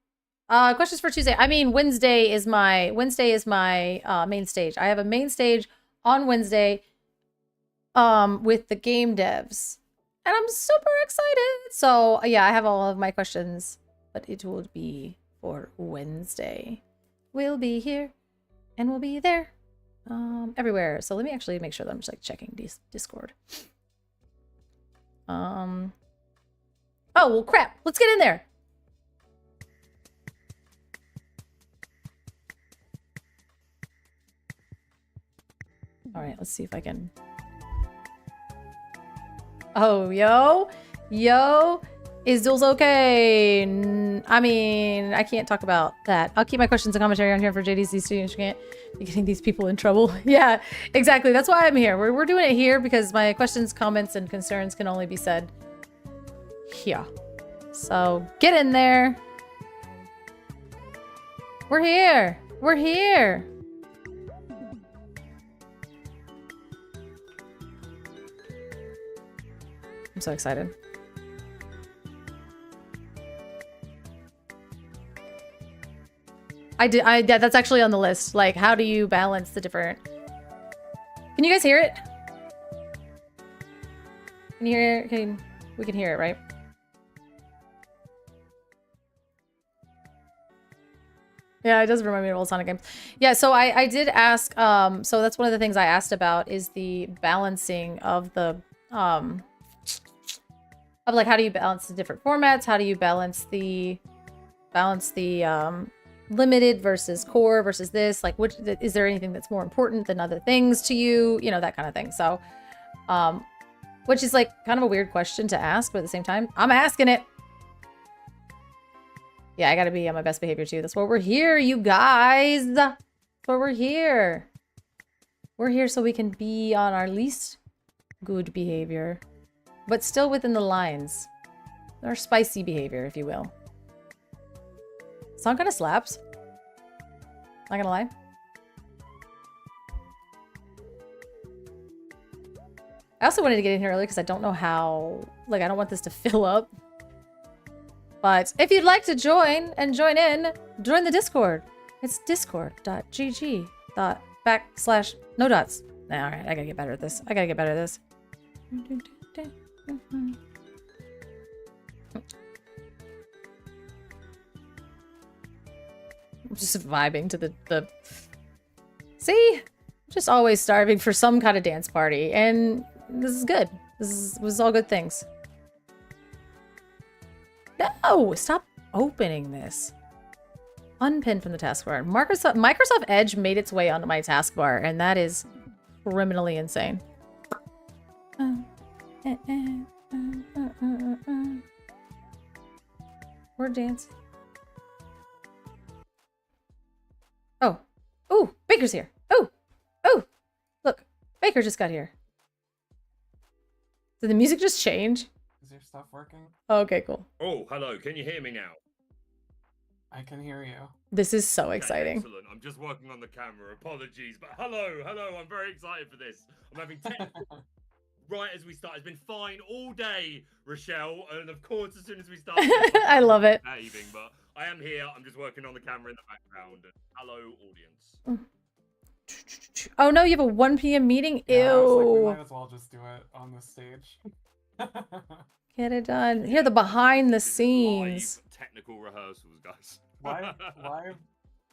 A: Questions for Tuesday. I mean, Wednesday is my main stage. I have a main stage on Wednesday with the game devs, and I'm super excited. So yeah, I have all of my questions, but it will be for Wednesday. We'll be here. And we'll be there everywhere. So let me actually make sure that I'm just like checking Discord. Oh, well, crap. Let's get in there. All right, let's see if I can. Oh, yo. Is Duels okay? I mean, I can't talk about that. I'll keep my questions and commentary on here for JDC students. You can't be getting these people in trouble. Yeah, exactly. That's why I'm here. We're doing it here because my questions, comments, and concerns can only be said here. So get in there. We're here. We're here. I'm so excited. That's actually on the list. Like, how do you balance the different... Can you guys hear it? Can you hear it? We can hear it, right? Yeah, it does remind me of old Sonic games. Yeah, so I did ask, so that's one of the things I asked about is the balancing of the, of like, how do you balance the different formats? How do you balance the, balance the limited versus core versus this. Like, which is there anything that's more important than other things to you? You know, that kind of thing. So, which is like kind of a weird question to ask, but at the same time, I'm asking it. Yeah, I gotta be on my best behavior too. That's why we're here, you guys. That's why we're here. We're here so we can be on our least good behavior, but still within the lines. Our spicy behavior, if you will. Song kind of slaps. Not gonna lie. I also wanted to get in here early because I don't know how, like, I don't want this to fill up. But if you'd like to join and join in, join the Discord. It's discord.gg./ no dots. Nah, all right, I gotta get better at this. I gotta get better at this. I'm just vibing to the... See? Just always starving for some kind of dance party. And this is good. This was all good things. No! Stop opening this. Unpin from the taskbar. Microsoft Edge made its way onto my taskbar, and that is criminally insane. We're dancing. Oh. Ooh, Baker's here. Oh. Oh. Look, Baker just got here. Did the music just change?
M: Is your stuff working?
A: Oh, okay, cool.
N: Oh, hello. Can you hear me now?
M: I can hear you.
A: This is so
N: Okay,
A: exciting.
N: Excellent. I'm just working on the camera. Apologies, but hello. I'm very excited for this. I'm having technical right as we start. It's been fine all day, Rochelle, and of course, as soon as we start,
A: I love it.
N: behaving, but I am here. I'm just working on the camera in the background. Hello, audience.
A: Oh no, you have a 1 p.m. meeting?
M: Yeah, I was like, we
A: Ew.
M: might as well just do it on the stage.
A: Get it done. Here, the behind the scenes.
N: Live technical rehearsals, guys.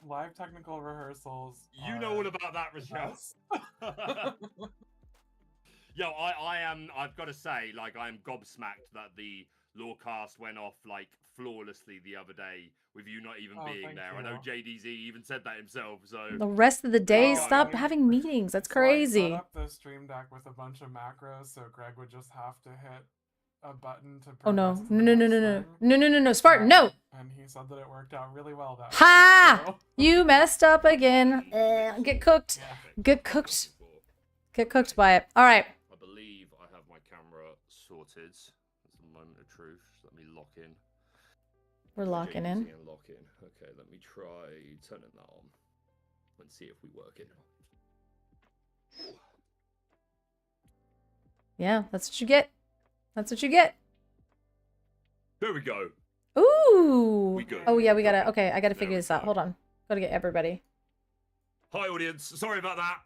M: Live technical rehearsals.
N: You know all about that, Rochelle. Yo, I've got to say, like, I'm gobsmacked that the Lawcast went off, like, flawlessly the other day with you not even being there. I know JDZ even said that himself, so...
A: The rest of the day, stop having meetings. That's crazy.
M: I set up the stream deck with a bunch of macros, so Greg would just have to hit a button to
A: Oh no.
M: progress to
A: No,
M: the
A: no, no,
M: next
A: no, no.
M: thing.
A: No, no, no, no. Spartan, no!
M: And he said that it worked out really well that
A: Ha!
M: way, so-
A: You messed up again. Get cooked. Get cooked. Get cooked by it. All right.
N: I believe I have my camera sorted. It's the moment of truth. Let me lock in.
A: We're locking in.
N: And lock in. Okay, let me try turning that on and see if we work it.
A: Yeah, that's what you get. That's what you get.
N: There we go.
A: Ooh.
N: We good.
A: Oh yeah, we gotta. Okay, I gotta figure this out. Hold on. Gotta get everybody.
N: Hi, audience. Sorry about that.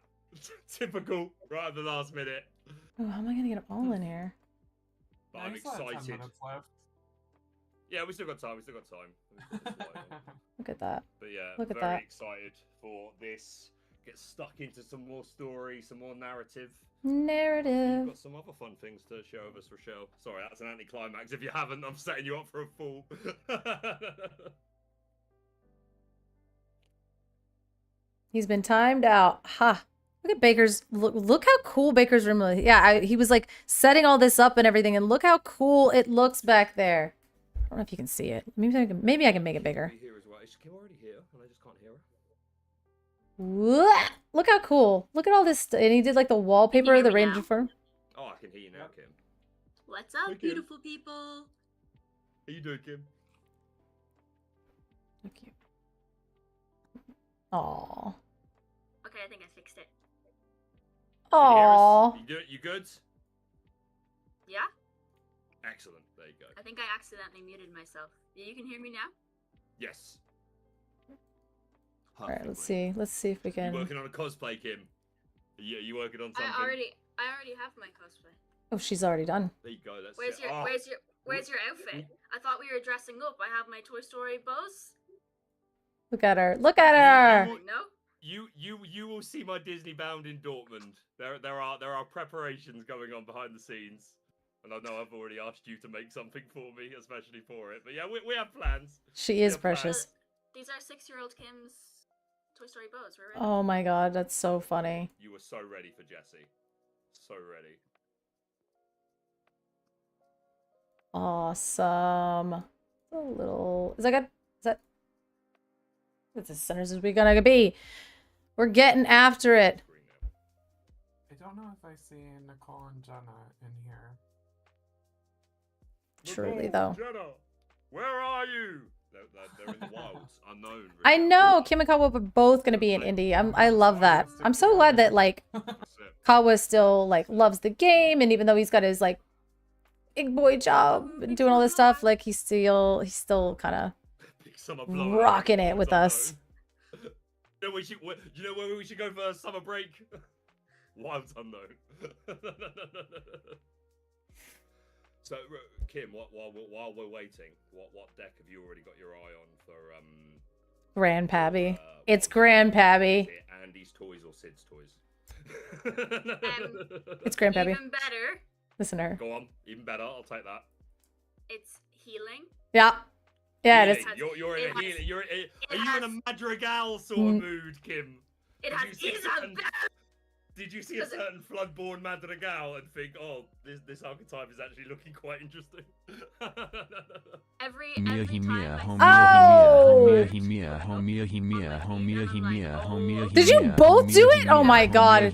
N: Typical. Right at the last minute.
A: Oh, how am I gonna get them all in here?
N: But I'm
M: we still have 10
N: excited.
M: minutes left.
N: Yeah, we still got time. We still got time.
A: Look at that.
N: But yeah,
A: Look at
N: very
A: that.
N: excited for this. Get stuck into some more story, some more narrative.
A: Narrative.
N: You've got some other fun things to show us, Rochelle. Sorry, that's an anticlimax. If you haven't, I'm setting you up for a fool.
A: He's been timed out. Ha. Look at Baker's. Look how cool Baker's room is. Yeah, he was like setting all this up and everything, and look how cool it looks back there. I don't know if you can see it. Maybe I can make it bigger.
N: Here as well. Is Kim already here? And I just can't hear her.
A: Look how cool. Look at all this. And he did like the wallpaper, the ranger form.
N: Oh, I can hear you now, Kim.
O: What's up,
N: Hey, Kim.
O: beautiful people?
N: How you doing, Kim?
A: Thank you. Aww.
O: Okay, I think I fixed it.
A: Aww.
N: You good?
O: Yeah?
N: Excellent. There you go.
O: I think I accidentally muted myself. Yeah, you can hear me now?
N: Yes.
A: All right, let's see. Let's see if we
N: You
A: can.
N: working on a cosplay, Kim? Yeah, you working on something?
O: I already have my cosplay.
A: Oh, she's already done.
N: There you go. That's
O: Where's
N: it.
O: your
N: Oh,
O: where's your outfit? I thought we were dressing up. I have my Toy Story bows.
A: Look at her. Look at her.
O: No?
N: You will see my Disney bound in Dortmund. There are preparations going on behind the scenes. And I know I've already asked you to make something for me, especially for it. But yeah, we have plans.
A: She is precious.
O: These are 6-year-old Kim's Toy Story bows. We're ready.
A: Oh my god, that's so funny.
N: You were so ready for Jessie. So ready.
A: Awesome. A little. Is that good? Is that? That's as centers as we're gonna be. We're getting after it.
M: I don't know if I see Nicole and Jenna in here.
A: Truly, though.
N: Jenna, where are you? They're in the wilds, unknown.
A: I know Kim and Kawa were both gonna be in indie. I love that. I'm so glad that like Kawa still like loves the game, and even though he's got his like big boy job and doing all this stuff, like he's still kind of rocking it with us.
N: You know where we should go for summer break? Wilds unknown. So, Kim, while we're waiting, what deck have you already got your eye on for
A: Grandpappy. It's Grandpappy.
N: Andy's toys or Sid's toys?
A: It's Grandpappy.
O: Even better.
A: Listen to her.
N: Go on, even better. I'll take that.
O: It's healing.
A: Yeah. Yeah, it is.
N: You're in a healing. Are you in a Madrigal sort of mood, Kim?
O: It has Isabel.
N: Did you see a certain Floodborn Madrigal and think, oh, this archetype is actually looking quite interesting?
O: Every
A: Did you both do it? Oh my god.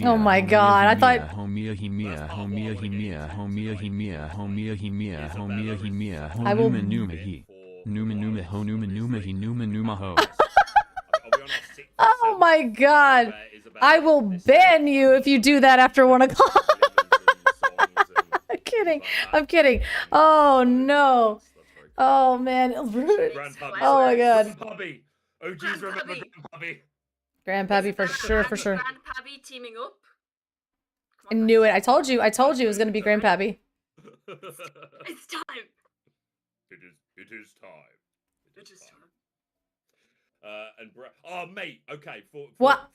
A: Oh my god. I thought I will Oh my god. I will ban you if you do that after 1 o'clock. I'm kidding. I'm kidding. Oh no. Oh man. Oh my god.
N: Grandpappy. OGs remember Grandpappy.
A: Grandpappy for sure, for sure.
O: Grandpappy teaming up.
A: I knew it. I told you it was gonna be Grandpappy.
O: It's time.
N: It is time. It is time. Oh mate, okay.
A: What?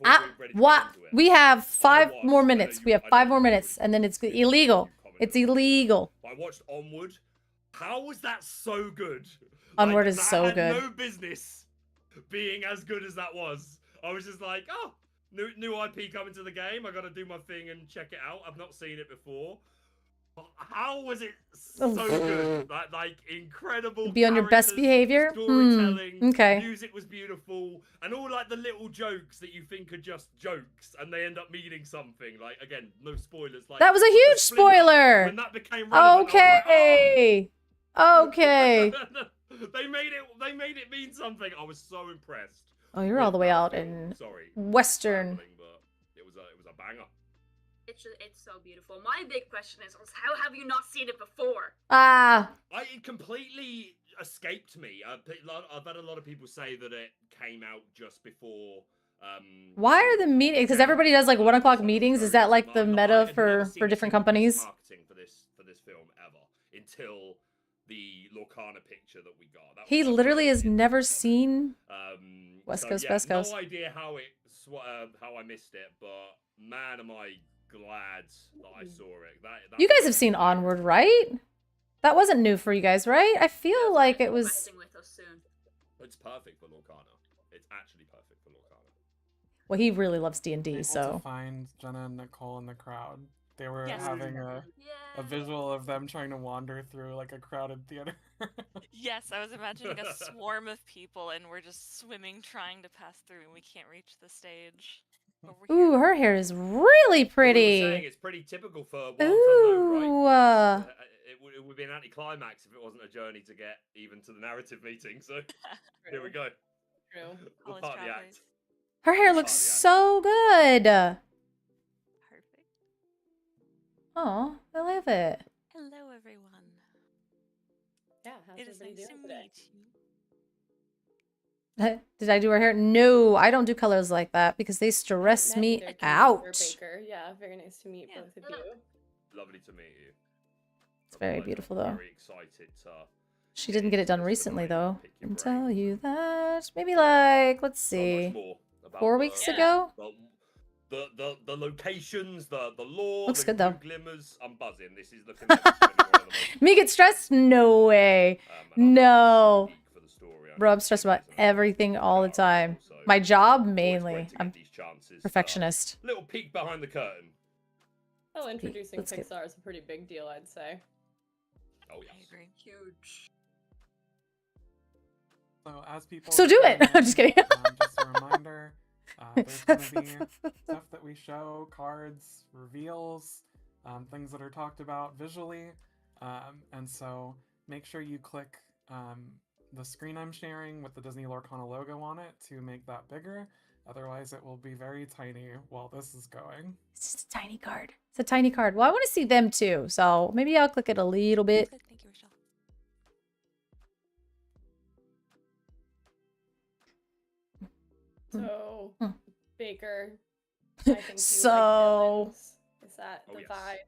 A: We have 5 more minutes. We have 5 more minutes, and then it's illegal. It's illegal.
N: I watched Onward. How was that so good?
A: Onward is so
N: good.
A: good.
N: No business being as good as that was. I was just like, oh, new IP coming to the game. I got to do my thing and check it out. I've not seen it before. How was it so good? Like incredible.
A: Be on your best behavior.
N: Storytelling.
A: Okay.
N: Music was beautiful, and all like the little jokes that you think are just jokes, and they end up meaning something. Like again, no spoilers. Like
A: that was a huge spoiler.
N: When that became relevant,
A: okay. Okay.
N: They made it mean something. I was so impressed.
A: Oh, you're all the way out in Western.
N: But it was a banger.
O: It's so beautiful. My big question is, how have you not seen it before?
N: It completely escaped me. I've had a lot of people say that it came out just before.
A: Why are the meetings? Because everybody does like 1 o'clock meetings. Is that like the meta for different companies?
N: Marketing for this film ever until the Lorcana picture that we got.
A: He literally has never seen West Coast, West Coast.
N: No idea how I missed it, but man, am I glad that I saw it. That
A: you guys have seen Onward, right? That wasn't new for you guys, right? I feel like it was.
N: It's perfect for Lorcana. It's actually perfect for Lorcana.
A: Well, he really loves D&D, so.
M: To find Jenna and Nicole in the crowd. They were having a visual of them trying to wander through like a crowded theater.
P: Yes, I was imagining a swarm of people and we're just swimming trying to pass through and we can't reach the stage.
A: Ooh, her hair is really pretty.
N: It's pretty typical for Wilds Unknown, right? It would be an anticlimax if it wasn't a journey to get even to the narrative meeting. So here we go.
P: True.
N: We're part of the act.
A: Her hair looks so good. Perfect. Oh, I love it.
P: Hello, everyone.
Q: Yeah, how's
P: it is nice to meet you.
A: Did I do her hair? No, I don't do colors like that because they stress me out.
Q: Baker. Yeah, very nice to meet both of you.
N: Lovely to meet you.
A: It's very beautiful though.
N: Very excited to.
A: She didn't get it done recently though. I can tell you that. Maybe like, let's see, 4 weeks ago.
N: the locations, the lore,
A: Looks
N: the
A: good, though.
N: new glimmers. I'm buzzing. This is looking like it's gonna be one of the most
A: Me get stressed? No way. No.
N: for the story.
A: Bro, I'm stressed about everything all the time. My job, mainly. I'm
N: These chances.
A: perfectionist.
N: Little peek behind the curtain.
Q: Oh, introducing
A: Let's get-
Q: Pixar is a pretty big deal, I'd say.
N: Oh yes.
P: I agree.
O: Huge.
M: So as people
A: So do it.
M: join
A: I'm
M: in,
A: just kidding.
M: just a reminder, there's going to be stuff that we show, cards, reveals, things that are talked about visually, and so make sure you click the screen I'm sharing with the Disney Lorcana logo on it to make that bigger. Otherwise, it will be very tiny while this is going.
A: It's just a tiny card. It's a tiny card. Well, I want to see them too, so maybe I'll click it a little bit.
P: Thank you, Rochelle.
Q: So,
A: Hmm.
Q: Baker, I think you
A: So-
Q: like villains. Is that
N: Oh,
Q: the
N: yes.
Q: vibe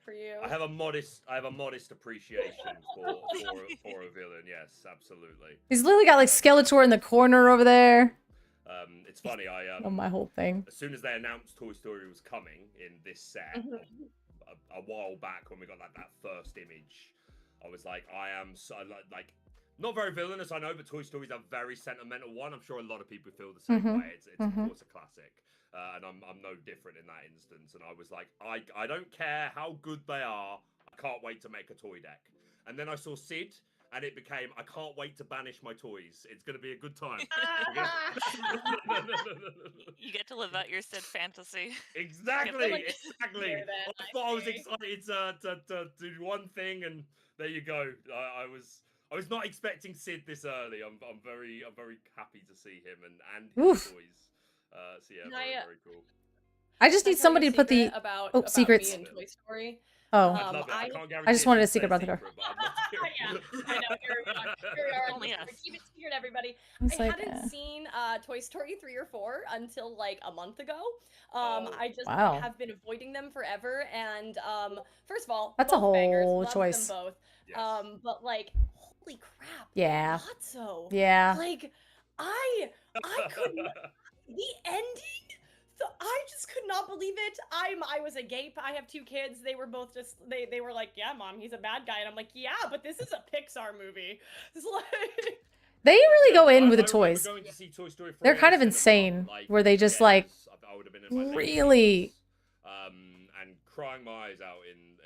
Q: for you?
N: I have a modest appreciation for a villain. Yes, absolutely.
A: He's literally got like Skeletor in the corner over there.
N: It's funny.
A: Oh, my whole thing.
N: As soon as they announced Toy Story was coming in this set a while back when we got that first image, I was like, I am so like not very villainous, I know, but Toy Story is a very sentimental one. I'm sure a lot of people feel the same way. It's of course a classic, and I'm no different in that instance. And I was like, I don't care how good they are, I can't wait to make a toy deck. And then I saw Sid. And it became, I can't wait to banish my toys. It's going to be a good time.
P: You get to live out your Sid fantasy.
N: Exactly. I thought I was excited to do one thing, and there you go. I was not expecting Sid this early. I'm very happy to see him and his toys. So yeah, very cool.
A: I just need somebody to put the
Q: about
A: secrets.
Q: me in Toy Story.
A: Oh,
N: I'd love it. I can't guarantee
A: I just wanted a
N: it's
A: secret about the car.
N: but I'd love to hear it.
Q: Yeah, I know. Here we are.
P: Only us.
Q: Keep it secret, everybody.
A: It's
Q: I
A: like,
Q: hadn't seen Toy Story 3 or 4 until like a month ago.
N: Oh,
Q: I just
A: wow.
Q: have been avoiding them forever. And first of all,
A: That's a
Q: both bangers.
A: whole
Q: Love
A: choice.
Q: them both.
N: Yes.
Q: But like, holy crap.
A: Yeah.
Q: Lotso.
A: Yeah.
Q: Like, I couldn't. The ending. So I just could not believe it. I was agape. I have 2 kids. They were both just they were like, yeah, mom, he's a bad guy, and I'm like, yeah, but this is a Pixar movie. It's like
A: They really go in with the
N: I remember
A: toys.
N: going to see Toy Story 3
A: They're
N: in
A: kind of
N: cinema,
A: insane,
N: like,
A: where they just
N: yeah,
A: like
N: I would have been in my late
A: really.
N: 20s, and crying my eyes out in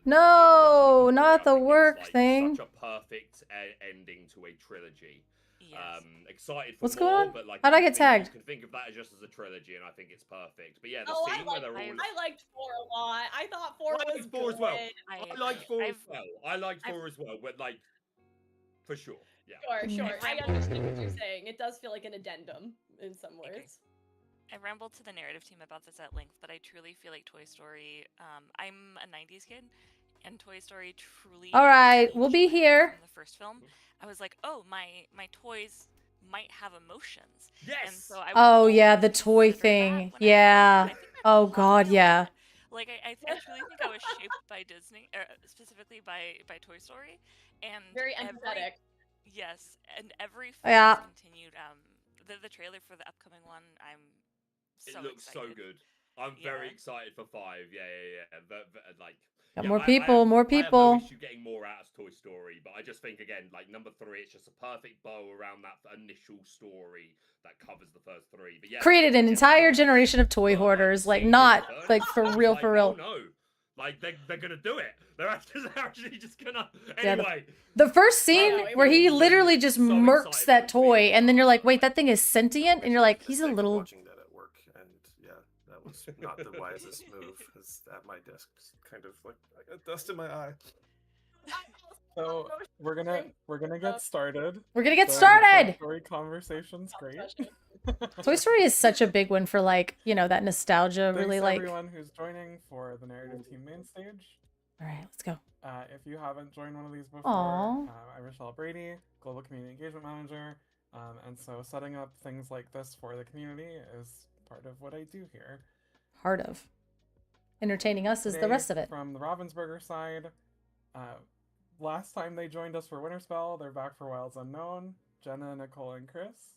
A: No,
N: watching
A: not
N: it.
A: the
N: I think
A: work
N: it's, like,
A: thing.
N: Such a perfect ending to a trilogy.
P: Yes.
N: Excited for
A: What's
N: more,
A: going on?
N: but like,
A: How'd I get
N: you
A: tagged?
N: can think of that as just as a trilogy, and I think it's perfect. But yeah, the
Q: oh,
N: scene where they're all.
Q: I liked 4 a lot. I thought 4
N: I
Q: was
N: liked 4
Q: good.
N: as well. I liked 4 as well. I liked
P: I've-
N: 4 as well, but like, for sure, yeah.
Q: Sure. I understand what you're saying. It does feel like an addendum in some words.
P: I rambled to the narrative team about this at length, but I truly feel like Toy Story. I'm a '90s kid, and Toy Story truly.
A: All right,
P: changed
A: we'll be
P: my life
A: here.
P: From the first film, I was like, oh, my toys might have emotions.
N: Yes.
P: And so I
A: Oh
P: would
A: yeah,
P: always
A: the toy
P: consider that
A: thing.
P: when I
A: Yeah.
P: I think my
A: Oh
P: mom
A: god,
P: felt
A: yeah.
P: that. Like I truly think I was shaped by Disney, specifically by Toy Story, and
Q: Very empathetic.
P: Yes, and every film
A: Yeah.
P: has continued. The trailer for the upcoming one, I'm so
N: It looks
P: excited.
N: so good. I'm very
P: Yeah.
N: excited for 5. Yeah. Like,
A: Got
N: yeah,
A: more
N: I
A: people,
N: have,
A: more
N: I have
A: people.
N: no issue getting more out of Toy Story, but I just think again, like number 3, it's just a perfect bow around that initial story that covers the first 3. But yeah,
A: Created an
N: yeah,
A: entire generation of toy hoarders, like not like for real, for real.
N: Oh no, like they're gonna do it. They're actually just gonna.
A: Yeah,
N: Anyway,
A: The first scene
Q: it
A: where he
N: was
A: literally just
N: so
A: murks
N: excited
A: that
N: for the
A: toy,
N: video.
A: and then you're like, wait, that thing is sentient, and you're like, he's a little.
R: Watching that at work, and yeah, that was not the wisest move. Because at my desk, kind of like I got dust in my eye.
M: So we're gonna get started.
A: We're gonna get
M: The
A: started!
M: Toy Story conversation's great.
A: Toy Story is such a big one for like, you know, that nostalgia.
M: Thanks
A: Really
M: to
A: like.
M: everyone who's joining for the narrative team main stage.
A: All right, let's go.
M: If you haven't joined one of these before,
A: Aw.
M: I'm Rochelle Brady, Global Community Engagement Manager, and so setting up things like this for the community is part of what I do here.
A: Part of. Entertaining us is the
M: Today,
A: rest of it.
M: From the Ravensburger side, last time they joined us for Winterspell, they're back for Wilds Unknown, Jenna, Nicole, and Chris.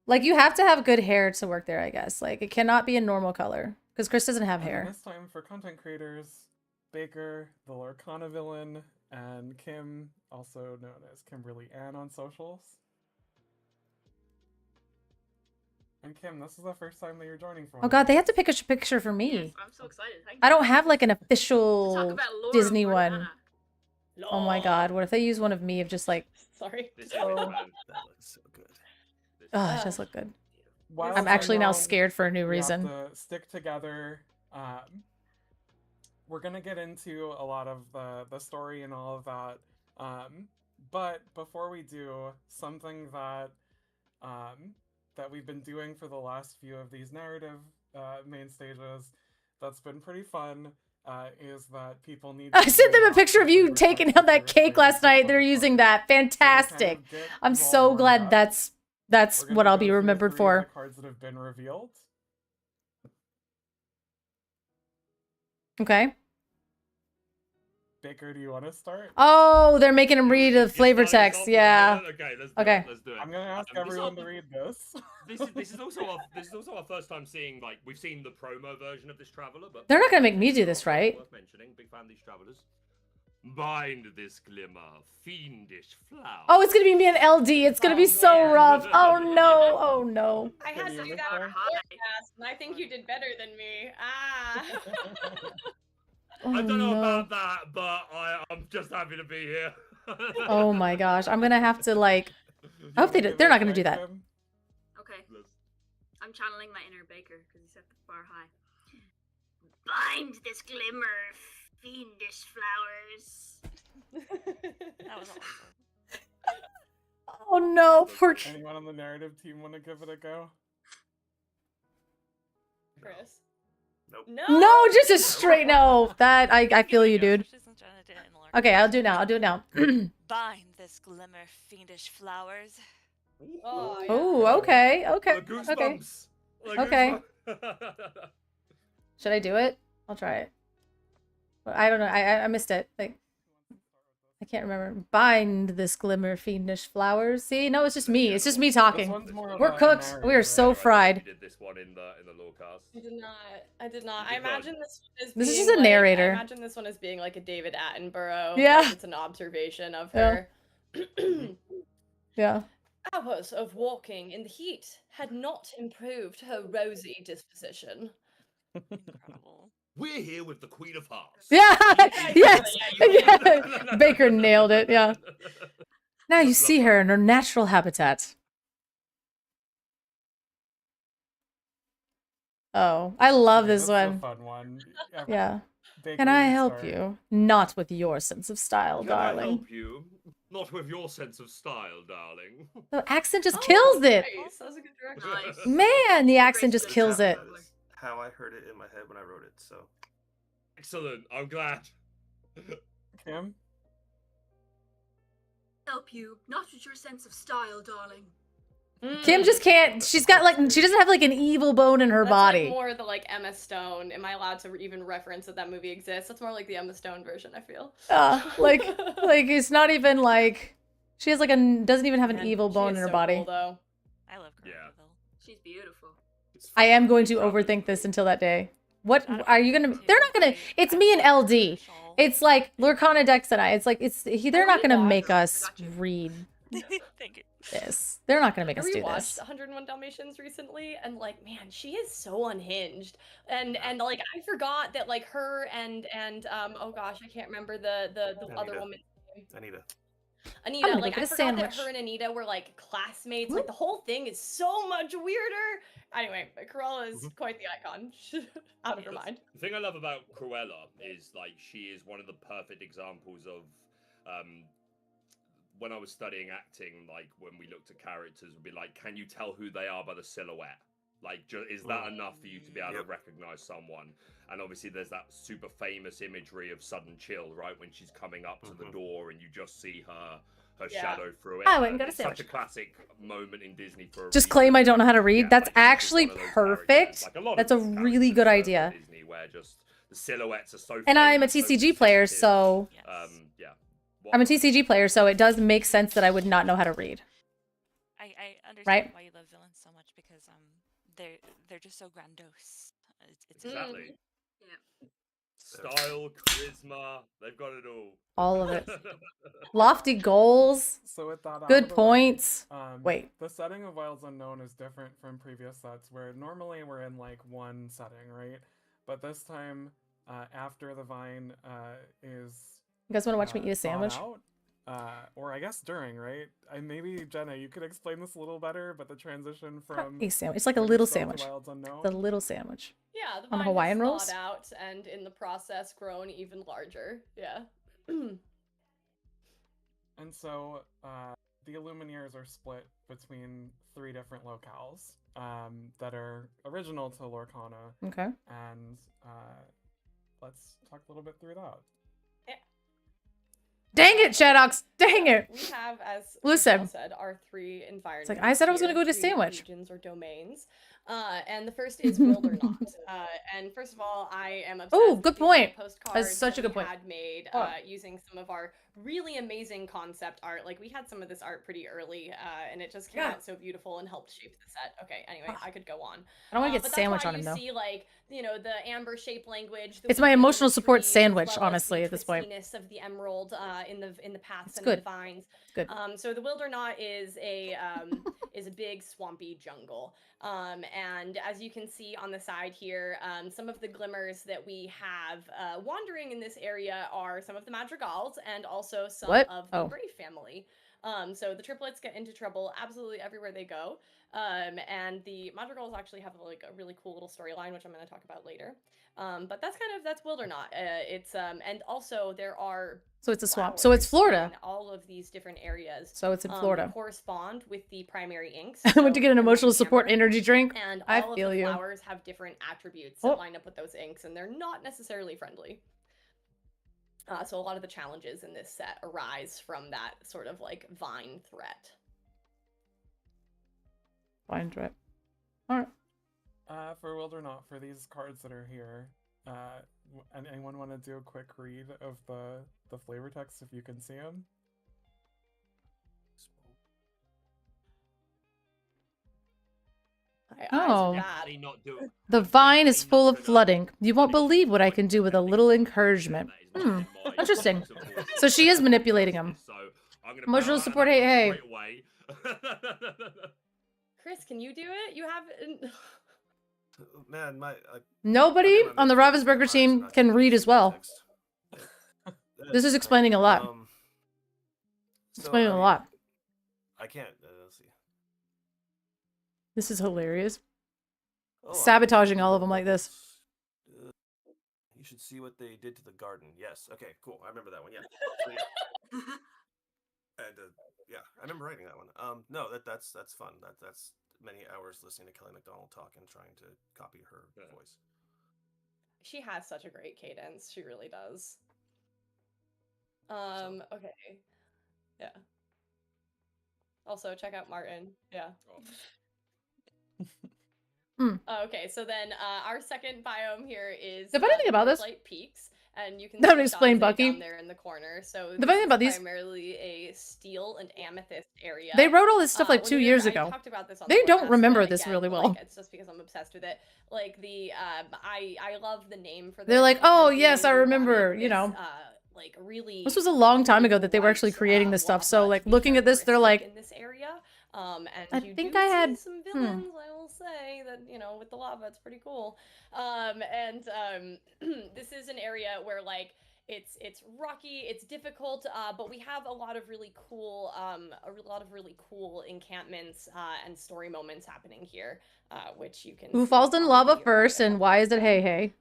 A: Like, you have to have good hair to work there, I guess. Like, it cannot be a normal color. Because Chris doesn't have
M: And then
A: hair.
M: this time for content creators, Baker, the Lorcana villain, and Kim, also known as Kimberly Ann on socials. And Kim, this is the first time that you're joining for
A: Oh god, they have to pick a picture for me.
O: Yes, I'm so excited. Thank
A: I
O: you.
A: don't have like an
O: Talk
A: official
O: about Laura
A: Disney
O: Lorcana.
A: one. Oh my god, what if they use one of me of just like...
Q: Sorry.
N: This image, man.
R: That looks so good.
A: Oh, it does look good.
M: While
A: I'm
M: I
A: actually now
M: know
A: scared for a new
M: we
A: reason.
M: have to stick together. We're gonna get into a lot of the story and all of that. But before we do, something that that we've been doing for the last few of these narrative main stages that's been pretty fun is that people need.
A: I sent them a picture of you taking out that cake last night. They're using that. Fantastic. I'm so glad that's what I'll be remembered for.
M: Cards that have been revealed.
A: Okay.
M: Baker, do you want to start?
A: Oh, they're making him read the flavor text. Yeah.
N: Okay, let's do it.
M: I'm gonna ask everyone to read this.
N: This is also our first time seeing, like, we've seen the promo version of this traveler, but
A: They're not gonna make me do this, right?
N: worth mentioning. Big fan of these travelers. Bind this glimmer, fiendish flower.
A: Oh, it's gonna be me and LD. It's gonna be so rough. Oh no. Oh no.
Q: I had to do that on podcast, and I think you did better than me. Ah.
A: Oh,
N: I don't know
A: no.
N: about that, but I'm just happy to be here.
A: Oh my gosh. I'm gonna have to like... I hope they're not gonna do that.
O: Okay. I'm channeling my inner Baker because he set the bar high. Bind this glimmer, fiendish flowers.
P: That was awesome.
A: Oh no, poor kid.
M: Anyone on the narrative team want to give it a go?
Q: Chris.
R: Nope.
A: No, just a straight no. That I feel you, dude. Okay, I'll do it now. I'll do it now.
P: Bind this glimmer, fiendish flowers.
Q: Oh,
A: Oh, okay, okay,
N: The
A: okay,
N: goosebumps. The
A: okay.
N: goosebumps.
A: Should I do it? I'll try it. But I don't know. I missed it. Like, I can't remember. Bind this glimmer, fiendish flowers. See, no, it's just me. It's just me talking. We're cooked. We are so fried.
N: We did this one in the lorecast.
Q: I did not. I did not. I imagine this as
A: This is
Q: being
A: just a
Q: like,
A: narrator.
Q: I imagine this one as being like a David Attenborough.
A: Yeah.
Q: Like it's an observation of
A: Yeah.
Q: her.
A: Yeah.
Q: Hours of walking in the heat had not improved her rosy disposition.
N: We're here with the Queen of Hearts.
A: Yeah. Yes. Yeah. Baker nailed it. Yeah. Now you see her in her natural habitat. Oh, I love this
M: That's
A: one.
M: a fun one.
A: Yeah.
M: Baker,
A: Can I
M: you
A: help
M: start.
A: you? Not with your sense of style,
N: Can I
A: darling.
N: help you? Not with your sense of style, darling.
A: The accent just kills it.
Q: Nice. That was a good direction.
O: Nice.
A: Man, the accent just kills it.
R: That is how I heard it in my head when I wrote it. So
N: Excellent. I'm glad.
M: Kim?
O: Help you, not with your sense of style, darling.
A: Kim just can't. She's got like, she doesn't have like an evil bone in her
Q: That's
A: body.
Q: like more the like Emma Stone. Am I allowed to even reference that that movie exists? That's more like the Emma Stone version. I feel.
A: Like it's not even like she has like a doesn't even have an
Q: Man,
A: evil
Q: she
A: bone
Q: is
A: in her
Q: so
A: body.
Q: cool, though.
P: I love Cruella.
N: Yeah.
O: She's beautiful.
A: I am going to overthink this until that day. What are you gonna? They're not gonna. It's me and LD. It's like Lurkana, Dex, and I. It's like they're not gonna make us read
P: Thank you.
A: this. They're not gonna make
Q: I
A: us do
Q: rewatched
A: this.
Q: 101 Dalmatians recently, and like, man, she is so unhinged. And like, I forgot that like her and oh gosh, I can't remember the other
R: Anita.
Q: woman's name.
R: Anita.
Q: Anita,
A: gonna
Q: like
A: get
Q: I
A: a
Q: forgot
A: sandwich.
Q: that her and Anita were like classmates. Like the whole thing is so much weirder. Anyway, but Cruella is quite the icon. Out of her mind.
N: The thing I love about Cruella is like she is one of the perfect examples of when I was studying acting, like when we looked at characters, would be like, can you tell who they are by the silhouette? Like, is that enough for you to be able to recognize someone? And obviously, there's that super famous imagery of sudden chill, right, when she's coming up to the door and you just see her shadow through it.
A: I went and got a
N: It's such a
A: sandwich.
N: classic moment in Disney for a
A: Just
N: reason.
A: claim I don't know how to read.
N: Yeah,
A: That's
N: like, she's just
A: actually
N: one of those
A: perfect.
N: characters, like a lot of
A: That's a
N: these
A: really good
N: characters in
A: idea.
N: Disney, where just the silhouettes are so.
A: And I'm a
N: famous, so
A: TCG player,
N: distinctive.
A: so
N: Yeah.
A: I'm a TCG player, so it does make sense that I would not know how to read.
P: I understand
A: Right?
P: why you love villains so much. they're just so grandiose. It's
N: Exactly.
O: Yeah.
N: Style, charisma, they've got it all.
A: All of it. Lofty goals.
M: So with that out
A: Good
M: of the
A: points.
M: way,
A: Wait.
M: the setting of Wilds Unknown is different from previous sets where normally we're in like one setting, right? But this time, after the vine is
A: You guys want to watch me eat a
M: thawed
A: sandwich?
M: out, or I guess during, right? Maybe Jenna, you could explain this a little better, but the transition from
A: A sandwich. It's like a
M: Winter
A: little
M: Storm to
A: sandwich.
M: Wilds Unknown.
A: The little sandwich.
Q: Yeah, the
A: On
Q: vine
A: Hawaiian
Q: has
A: rolls?
Q: thawed out and in the process grown even larger. Yeah.
M: And so the Illumineers are split between 3 different locales that are original to Lorcana.
A: Okay.
M: And let's talk a little bit through that.
A: Dang it, Shadox! Dang it!
Q: We have, as
A: Listen.
Q: Michelle said, our 3 environments.
A: It's like, I said I was gonna
Q: here,
A: go to
Q: 3
A: sandwich.
Q: Regions or domains. And the first is Wild or Not. And first of all, I am obsessed
A: Oh,
Q: with
A: good
Q: these little
A: point.
Q: postcards
A: That's such a
Q: that
A: good
Q: we
A: point.
Q: had made
A: Oh.
Q: using some of our really amazing concept art. Like, we had some of this art pretty early, and it just came
A: Yeah.
Q: out so beautiful and helped shape the set. Okay, anyway, I could go on.
A: I don't want to get
Q: But that's
A: sandwich
Q: why
A: on him,
Q: you
A: though.
Q: see, like, you know, the amber shape language. The
A: It's my
Q: weaving of
A: emotional
Q: the
A: support
Q: trees, as
A: sandwich,
Q: well as
A: honestly,
Q: the
A: at this point.
Q: twistiness of the emerald in the paths
A: It's
Q: and
A: good.
Q: the vines.
A: Good.
Q: So the Wildernot is a big swampy jungle. And as you can see on the side here, some of the glimmers that we have wandering in this area are some of the madrigals and also some
A: What?
Q: of the
A: Oh.
Q: Brave family. So the triplets get into trouble absolutely everywhere they go. And the madrigals actually have like a really cool little storyline, which I'm going to talk about later. But that's Wildernot. It's and also there are
A: So it's a swamp. So it's Florida.
Q: in all of these different areas.
A: So it's in Florida.
Q: That correspond with the primary inks.
A: I went to get an
Q: So
A: emotional
Q: emerald
A: support
Q: amber,
A: energy drink.
Q: and
A: I
Q: all
A: feel
Q: of the
A: you.
Q: flowers have different attributes
A: Oh.
Q: that line up with those inks, and they're not necessarily friendly. So a lot of the challenges in this set arise from that sort of like vine threat.
A: Fine, threat. All right.
M: For Wildernot, for these cards that are here, and anyone want to do a quick read of the flavor text if you can see them?
A: Oh.
N: Definitely not do it.
A: The vine is full of flooding. You won't believe what I can do with a little encouragement. Interesting. So she is manipulating him.
N: So I'm gonna
A: Emotional
N: bow out
A: support,
N: of
A: hey,
N: that
A: hey.
N: straight away.
Q: Chris, can you do it? You have.
R: Man,
A: Nobody on the Ravensburger team can read as well. This is explaining a lot. Explaining a lot.
R: I can't. Let's see.
A: This is hilarious.
R: Oh,
A: Sabotaging all of them like this.
R: You should see what they did to the garden. Yes. Okay. Cool. I remember that one. Yeah. And yeah, I remember writing that one. No, that's fun. That's many hours listening to Kelly McDonald talk and trying to copy her voice.
Q: She has such a great cadence. She really does. Okay. Yeah. Also, check out Martin. Yeah. Okay, so then our second biome here is
A: The funny thing about this-
Q: Light Peaks, and you can
A: That would
Q: see
A: explain
Q: Dante
A: Bucky.
Q: down there in the corner. So
A: The
Q: this
A: funny thing about
Q: is
A: these-
Q: primarily a steel and amethyst area.
A: They wrote all this stuff like
Q: when
A: 2
Q: we
A: years
Q: I
A: ago.
Q: talked about this on
A: They
Q: the
A: don't
Q: podcast,
A: remember
Q: and
A: this
Q: again,
A: really
Q: like,
A: well.
Q: it's just because I'm obsessed with it. Like the I love the name for.
A: They're
Q: this
A: like,
Q: because
A: oh
Q: they
A: yes, I
Q: really
A: remember.
Q: wanted
A: You know,
Q: this, like really.
A: this was a long time ago that they were actually creating this stuff. So like looking at this, they're like,
Q: in this area. And
A: I
Q: you
A: think
Q: do
A: I had-
Q: see some villains, I will say, that, you know, with the lava, it's pretty cool. This is an area where, like, it's rocky, it's difficult, but we have a lot of really cool, encampments and story moments happening here, which you can.
A: who
Q: see
A: falls in
Q: on
A: lava
Q: the
A: first, and why is it hey hey?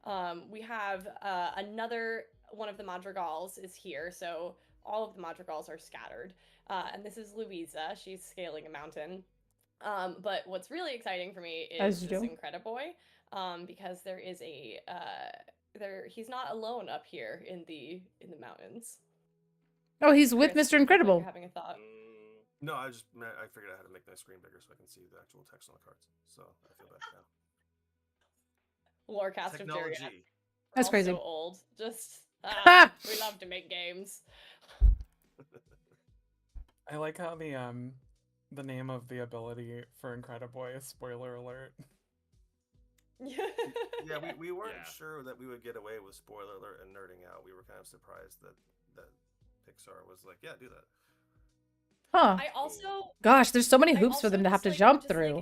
Q: We have another one of the madrigals is here, so all of the madrigals are scattered. And this is Louisa. She's scaling a mountain. But what's really exciting for me
A: As
Q: is
A: you
Q: this
A: do.
Q: Incrediboy, because there is a he's not alone up here in the mountains.
A: Oh, he's with
Q: Chris,
A: Mr.
Q: you look like
A: Incredible.
Q: you're having a thought.
R: No, I figured out how to make my screen bigger so I can see the actual text on the cards. So I feel better now.
Q: Lorecast of Tyrion.
R: Technology.
A: That's
Q: We're all
A: crazy.
Q: So old. Just we love to make games.
M: I like how the name of the ability for Incrediboy is spoiler alert.
R: Yeah, we weren't sure that we would get away with spoiler alert and nerding out. We were kind of surprised that Pixar was like, yeah, do that.
A: Huh.
Q: I also
A: Gosh, there's so many
Q: I
A: hoops for
Q: also
A: them to have
Q: just
A: to
Q: like
A: jump
Q: just
A: through.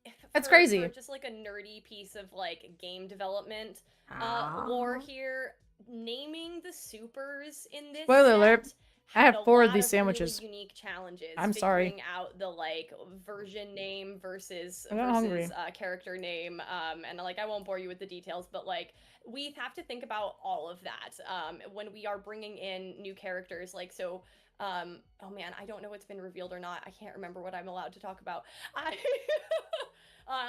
Q: like
A: That's
Q: for
A: crazy.
Q: just like a nerdy piece of like game development
A: Ah.
Q: lore here. Naming the supers in this
A: Spoiler
Q: set
A: alert. I
Q: had
A: had
Q: a
A: 4 of
Q: lot
A: these
Q: of
A: sandwiches.
Q: really unique challenges.
A: I'm sorry.
Q: Figuring out the like version name versus
A: I got hungry.
Q: character name, and like I won't bore you with the details, but like we have to think about all of that when we are bringing in new characters. Like so. Oh man, I don't know what's been revealed or not. I can't remember what I'm allowed to talk about.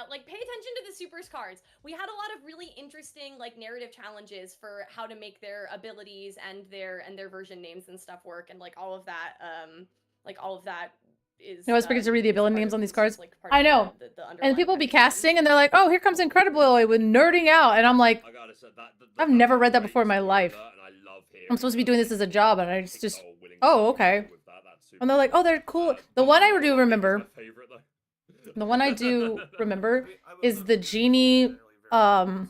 Q: Like pay attention to the supers cards. We had a lot of really interesting like narrative challenges for how to make their abilities and their version names and stuff work, and like all of that is
A: I always forget to read the ability names on these cards.
Q: like part
A: I
Q: of
A: know.
Q: the
A: And people be casting and they're like, oh, here comes Incredible with nerding out. And I'm like,
N: I gotta say
A: I've never read that before in my life. I'm supposed to be doing this as a job, and I just oh, okay. And they're like, oh, they're cool. The one I do remember, the one I do remember is the genie. I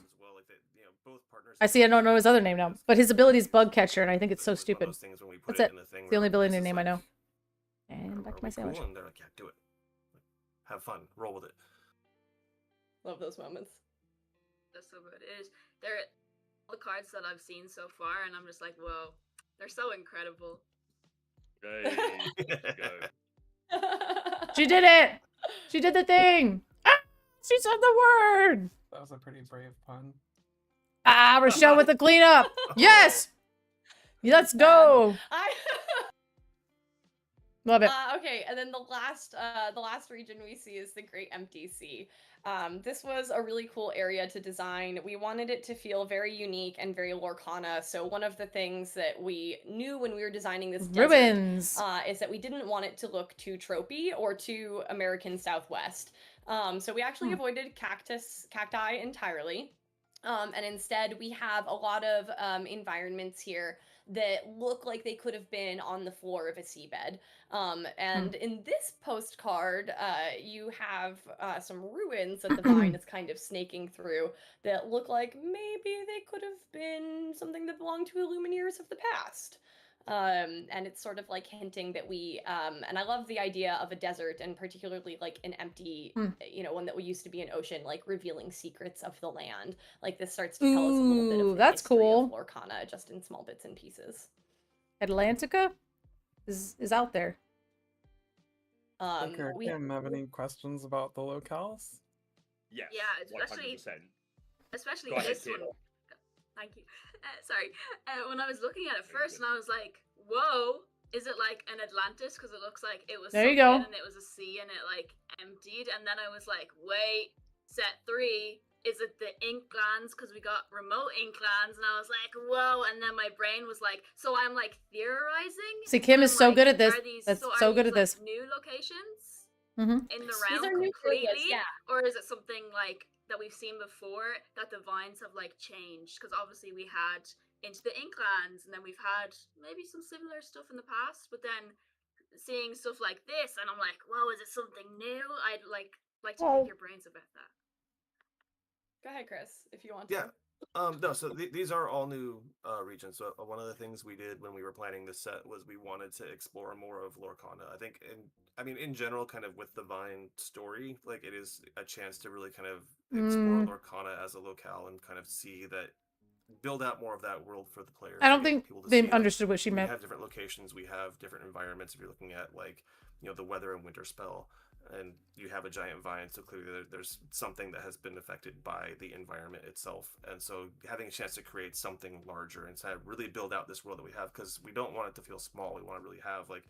A: see. I don't know his other name now, but his ability is Bug Catcher, and I think it's so stupid. That's it. It's the only ability name I know. And back to my sandwich.
R: Cool? And they're like, yeah, do it. Have fun. Roll with it.
Q: Love those moments.
O: That's so good. It is. They're all the cards that I've seen so far, and I'm just like, whoa, they're so incredible.
A: She did it! She did the thing! Ah, she said the word!
M: That was a pretty brave pun.
A: Ah, Rochelle with the cleanup! Yes! Let's go! Love it.
Q: Okay, and then the last region we see is the Great Empty Sea. This was a really cool area to design. We wanted it to feel very unique and very Lorcana. So one of the things that we knew when we were designing this
A: Ruins
Q: desert, is that we didn't want it to look too tropey or too American Southwest. So we actually avoided cacti entirely. And instead we have a lot of environments here that look like they could have been on the floor of a seabed. And in this postcard, you have some ruins that the vine is kind of snaking through that look like maybe they could have been something that belonged to Illumineers of the past. And it's sort of like hinting that we and I love the idea of a desert, and particularly like an empty one that used to be an ocean, like revealing secrets of the land. Like this starts to tell us a little bit of the
A: that's
Q: history
A: cool.
Q: of Lorcana, just in small bits and pieces.
A: Atlantica is out there.
M: Kim, have any questions about the locales?
N: Yes.
O: Yeah,
N: 100%.
O: especially
N: Go ahead,
O: this
N: Kim.
O: one. Thank you. Sorry. When I was looking at it first, and I was like, "Whoa, is it like an Atlantis?" Because it looks like it was
A: there you go,
O: and it was a sea, and it like emptied. And then I was like, "Wait, set 3. Is it the Inklands? Because we got remote Inklands." And I was like, "Whoa!" And then my brain was like, "So I'm like theorizing."
A: See, Kim is so good at this. That's
O: are
A: so good
O: these,
A: at this.
O: like, new locations
A: Mm-hmm.
O: in the
Q: These
O: realm
Q: are new
O: completely,
Q: areas, yeah.
O: or is it something like that we've seen before that the vines have like changed? Because obviously we had Into the Inklands, and then we've had maybe some similar stuff in the past, but then seeing stuff like this, and I'm like, whoa, is it something new? I'd like to pick your brains about that.
Q: Go ahead, Chris, if you want to.
R: Yeah. No, so these are all new regions. So one of the things we did when we were planning this set was we wanted to explore more of Lorcana. I think, in general, kind of with the Vine story, like it is a chance to really kind of explore Lorcana as a locale and kind of see that, build out more of that world for the players.
A: I don't think they understood what she meant.
R: We have different locations. We have different environments. If you're looking at like, the weather and winter spell, and you have a giant vine, so clearly there's something that has been affected by the environment itself. And so having a chance to create something larger and to really build out this world that we have, because we don't want it to feel small. We want to really have like,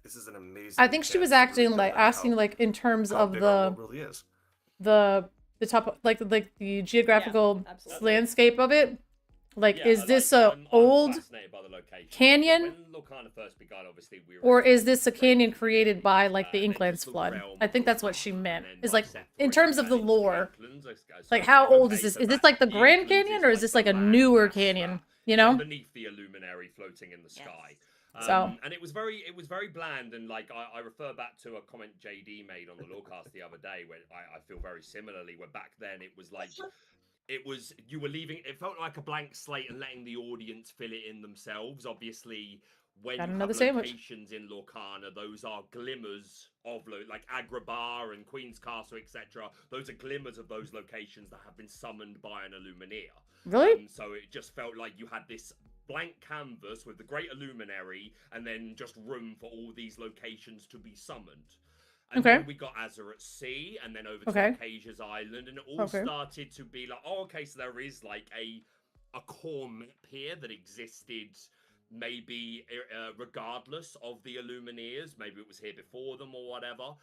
R: this is an amazing.
A: I think she was asking like in terms of the
R: really is.
A: the top, like the geographical landscape of it. Like, is this
N: I'm
A: old
N: fascinated by the location.
A: canyon?
N: When Lorcana first began, obviously we were,
A: or is this a canyon created by like the Inklands flood? I think that's what she meant. Is like in terms of the lore. Like, how old is this? Is this like the Grand Canyon, or is this like a newer canyon? You know?
N: Underneath the illuminary floating in the sky. And it was very bland, and like I refer back to a comment JD made on the Lorecast the other day, where I feel very similarly, where back then it was like you were leaving. It felt like a blank slate and letting the audience fill it in themselves. Obviously, when
A: Got
N: you
A: another
N: have
A: sandwich.
N: locations in Lorcana, those are glimmers of like Agrabah and Queen's Castle, etc. Those are glimmers of those locations that have been summoned by an Illuminator.
A: Really?
N: So it just felt like you had this blank canvas with the Great Illuminary, and then just room for all these locations to be summoned. And
A: Okay.
N: then we got Azure at Sea, and then over
A: Okay.
N: to Acasia's Island, and it all
A: Okay.
N: started to be like, oh, okay, so there is like a core map here that existed, maybe regardless of the Illumineers. Maybe it was here before them or whatever.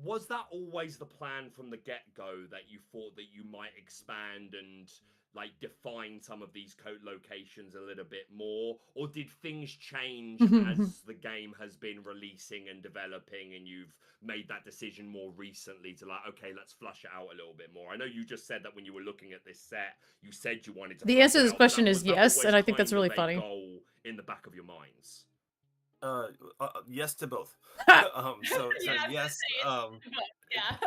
N: Was that always the plan from the get-go, that you thought that you might expand and like define some of these locations a little bit more, or did things change as the game has been releasing and developing, and you've made that decision more recently to like, okay, let's flush it out a little bit more? I know you just said that when you were looking at this set, you said you wanted to.
A: The
N: flush
A: answer to
N: it
A: this
N: out, but
A: question
N: was
A: is
N: that
A: yes,
N: always
A: and I think that's
N: kind
A: really
N: of a
A: funny.
N: goal in the back of your minds?
R: Yes to both. So yes.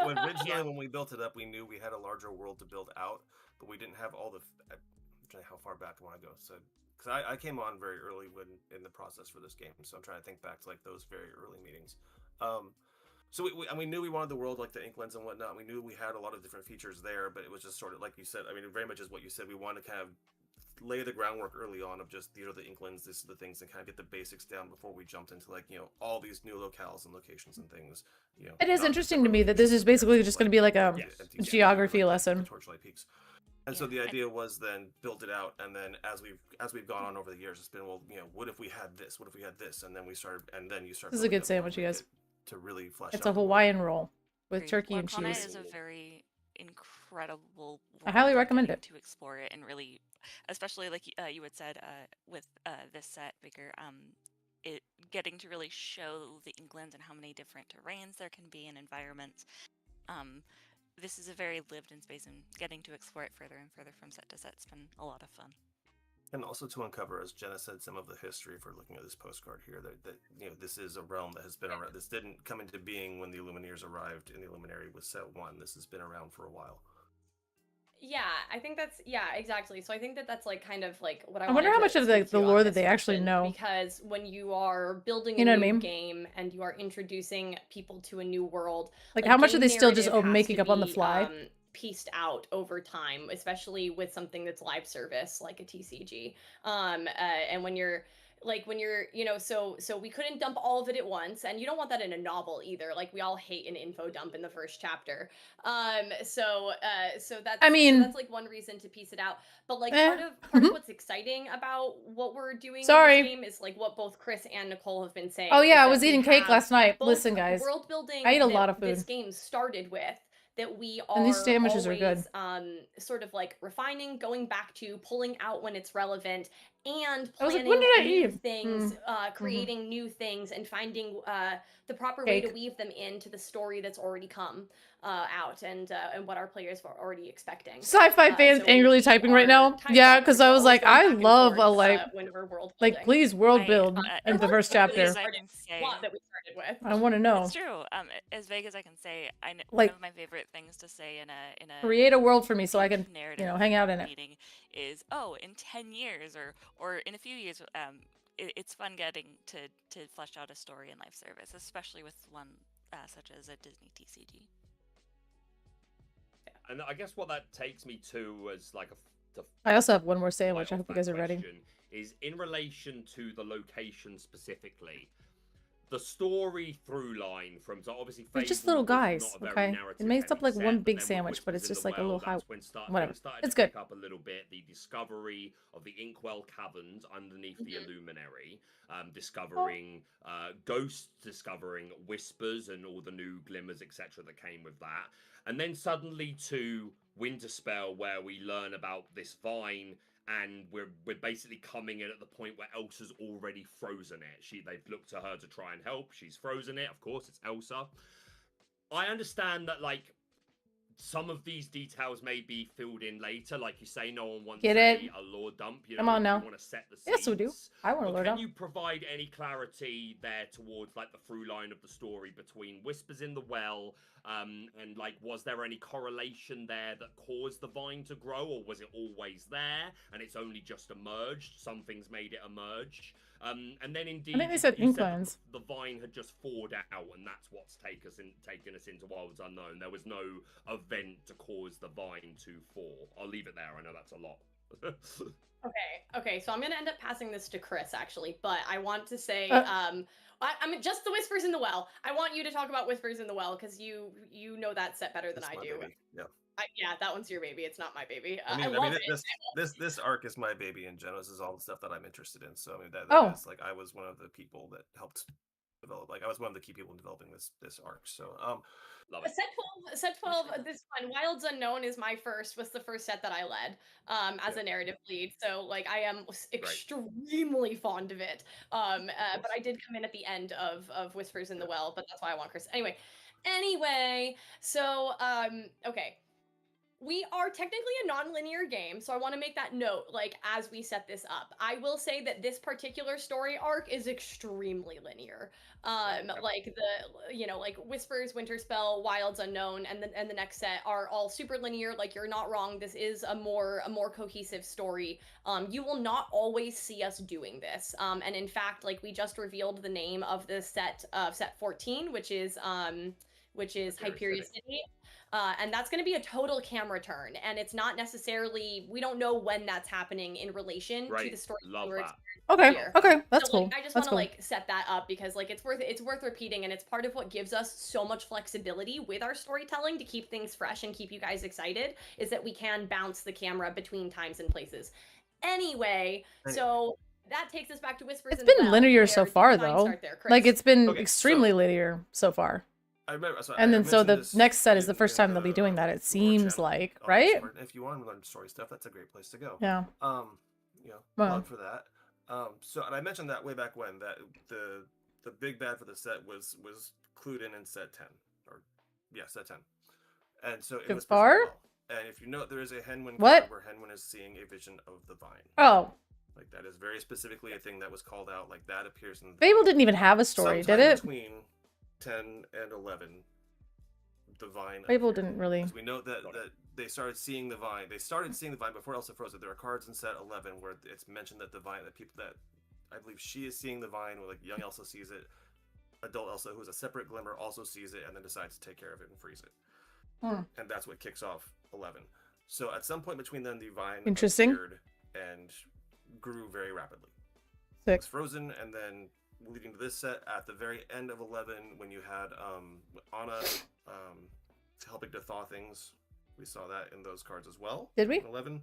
R: Originally, when we built it up, we knew we had a larger world to build out, but we didn't have all the. I'm trying how far back I want to go. So, because I came on very early when in the process for this game, so I'm trying to think back to like those very early meetings. So we knew we wanted the world like the Inklands and whatnot. We knew we had a lot of different features there, but it was just sort of like you said. I mean, very much is what you said. We wanted to kind of lay the groundwork early on of just these are the Inklands, these are the things, and kind of get the basics down before we jumped into like all these new locales and locations and things.
A: It is interesting to me that this is basically just going to be like a geography lesson.
R: Torchlight Peaks. And so the idea was then build it out, and then as we've gone on over the years, it's been, well, what if we had this? What if we had this? And then we started, and then you start.
A: This is a good sandwich, you guys.
R: To really flesh.
A: It's a Hawaiian roll with turkey and
P: Lorcana
A: cheese.
P: is a very incredible.
A: I highly recommend it.
P: To explore it and really, especially like you had said with this set, Baker. It getting to really show the Inklands and how many different terrains there can be and environments. This is a very lived-in space, and getting to explore it further and further from set to set's been a lot of fun.
R: And also to uncover, as Jenna said, some of the history, if we're looking at this postcard here, that this is a realm that has been around. This didn't come into being when the Illumineers arrived in the Illuminary with set 1. This has been around for a while.
Q: Yeah, I think that's exactly. So I think that's like kind of like what I
A: wonder how much of the lore that they actually know.
Q: Because when you are building
A: You know
Q: a
A: what I
Q: new
A: mean?
Q: game and you are introducing people to a new world,
A: Like how much are
Q: game
A: they still just
Q: narrative has
A: making
Q: to
A: up on the
Q: be,
A: fly?
Q: Pieced out over time, especially with something that's live service like a TCG. And when you're so we couldn't dump all of it at once, and you don't want that in a novel either. Like we all hate an info dump in the first chapter. So that's like one reason to piece it out. But like part of what's exciting about what we're doing in this game is like what both Chris and Nicole have been saying.
A: Oh yeah, I
Q: is
A: was
Q: that we
A: eating cake
Q: have
A: last night.
Q: both
A: Listen, guys,
Q: world building
A: I ate a
Q: that
A: lot of food.
Q: this game started with, that we are
A: And these sandwiches are
Q: always,
A: good.
Q: sort of like refining, going back to, pulling out when it's relevant, and
A: I was like,
Q: planning
A: when did I
Q: new
A: eat?
Q: things, creating new things, and finding the proper way to weave them into the story that's already come out, and what our players were already expecting.
A: Sci-fi fans
Q: So
A: angrily
Q: we
A: typing right
Q: are
A: now.
Q: time
A: Yeah,
Q: jumpers.
A: because I
Q: We're
A: was
Q: always
A: like,
Q: going
A: I
Q: back and
A: love a
Q: forth, when we're world building.
A: like please world build in the first chapter.
P: I can say
Q: Plot that we started with.
A: I want to know.
P: It's true. As vague as I can say, one
A: Like-
P: of my favorite things to say in a
A: Create a world for me so I can,
P: narrative
A: hang out in it.
P: meeting is, oh, in 10 years or in a few years. It's fun getting to flesh out a story in live service, especially with one such as a Disney TCG.
N: And I guess what that takes me to as like
A: I also have one more sandwich. I hope you guys are ready.
N: is in relation to the location specifically. The story through line from, so obviously
A: They're just
N: Fable
A: little
N: was
A: guys,
N: not a very
A: okay? It
N: narrative
A: makes up
N: heavy
A: like
N: set,
A: one
N: but
A: big
N: then with
A: sandwich, but
N: Whispers
A: it's
N: in
A: just
N: the
A: like a little
N: Well,
A: high.
N: that's when
A: Whatever.
N: things started
A: It's
N: to
A: good.
N: pick up a little bit. The discovery of the Inkwell Caverns underneath the Illuminary, discovering ghosts, discovering whispers, and all the new glimmers, etc. that came with that. And then suddenly to Winterspell, where we learn about this vine, and we're basically coming in at the point where Elsa's already frozen it. They've looked to her to try and help. She's frozen it. Of course, it's Elsa. I understand that, like, some of these details may be filled in later, like you say. No one wants
A: Get it?
N: a lore dump. You
A: Come
N: know,
A: on now.
N: you want to set the seeds.
A: Yes, we do. I want to
N: But
A: learn
N: can
A: them.
N: you provide any clarity there towards like the through line of the story between Whispers in the Well, and like was there any correlation there that caused the vine to grow, or was it always there and it's only just emerged? Some things made it emerge. And then indeed,
A: I think they said
N: you
A: Inklands.
N: the vine had just thawed out, and that's what's taken us into Wilds Unknown. There was no event to cause the vine to fall. I'll leave it there. I know that's a lot.
Q: Okay, so I'm gonna end up passing this to Chris actually, but I want to say, I mean, just the Whispers in the Well. I want you to talk about Whispers in the Well because you know that set better than I do.
R: Baby. Yeah.
Q: Yeah, that one's your baby. It's not my baby.
R: I
Q: I love it.
R: this arc is my baby in general. This is all the stuff that I'm interested in. So I mean that is like I was one of the people that helped develop. Like I was one of the key people in developing this arc. So love it.
Q: Set 12, this one, Wilds Unknown is was the first set that I led as a narrative lead. So like I am extremely fond of it. But I did come in at the end of Whispers in the Well, but that's why I want Chris. Anyway, so okay. We are technically a non-linear game, so I want to make that note, like, as we set this up. I will say that this particular story arc is extremely linear. Like like Whispers, Winterspell, Wilds Unknown, and the next set are all super linear. Like, you're not wrong. This is a more cohesive story. You will not always see us doing this. And in fact, like, we just revealed the name of the set of set 14, which is Hyperion City. And that's going to be a total camera turn, and it's not necessarily, we don't know when that's happening in relation to the story.
N: Love that.
A: Okay, that's
Q: so,
A: cool.
Q: I just
A: That's
Q: want to
A: cool.
Q: set that up because like it's worth repeating, and it's part of what gives us so much flexibility with our storytelling to keep things fresh and keep you guys excited, is that we can bounce the camera between times and places. Anyway, so that takes us back to Whispers.
A: It's been linear so far, though. Like it's been extremely linear so far.
R: I remember,
A: and then so the next set is the first time they'll be doing that. It seems like, right?
R: If you want to learn story stuff, that's a great place to go.
A: Yeah.
R: Plug for that. So and I mentioned that way back when that the big bad for the set was clued in set 10 set 10, and so it was
A: far.
R: And if you note, there is a Henwin
A: card
R: where Henwin is seeing a vision of the vine.
A: Oh.
R: Like that is very specifically a thing that was called out. Like that appears in.
A: Fable didn't even have a story, did it?
R: Between 10 and 11, the vine.
A: Fable didn't really.
R: Because we know that they started seeing the vine. They started seeing the vine before Elsa froze it. There are cards in set 11 where it's mentioned that the vine, that I believe she is seeing the vine, where like young Elsa sees it, adult Elsa, who is a separate Glimmer, also sees it and then decides to take care of it and freeze it. And that's what kicks off 11. So at some point between then, the vine appeared and grew very rapidly. It was frozen, and then leading to this set at the very end of 11, when you had Anna helping to thaw things. We saw that in those cards as well.
A: Did we?
R: In 11.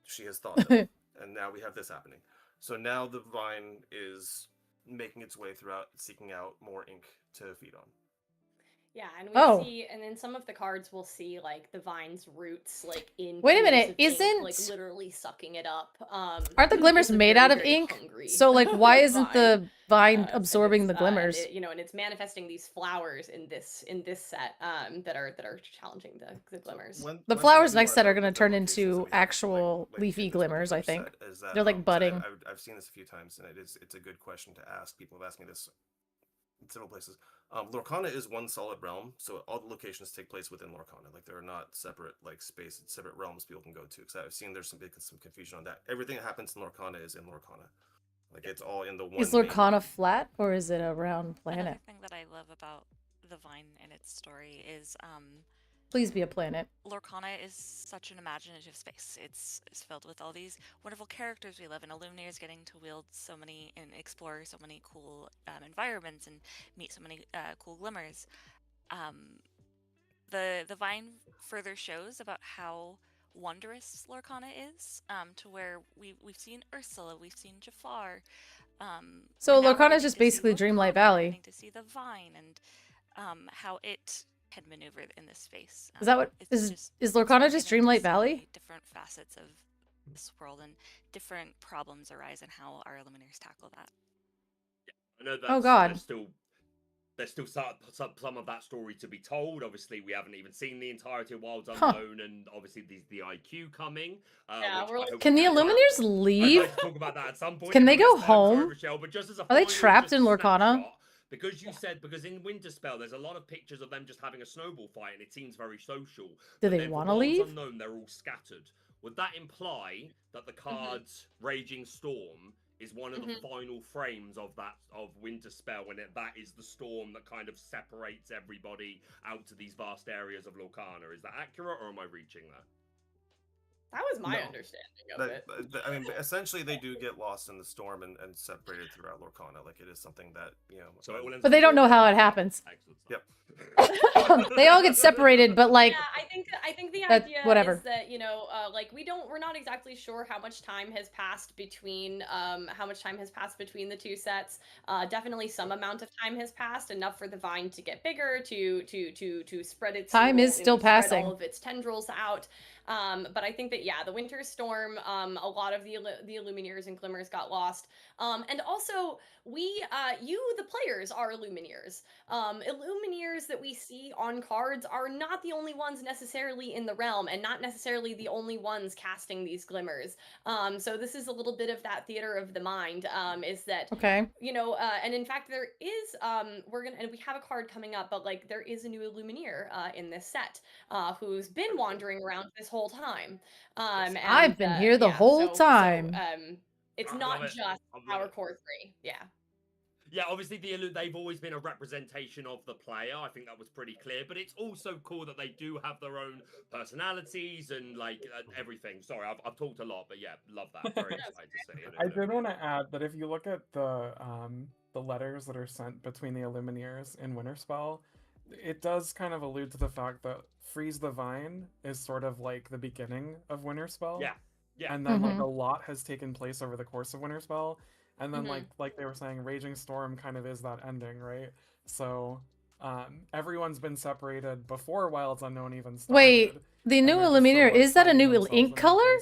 R: She has thawed them, and now we have this happening. So now the vine is making its way throughout, seeking out more ink to feed on.
Q: Yeah, and we see, and then some of the cards we'll see like the vine's roots, like in.
A: Wait a minute,
Q: isn't like literally sucking it up?
A: Aren't the glimmers made out of ink? So like, why isn't the vine absorbing the glimmers?
Q: And it's manifesting these flowers in this set that are challenging the glimmers.
A: The flowers next set are going to turn into actual leafy glimmers. I think they're like budding.
R: I've seen this a few times, and it's a good question to ask. People have asked me this in several places. Lorcana is one solid realm, so all the locations take place within Lorcana. Like there are not separate separate realms people can go to. Because I've seen there's some confusion on that. Everything that happens in Lorcana is in Lorcana. Like it's all in the one.
A: Is Lorcana flat or is it a round planet?
P: Another thing that I love about the vine and its story is
A: please be a planet.
P: Lorcana is such an imaginative space. It's filled with all these wonderful characters we love, and Illuminators getting to wield so many and explore so many cool environments and meet so many cool glimmers. The vine further shows about how wondrous Lorcana is, to where we've seen Ursula, we've seen Jafar.
A: So Lorcana is just basically Dreamlight Valley.
P: To see the vine and how it can maneuver in this space.
A: Is that what is Lorcana just Dreamlight Valley?
P: Different facets of this world and different problems arise and how our Illuminators tackle that.
N: Yeah, I know that's,
A: oh God.
N: Still there's still some of that story to be told. Obviously, we haven't even seen the entirety of Wilds
A: Huh.
N: Unknown, and obviously the IQ coming.
Q: Yeah,
N: which
Q: we're
N: I
Q: like-
N: hope
A: Can
N: we
A: the
N: get to.
A: Illuminators
N: I'd
A: leave?
N: like to talk about that at some point.
A: Can they
N: Everyone
A: go
N: gets there, sorry,
A: home?
N: Rochelle, but just as a
A: Are they
N: final
A: trapped in
N: just
A: Lorcana?
N: snapshot, because you said, because in Winterspell there's a lot of pictures of them just having a snowball fight and it seems very social.
A: Do
N: But
A: they
N: then for
A: want to
N: Wilds
A: leave?
N: Unknown, they're all scattered. Would that imply that the cards Raging Storm is one of the final frames of Winterspell, when that is the storm that kind of separates everybody out to these vast areas of Lorcana? Is that accurate, or am I reaching there?
Q: That was my
R: No.
Q: understanding of it.
R: I mean, essentially, they do get lost in the storm and separated throughout Lorcana. Like, it is something that, you know.
N: So it will
A: But they don't know how it happens.
R: Yep.
A: They all get separated, but like,
Q: Yeah, I think the
A: that-
Q: idea
A: whatever.
Q: is that, you know, like we're not exactly sure how much time has passed between the two sets. Definitely some amount of time has passed, enough for the vine to get bigger, to spread its
A: Time is still
Q: spread
A: passing.
Q: all of its tendrils out. But I think that, yeah, the winter storm, a lot of the Illumineers and Glimmers got lost. And also you, the players, are Illumineers. Illumineers that we see on cards are not the only ones necessarily in the realm, and not necessarily the only ones casting these glimmers. So this is a little bit of that theater of the mind, is that,
A: Okay.
Q: you know, and in fact there is, we have a card coming up, but like there is a new Illumineer in this set, who's been wandering around this whole time. And,
A: I've been here the
Q: yeah,
A: whole time.
Q: it's
N: I
Q: not
N: love it.
Q: just
N: I love
Q: our
N: it.
Q: core three. Yeah.
N: Yeah, obviously they've always been a representation of the player. I think that was pretty clear. But it's also cool that they do have their own personalities and like everything. Sorry, I've talked a lot, but yeah, love that. Very excited to see it.
M: I did want to add that if you look at the letters that are sent between the Illumineers in Winterspell, it does kind of allude to the fact that Freeze the Vine is sort of like the beginning of Winterspell.
N: Yeah. Yeah.
M: And then like a lot has taken place over the course of Winterspell. And then
Q: Mhm.
M: like they were saying, Raging Storm kind of is that ending, right? So everyone's been separated before Wilds Unknown even started.
A: Wait, the new Illumineer, is that a new ink color?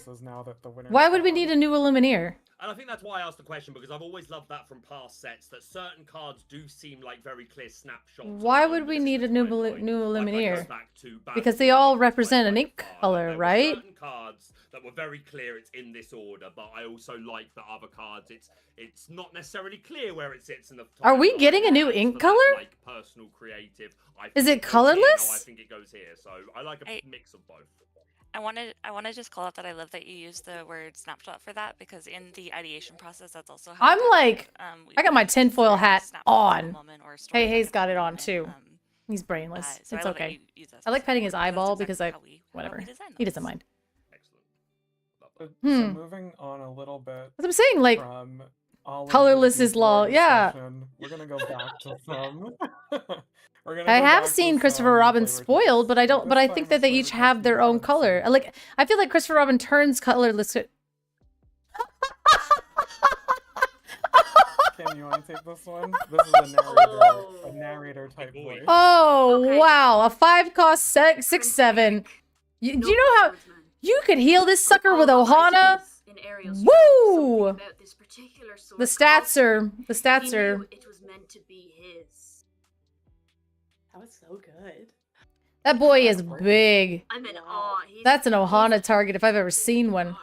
A: Why would we need a new Illumineer?
N: And I think that's why I asked the question, because I've always loved that from past sets, that certain cards do seem like very clear snapshots.
A: Why would we need a new Illumineer?
N: Back to
A: Because they all represent an ink color, right?
N: Certain cards that were very clear it's in this order, but I also like the other cards. It's not necessarily clear where it sits in the.
A: Are we getting a new ink color?
N: Like personal creative.
A: Is it
N: goes here.
A: colorless?
N: No, I think it goes here. So I like a mix of both.
P: I want to just call out that I love that you use the word snapshot for that, because in the ideation process, that's also how
A: I'm like, I got my tinfoil hat on. Hey, Hay's got it on too. He's brainless.
P: so I
A: It's
P: love that
A: okay.
P: you use that
A: I like petting his eyeball because whatever. He doesn't mind.
M: So
A: Hmm.
M: moving on a little bit.
A: That's what I'm saying, like,
M: from all of
A: colorless
M: the
A: is law.
M: lore
A: Yeah.
M: discussion, we're gonna go back to some.
A: I have seen Christopher Robin spoiled, but I don't. But I think that they each have their own color. I feel like Christopher Robin turns colorless.
M: Kim, you want to take this one? This is a narrator type voice.
A: Oh wow, a 5-cost 6/7. Do you know how you could heal this sucker with Ohana? Woo! The stats are.
O: It was meant to be his.
Q: That was so good.
A: That boy is big.
O: I'm in awe.
A: That's an Ohana target if I've ever seen one.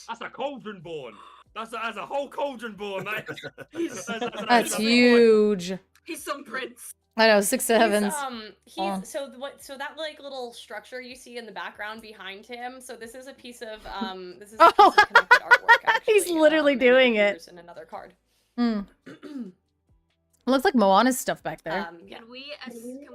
N: That's a cauldron born. That's a whole cauldron born, mate.
A: That's huge.
O: He's some prince.
A: I know, 6/7s.
Q: So that like little structure you see in the background behind him. So this is a piece of connected artwork. Actually,
A: He's literally doing it.
Q: In another card.
A: It looks like Moana's stuff back there.
O: Can we assume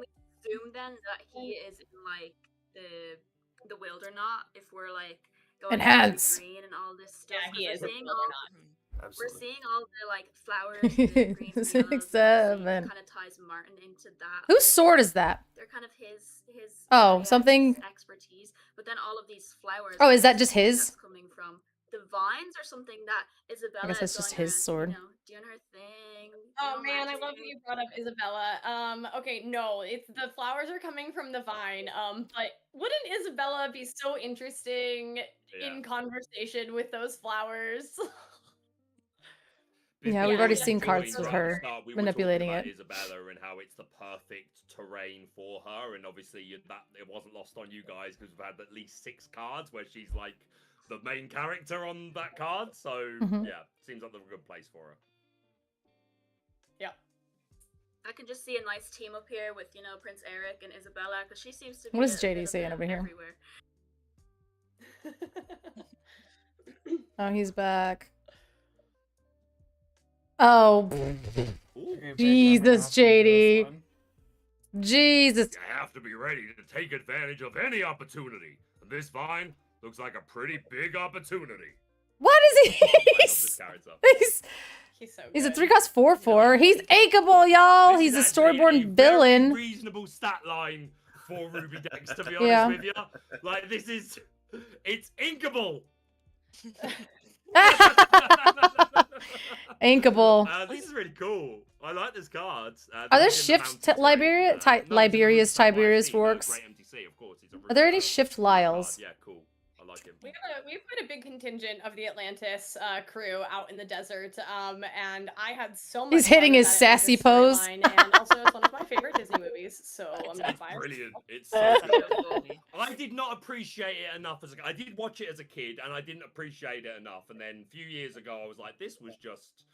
O: then that he is in like the Wildernot if we're like going
A: Enhance.
O: green and all this stuff?
Q: Yeah, he is.
O: We're seeing all the like flowers, the green fields,
A: 6/7.
O: kind of ties Martin into that.
A: Whose sword is that?
O: They're kind of his
A: something.
O: his expertise, but then all of these flowers.
A: Oh, is that just his?
O: That's coming from the vines or something that Isabella.
A: I guess that's
O: is
A: just
O: going
A: his
O: around,
A: sword.
O: You know, doing her thing.
Q: Oh man, I love that you brought up Isabella. Okay, no, it's the flowers are coming from the vine. But wouldn't Isabella be so interesting in conversation with those flowers?
A: Yeah, we've already seen
N: enjoying
A: cards with
N: right at the
A: her
N: start, we were
A: manipulating
N: talking
A: it.
N: about Isabella and how it's the perfect terrain for her, and obviously that it wasn't lost on you guys because we've had at least 6 cards where she's like the main character on that card. So yeah, seems like a good place for her.
Q: Yeah.
O: I can just see a nice team up here with, you know, Prince Eric and Isabella, because she seems to be
A: What is
O: a bit
A: JD
O: of
A: saying
O: a
A: over here?
O: everywhere.
A: Oh, he's back. Oh, Jesus, JD. Jesus.
N: You have to be ready to take advantage of any opportunity. And this vine looks like a pretty big opportunity.
A: What is he?
Q: He's so
A: He's a
Q: good.
A: 3-cost 4/4. He's akeable, y'all. He's a storyboard villain.
N: Reasonable stat line for Ruby decks, to be honest
A: Yeah.
N: with you. Like, it's inkable.
A: Inkable.
N: This is really cool. I like this card.
A: Are there shift Liberia's Tiberius works? Are there any shift Lyles?
N: Yeah, cool. I like him.
Q: We have quite a big contingent of the Atlantis crew out in the desert, and I had so much.
A: He's hitting
Q: fun with
A: his
Q: that Atlantis
A: sassy pose.
Q: storyline, and also it's one of my favorite Disney movies. So I'm not biased.
N: Brilliant. It's so good. I did not appreciate it enough as I did watch it as a kid, and I didn't appreciate it enough. And then a few years ago, I was like, this was just.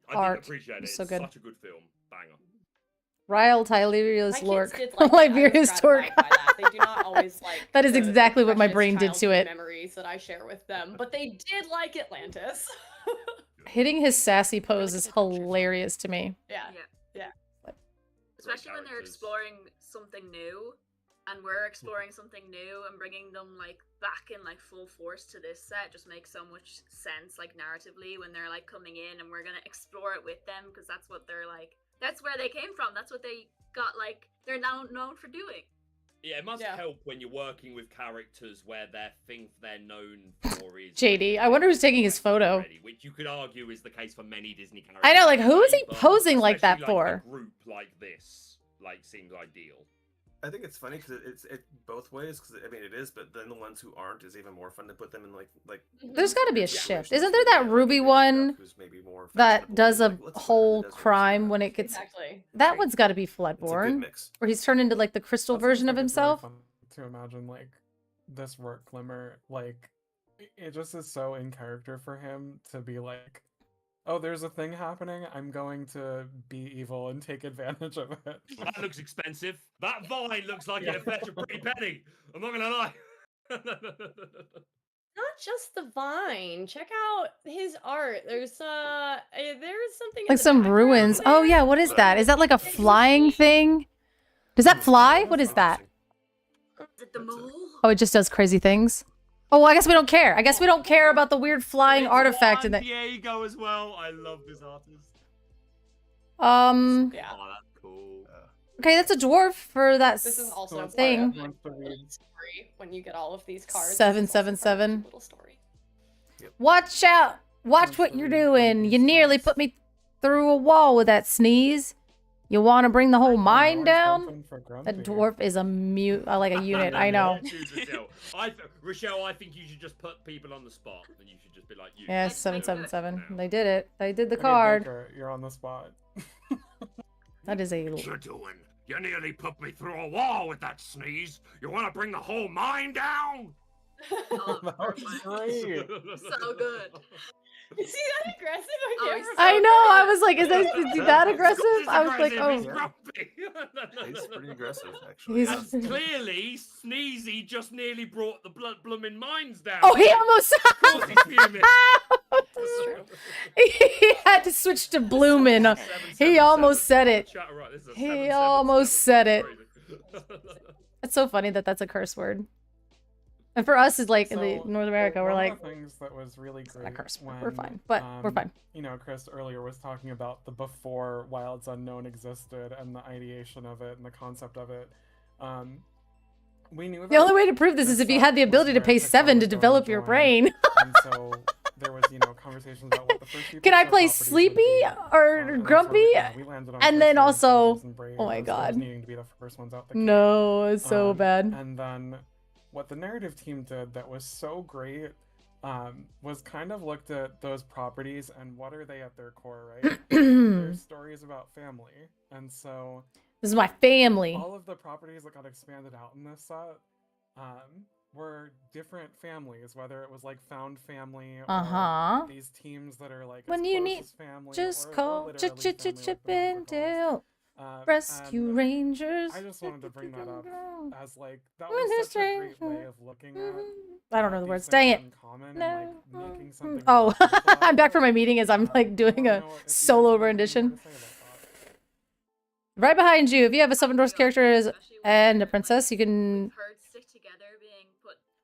N: I
A: Art.
N: didn't appreciate it.
A: So
N: It's
A: good.
N: such a good film. Banger.
A: Ryle Tiberius
Q: My
A: Lork.
Q: kids did like it. I was
A: Liberia's Torque.
Q: gratified by that. They do not always like.
A: That is
Q: the
A: exactly what my
Q: precious
A: brain did to
Q: childhood
A: it.
Q: Memories that I share with them, but they did like Atlantis.
A: Hitting his sassy pose is hilarious to me.
Q: Yeah.
O: Especially when they're exploring something new, and we're exploring something new, and bringing them like back in like full force to this set just makes so much sense, like narratively, when they're like coming in and we're gonna explore it with them, because that's what they're like. That's where they came from. That's what they got. Like they're now known for doing.
N: Yeah, it must help when you're working with characters where their thing they're known for is
A: JD. I wonder who's taking his photo.
N: already, which you could argue is the case for many Disney characters.
A: I know, like, who is he
N: but
A: posing like that
N: especially,
A: for?
N: A group like this, like, seems ideal.
R: I think it's funny because it's both ways. Because I mean, it is, but then the ones who aren't is even more fun to put them in like.
A: There's got to be a shift. Isn't there that Ruby one that does a whole crime when it gets...
Q: Exactly.
A: That one's got to be Floodborne. Where he's turned into, like, the crystal version of himself.
M: To imagine like this work glimmer, like it just is so in character for him to be like, oh, there's a thing happening, I'm going to be evil and take advantage of it.
N: That looks expensive. That vine looks like it'll fetch a pretty penny. I'm not gonna lie.
Q: Not just the vine. Check out his art. There's something in
A: Like
Q: the
A: some
Q: background
A: ruins.
Q: there.
A: Oh, yeah, what is that? Is that like a flying thing? Does that fly? What is that?
O: Is it the mole?
A: Oh, it just does crazy things? Oh, well, I guess we don't care. I guess we don't care about the weird flying artifact in that.
N: Diego as well. I love this artist.
Q: Yeah.
N: Oh, that's cool.
A: Okay, that's a dwarf for that
Q: This is also
A: thing.
Q: part of the story when you get all of these cards.
A: 777.
Q: Little story.
A: Watch out! Watch what you're doing. You nearly put me through a wall with that sneeze. You want to bring the whole mine down? That dwarf is a like a unit. I know.
N: Rochelle, I think you should just put people on the spot, and you should just be like you.
A: Yeah, 777. They did it. They did the
M: Okay,
A: card.
M: Baker, you're on the spot.
A: That is a.
N: What you doing? You nearly put me through a wall with that sneeze. You want to bring the whole mine down?
M: That was great.
O: So good.
Q: Is he that aggressive?
A: I know. I was like, is he that aggressive? I was like,
N: He's
A: oh.
N: grumpy.
R: He's pretty aggressive, actually.
A: He's
N: Clearly, Sneezy just nearly brought the blooming mines down.
A: Oh, he almost.
N: Of course he's fuming.
A: That's true. He had to switch to Bloomin'. He almost said it. He almost said it. It's so funny that that's a curse word. And for us, is like in the North America, we're
M: one
A: like,
M: of the things that was really great
A: a curse word.
M: when,
A: We're fine, but we're fine.
M: You know, Chris earlier was talking about the before Wilds Unknown existed and the ideation of it and the concept of it. We knew
A: The only way to prove this is if you had the ability to pay 7 to develop your brain.
M: And so there was, you know, conversations about what the first few
A: Can I
M: pixel
A: play
M: properties would
A: Sleepy
M: be.
A: or Grumpy?
M: We landed on
A: And then
M: Crystal,
A: also,
M: Bubbles, and Brave
A: oh my
M: as those
A: god.
M: needing to be the first ones out the
A: No, it's so bad.
M: And then what the narrative team did that was so great was kind of looked at those properties and what are they at their core, right? They're stories about family. And so
A: this is my family.
M: All of the properties that got expanded out in this set were different families, whether it was like found family or these teams that are like
A: when you need
M: family,
A: just call Chip and Dale. Rescue Rangers.
M: I just wanted to bring that up as like that was such a great way of looking at.
A: I don't know the words. Dang it.
M: No. Like, making something
A: oh, I'm back from my meeting as I'm like doing a solo rendition. Right behind you, if you have a Seven Dwarfs character and a princess, you can.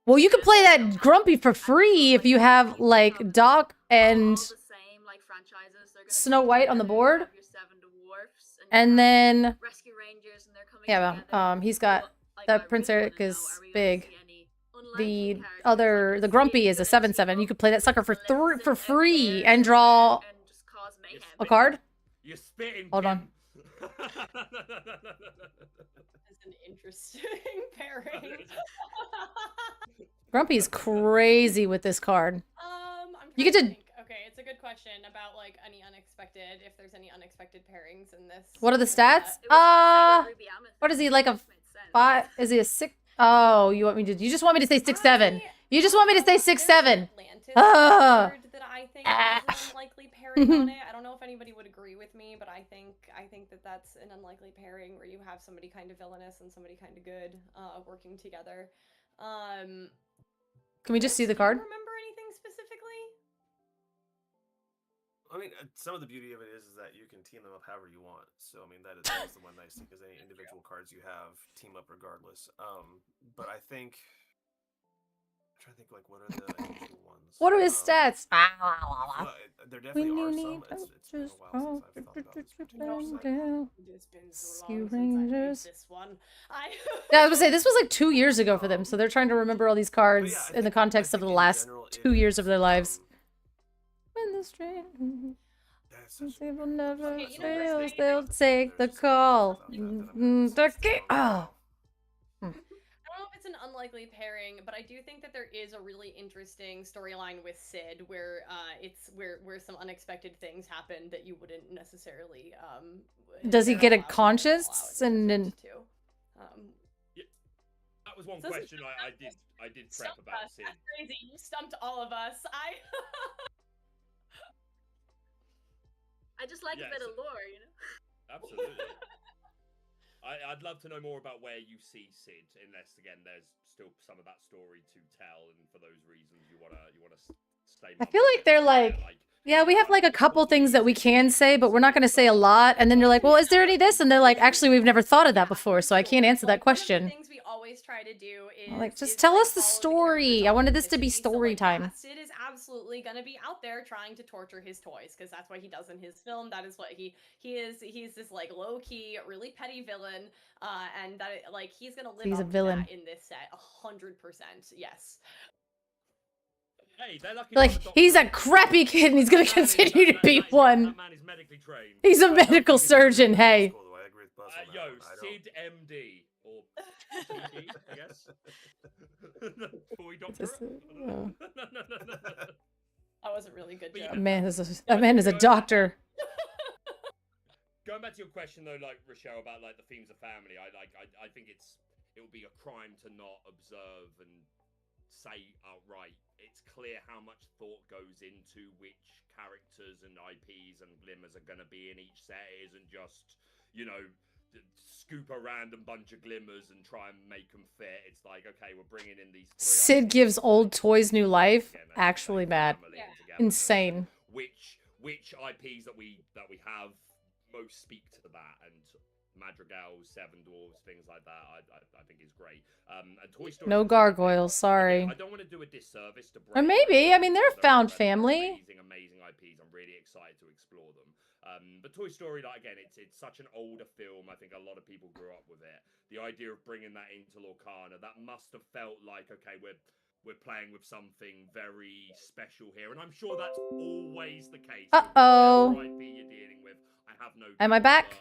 A: Well, you can play that Grumpy for free if you have like Doc and Snow White on the board. And then, yeah, he's got that Prince Eric is big. The Grumpy is a 7/7. You could play that sucker for free and draw a card.
N: You're spitting.
A: Hold on.
Q: It's an interesting pairing.
A: Grumpy's crazy with this card. You get to.
Q: Okay, it's a good question about like any unexpected. If there's any unexpected pairings in this.
A: What are the stats? What is he like a 5? Is he a 6? Oh, you want me to? You just want me to say 6/7. You just want me to say 6/7.
Q: That I think is an unlikely pairing on it. I don't know if anybody would agree with me, but I think that that's an unlikely pairing where you have somebody kind of villainous and somebody kind of good working together.
A: Can we just see the card?
Q: Remember anything specifically?
R: I mean, some of the beauty of it is that you can team them up however you want. So, I mean, that is the one nice thing, because any individual cards you have team up regardless. But I think... I'm trying to think, like, what are the unusual ones?
A: What are his stats?
R: There definitely are some. It's been a while since I've thought about this.
A: Rescue Rangers.
Q: This one.
A: Yeah, I was gonna say, this was like 2 years ago for them, so they're trying to remember all these cards in the context of the last 2 years of their lives. When the strain... People never fails, they'll take the call.
Q: I don't know if it's an unlikely pairing, but I do think that there is a really interesting storyline with Sid where it's where some unexpected things happen that you wouldn't necessarily
A: does he get a conscience and
N: that was one question I did prep about Sid.
Q: That's crazy. You stumped all of us.
O: I just like a bit of lore, you know?
N: Absolutely. I'd love to know more about where you see Sid, unless again there's still some of that story to tell, and for those reasons you wanna stay.
A: I feel like they're like, yeah, we have like a couple things that we can say, but we're not gonna say a lot. And then you're like, well, is there any this? And they're like, actually, we've never thought of that before, so I can't answer that question.
Q: Things we always try to do is
A: like, just tell us the story. I wanted this to be story time.
Q: Sid is absolutely gonna be out there trying to torture his toys, because that's what he does in his film. That is what he is. He's this like low key, really petty villain, and that like he's gonna live up to that in this set 100%. Yes.
N: Hey, they're lucky
A: Like, he's a crappy kid and he's gonna continue to be one.
N: That man is medically trained.
A: He's a medical surgeon, hey.
N: Yo, Sid MD or PD, I guess. Toy doctor.
Q: That was a really good joke.
A: That man is a doctor.
N: Going back to your question though, like Rochelle, about like the themes of family, I think it would be a crime to not observe and say outright. It's clear how much thought goes into which characters and IPs and glimmers are going to be in each set. It isn't just, you know, scoop a random bunch of glimmers and try and make them fit. It's like, okay, we're bringing in these.
A: Sid gives old toys new life. Actually bad. Insane.
N: Which IPs that we have most speak to that, and Madrigals, Seven Dwarfs, things like that, I think is great. And Toy Story.
A: No gargoyles, sorry.
N: I don't want to do a disservice to.
A: Or maybe, I mean, they're found family.
N: Amazing IPs. I'm really excited to explore them. But Toy Story, like again, it's such an older film. I think a lot of people grew up with it. The idea of bringing that into Lorcana, that must have felt like, okay, we're playing with something very special here, and I'm sure that's always the case.
A: Uh-oh.
N: Whatever IP you're dealing with, I have no.
A: Am I back?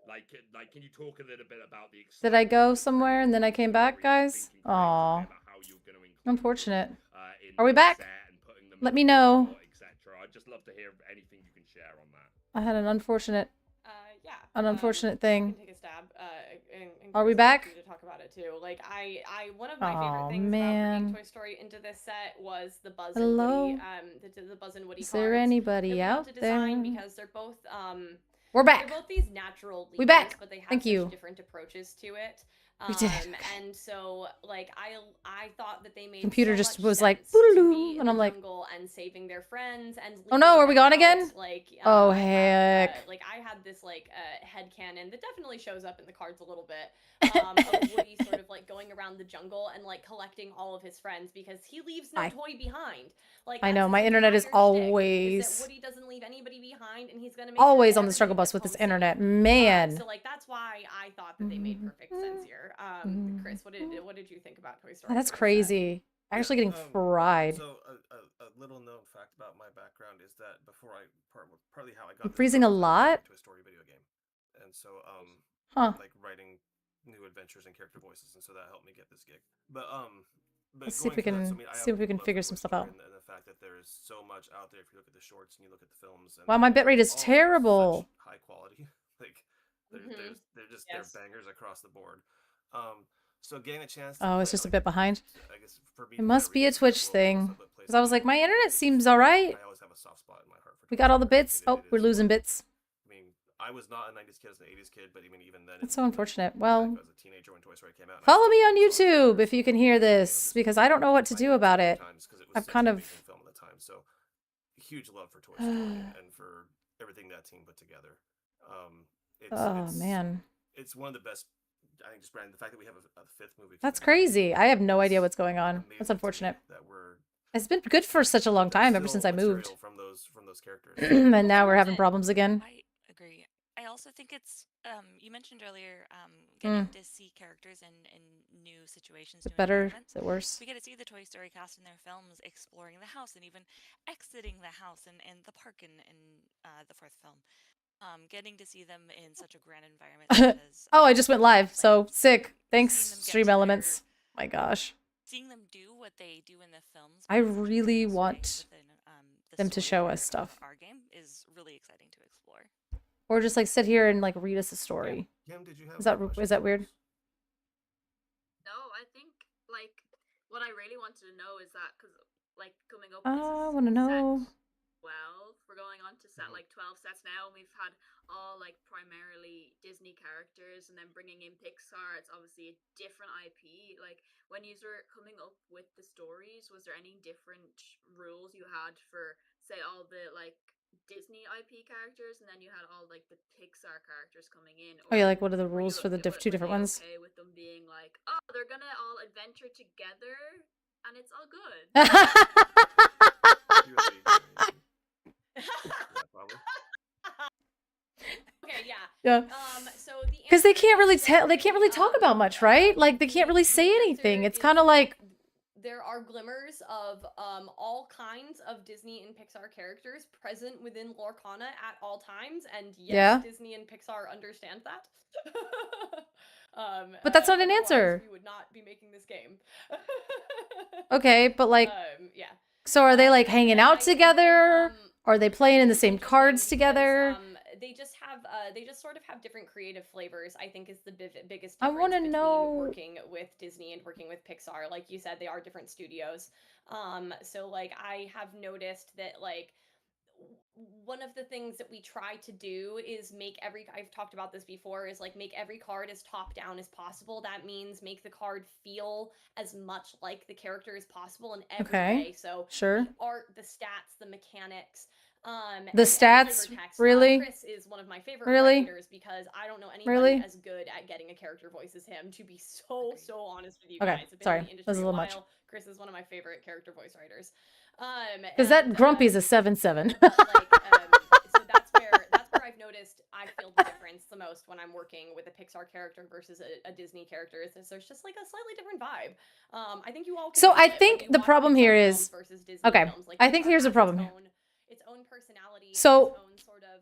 N: Like, can you talk a little bit about the?
A: Did I go somewhere and then I came back, guys? Aw. Unfortunate. Are we back? Let me know.
N: etc. I'd just love to hear anything you can share on that.
A: I had an unfortunate
Q: Yeah.
A: unfortunate
Q: I
A: thing.
Q: can take a stab. And
A: Are we
Q: Chris, I'd like
A: back?
Q: you to talk about it too. Like one of my favorite
A: Oh
Q: things about bringing
A: man.
Q: Toy Story into this set was the Buzz and
A: Hello?
Q: Woody, the Buzz and Woody
A: Is
Q: cards
A: there
Q: that
A: anybody
Q: we
A: out
Q: helped to design
A: there?
Q: because they're both
A: We're back.
Q: They're both these natural leaders,
A: We back.
Q: but they have
A: Thank
Q: such
A: you.
Q: different approaches to it.
A: We did it.
Q: And so like I thought that they made
A: Computer
Q: so
A: just
Q: much
A: was like,
Q: sense to
A: "Boodaloo,"
Q: be in
A: and
Q: the
A: I'm like,
Q: jungle and saving their friends and
A: oh no,
Q: leaving
A: are we
Q: them
A: gone
Q: out.
A: again?
Q: Like
A: Oh
Q: I
A: heck.
Q: have, like I had this like headcanon that definitely shows up in the cards a little bit of Woody sort of like going around the jungle and like collecting all of his friends because he leaves no toy behind. Like
A: I
Q: that's
A: know
Q: his
A: my internet is
Q: entire shtick, is
A: always
Q: that Woody doesn't leave anybody behind and he's gonna make sure
A: always
Q: that
A: on the struggle
Q: everybody
A: bus
Q: gets
A: with this
Q: home safe.
A: internet. Man.
Q: So like that's why I thought that they made perfect sense here. Chris, what did you think about Toy Story?
A: Oh, that's crazy. Actually getting fried.
R: So a little known fact about my background is that before I partly how I got
A: I'm freezing a lot.
R: Toy Story video game, and so like writing new adventures and character voices, and so that helped me get this gig. But
A: Let's see if we can figure some stuff out.
R: And the fact that there is so much out there if you look at the shorts and you look at the films. And
A: Wow, my bitrate is terrible.
R: High quality, like they're bangers across the board. So getting a chance.
A: Oh, it's just a bit behind.
R: I guess for me,
A: It must be a Twitch thing. Because I was like, my internet seems alright.
R: I always have a soft spot in my heart for
A: We got all the bits. Oh, we're losing bits.
R: I mean, I was not a 90s kid, I was an 80s kid, but I mean, even then.
A: That's so unfortunate. Well,
R: I was a teenager when Toy Story came out.
A: follow me on YouTube if you can hear this, because I don't know what to do about it. I've kind of.
R: Film at the time, so huge love for Toy Story and for everything that team put together.
A: Man.
R: It's one of the best. I think just Brandon, the fact that we have a fifth movie.
A: That's crazy. I have no idea what's going on. That's unfortunate. It's been good for such a long time, ever since I moved.
R: From those characters.
A: And now we're having problems again.
P: I agree. I also think it's you mentioned earlier getting to see characters in new situations.
A: Is it better? Is it worse?
P: We get to see the Toy Story cast in their films exploring the house and even exiting the house and the park in the fourth film. Getting to see them in such a grand environment.
A: Oh, I just went live, so sick. Thanks, Stream Elements. My gosh.
P: Seeing them do what they do in the films.
A: I really want them to show us stuff.
P: Our game is really exciting to explore.
A: Or just like sit here and like read us a story.
R: Kim, did you have
A: is that weird?
O: No, I think like what I really wanted to know is that because like coming up.
A: I want to know.
O: 12. We're going on to set like 12 sets now, and we've had all like primarily Disney characters, and then bringing in Pixar. It's obviously a different IP. Like when you were coming up with the stories, was there any different rules you had for say all the like Disney IP characters, and then you had all like the Pixar characters coming in?
A: Oh yeah, like what are the rules for the two different ones?
O: Okay, with them being like, oh, they're gonna all adventure together, and it's all good.
Q: Okay, yeah.
A: Yeah.
Q: So
A: because they can't really talk about much, right? Like they can't really say anything. It's kind of like
Q: there are glimmers of all kinds of Disney and Pixar characters present within Lorcana at all times, and yes, Disney and Pixar understand that.
A: But that's not an answer.
Q: We would not be making this game.
A: Okay, but like,
Q: yeah.
A: So are they like hanging out together? Are they playing in the same cards together?
Q: They just sort of have different creative flavors, I think is the biggest difference
A: I want to know
Q: working with Disney and working with Pixar. Like you said, they are different studios. So like I have noticed that like one of the things that we try to do is I've talked about this before, is like make every card as top down as possible. That means make the card feel as much like the character as possible in every way. So
A: sure.
Q: The art, the stats, the mechanics,
A: the stats, really?
Q: Chris is one of my favorite writers because I don't know anybody as good at getting a character voice as him, to be so honest with you guys. I've been
A: sorry,
Q: in the industry
A: that was a little
Q: while.
A: much.
Q: Chris is one of my favorite character voice writers.
A: Because that Grumpy's a 7/7.
Q: So that's where I've noticed I feel the difference the most when I'm working with a Pixar character versus a Disney character. Is there's just like a slightly different vibe. I think you all. Can
A: So
Q: feel
A: I
Q: it
A: think
Q: when you
A: the
Q: watch
A: problem
Q: Pixar
A: here
Q: films
A: is
Q: versus Disney
A: okay.
Q: films. Like,
A: I think here's the problem.
Q: Its own personality.
A: So
Q: its own sort of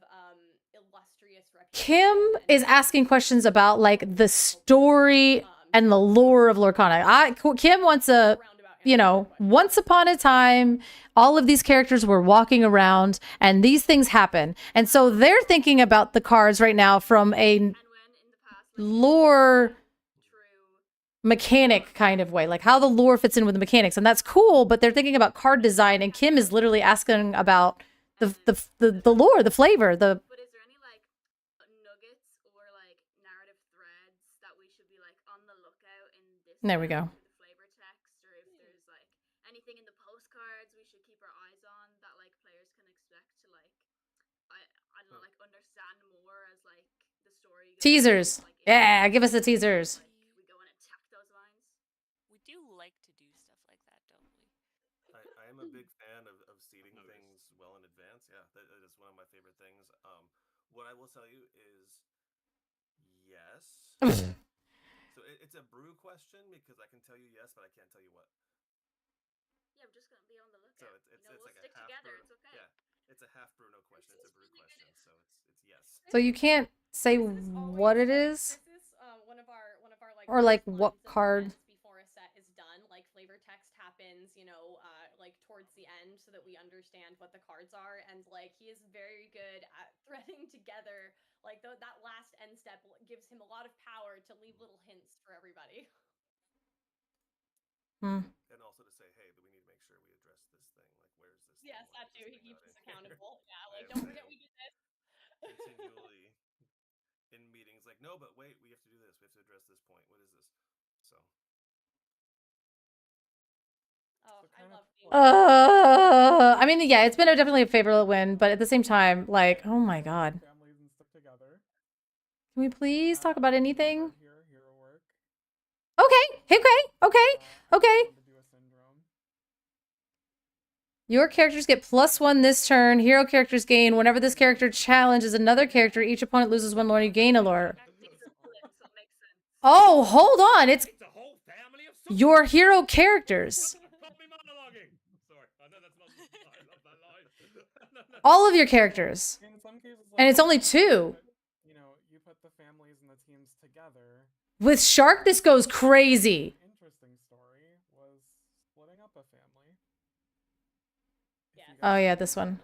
Q: illustrious reputation.
A: Kim is asking questions about like the story and the lore of Lorcana. Kim wants a you know, once upon a time, all of these characters were walking around and these things happen. And so they're thinking about the cards right now from a lore mechanic kind of way, like how the lore fits in with the mechanics. And that's cool, but they're thinking about card design, and Kim is literally asking about the lore, the flavor, the
O: But is there any like nuggets or like narrative threads that we should be like on the lookout in this?
A: There we go.
O: The flavor text, or if there's like anything in the postcards we should keep our eyes on that like players can expect to like I don't know, like understand more as like the story goes.
A: teasers. Yeah, give us the teasers.
O: We go and attack those vines.
P: We do like to do stuff like that, don't we?
R: I am a big fan of seeding things well in advance. Yeah, that is one of my favorite things. What I will tell you is yes. So it's a brew question because I can tell you yes, but I can't tell you what.
O: Yeah, I'm just gonna be on the lookout.
R: So it's
O: we'll
R: like
O: stick
R: a half
O: together.
R: Bruno.
O: It's okay.
R: Yeah, it's a half Bruno question. It's a brew question. So it's yes.
A: So you can't say what it is,
Q: This is one of our like
A: or like
Q: first
A: what
Q: lines of
A: card.
Q: defense before a set is done. Like flavor text happens, you know, like towards the end, so that we understand what the cards are. And like he is very good at threading together. Like that last end step gives him a lot of power to leave little hints for everybody.
A: Hmm.
R: And also to say, hey, we need to make sure we address this thing. Like, where's this?
Q: Yes,
R: thing?
Q: that too. He
R: What's
Q: keeps us
R: not in here?
Q: accountable. Yeah,
R: I
Q: like
R: am
Q: don't forget we did this.
R: continually in meetings, like, no, but wait, we have to do this. We have to address this point. What is this? So.
Q: Oh, I love these.
A: I mean, yeah, it's been definitely a favorite win, but at the same time, like, oh my god.
M: Families and stuff together.
A: Can we please talk about anything?
M: Hero work.
A: Okay, okay. Your characters get +1 this turn. Hero characters gain. Whenever this character challenges another character, each opponent loses 1 lore. You gain a lore. Oh, hold on. It's your hero characters. All of your characters.
M: In some cases,
A: And it's only 2.
M: You know, you put the families and the teams together.
A: With Shark, this goes crazy.
M: Interesting story was splitting up a family.
A: Oh yeah, this one.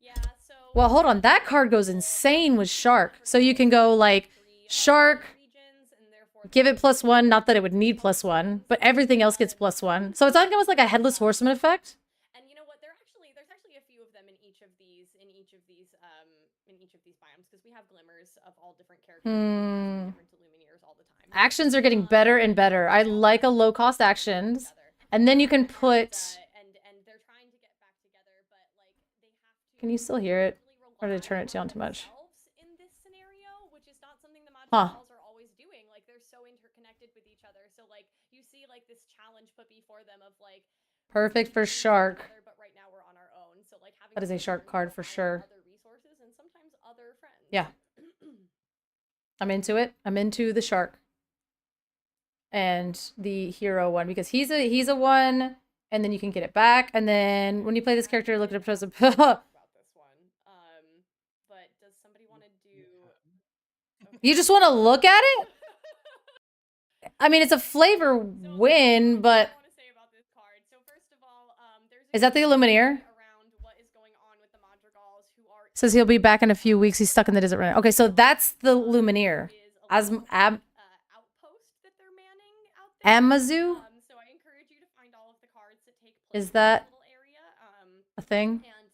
Q: Yeah, so
A: Well, hold on. That card goes insane with Shark. So you can go like Shark, give it +1. Not that it would need +1, but everything else gets +1. So it's like almost like a headless horseman effect.
Q: And you know what? There's actually a few of them in each of these biomes, because we have glimmers of all different characters, different Illumineers all the time.
A: Actions are getting better and better. I like a low cost actions. And then you can put.
Q: And they're trying to get back together, but like they have to.
A: Can you still hear it? Or did I turn it down too much?
Q: In this scenario, which is not something the Madrigals are always doing. Like they're so interconnected with each other. So like you see like this challenge put before them of like
A: Perfect for Shark.
Q: but right now we're on our own. So like having
A: That is a Shark card for sure.
Q: other resources and sometimes other friends.
A: Yeah. I'm into it. I'm into the Shark. And the hero one, because he's a 1, and then you can get it back. And then when you play this character, look it up as a
Q: about this one. But does somebody want to do
A: You just want to look at it? I mean, it's a flavor win, but is that the Illumineer? Says he'll be back in a few weeks. He's stuck in the desert right now. Okay, so that's the Lumineer. Amazu?
Q: so I encourage you to find all of the cards that take place
A: Is that
Q: in the little area.
A: a thing?
Q: And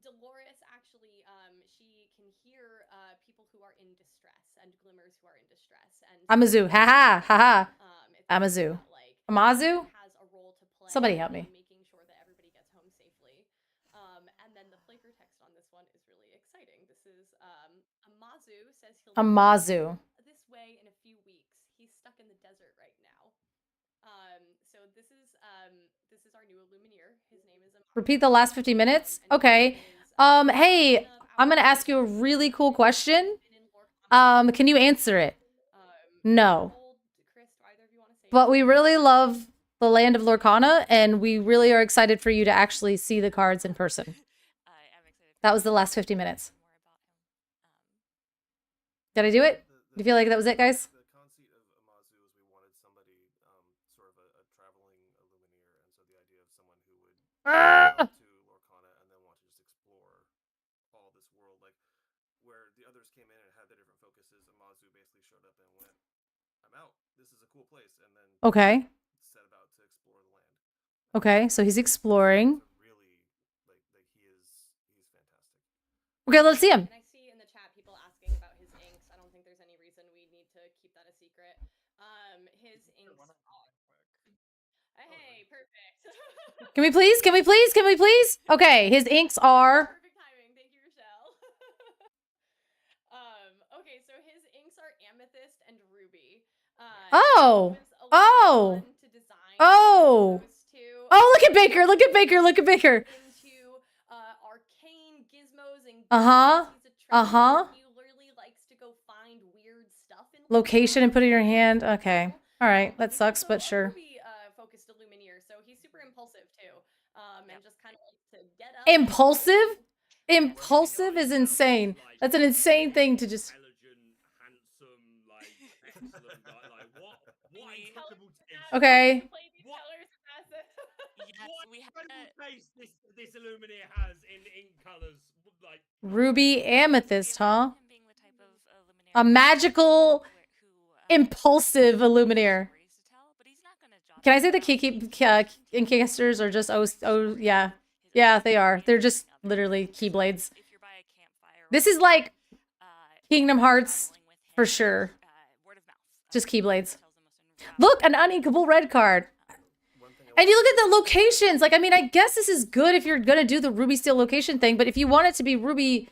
Q: Dolores actually she can hear people who are in distress and glimmers who are in distress. And
A: Amazu. Haha. Haha. Amazu.
Q: Like
A: Amazu?
Q: has a role to play.
A: Somebody help me.
Q: Making sure that everybody gets home safely. And then the flavor text on this one is really exciting. This is Amazu says he'll
A: Amazu.
Q: this way in a few weeks. He's stuck in the desert right now. So this is our new Illumineer. His name is Amazu.
A: Repeat the last 50 minutes? Okay. Hey, I'm going to ask you a really cool question. Can you answer it? No. But we really love the land of Lorcana, and we really are excited for you to actually see the cards in person. That was the last 50 minutes. Did I do it? Do you feel like that was it, guys?
R: The conceit of Amazu is we wanted somebody
A: Ah!
R: to Lorcana and then want to just explore all this world, like where the others came in and had their different focuses. Amazu basically showed up and went, "I'm out. This is a cool place," and then
A: Okay.
R: set about to explore the land.
A: Okay, so he's exploring.
R: Really, he's fantastic.
A: Okay, let's see him.
Q: And I see in the chat people asking about his inks. I don't think there's any reason we need to keep that a secret. His inks. Hey, perfect.
A: Can we please? Can we please? Can we please? Okay, his inks are.
Q: Perfect timing. Thank you, Rochelle. Okay, so his inks are amethyst and ruby.
A: Oh. Oh. Oh. Oh, look at Baker. Look at Baker. Look at Baker.
Q: Into arcane gizmos and
A: Uh-huh.
Q: he's a treasure.
A: Uh-huh.
Q: He literally likes to go find weird stuff in
A: Location and put it in your hand. Okay. All right. That sucks, but sure.
Q: Ruby focused Illumineer, so he's super impulsive too. And just kind of like to get up.
A: Impulsive? Impulsive is insane. That's an insane thing to just.
N: Handsome, like excellent guy. Like what incredible taste.
A: Okay.
N: What incredible taste this Illuminator has in ink colors. Like
A: Ruby amethyst, huh? A magical, impulsive Illuminator. Can I say the Inkcasters are just yeah. Yeah, they are. They're just literally Keyblades. This is like Kingdom Hearts for sure. Just Keyblades. Look, an uninkable red card. And you look at the locations. Like, I mean, I guess this is good if you're going to do the Ruby Steel location thing, but if you want it to be Ruby,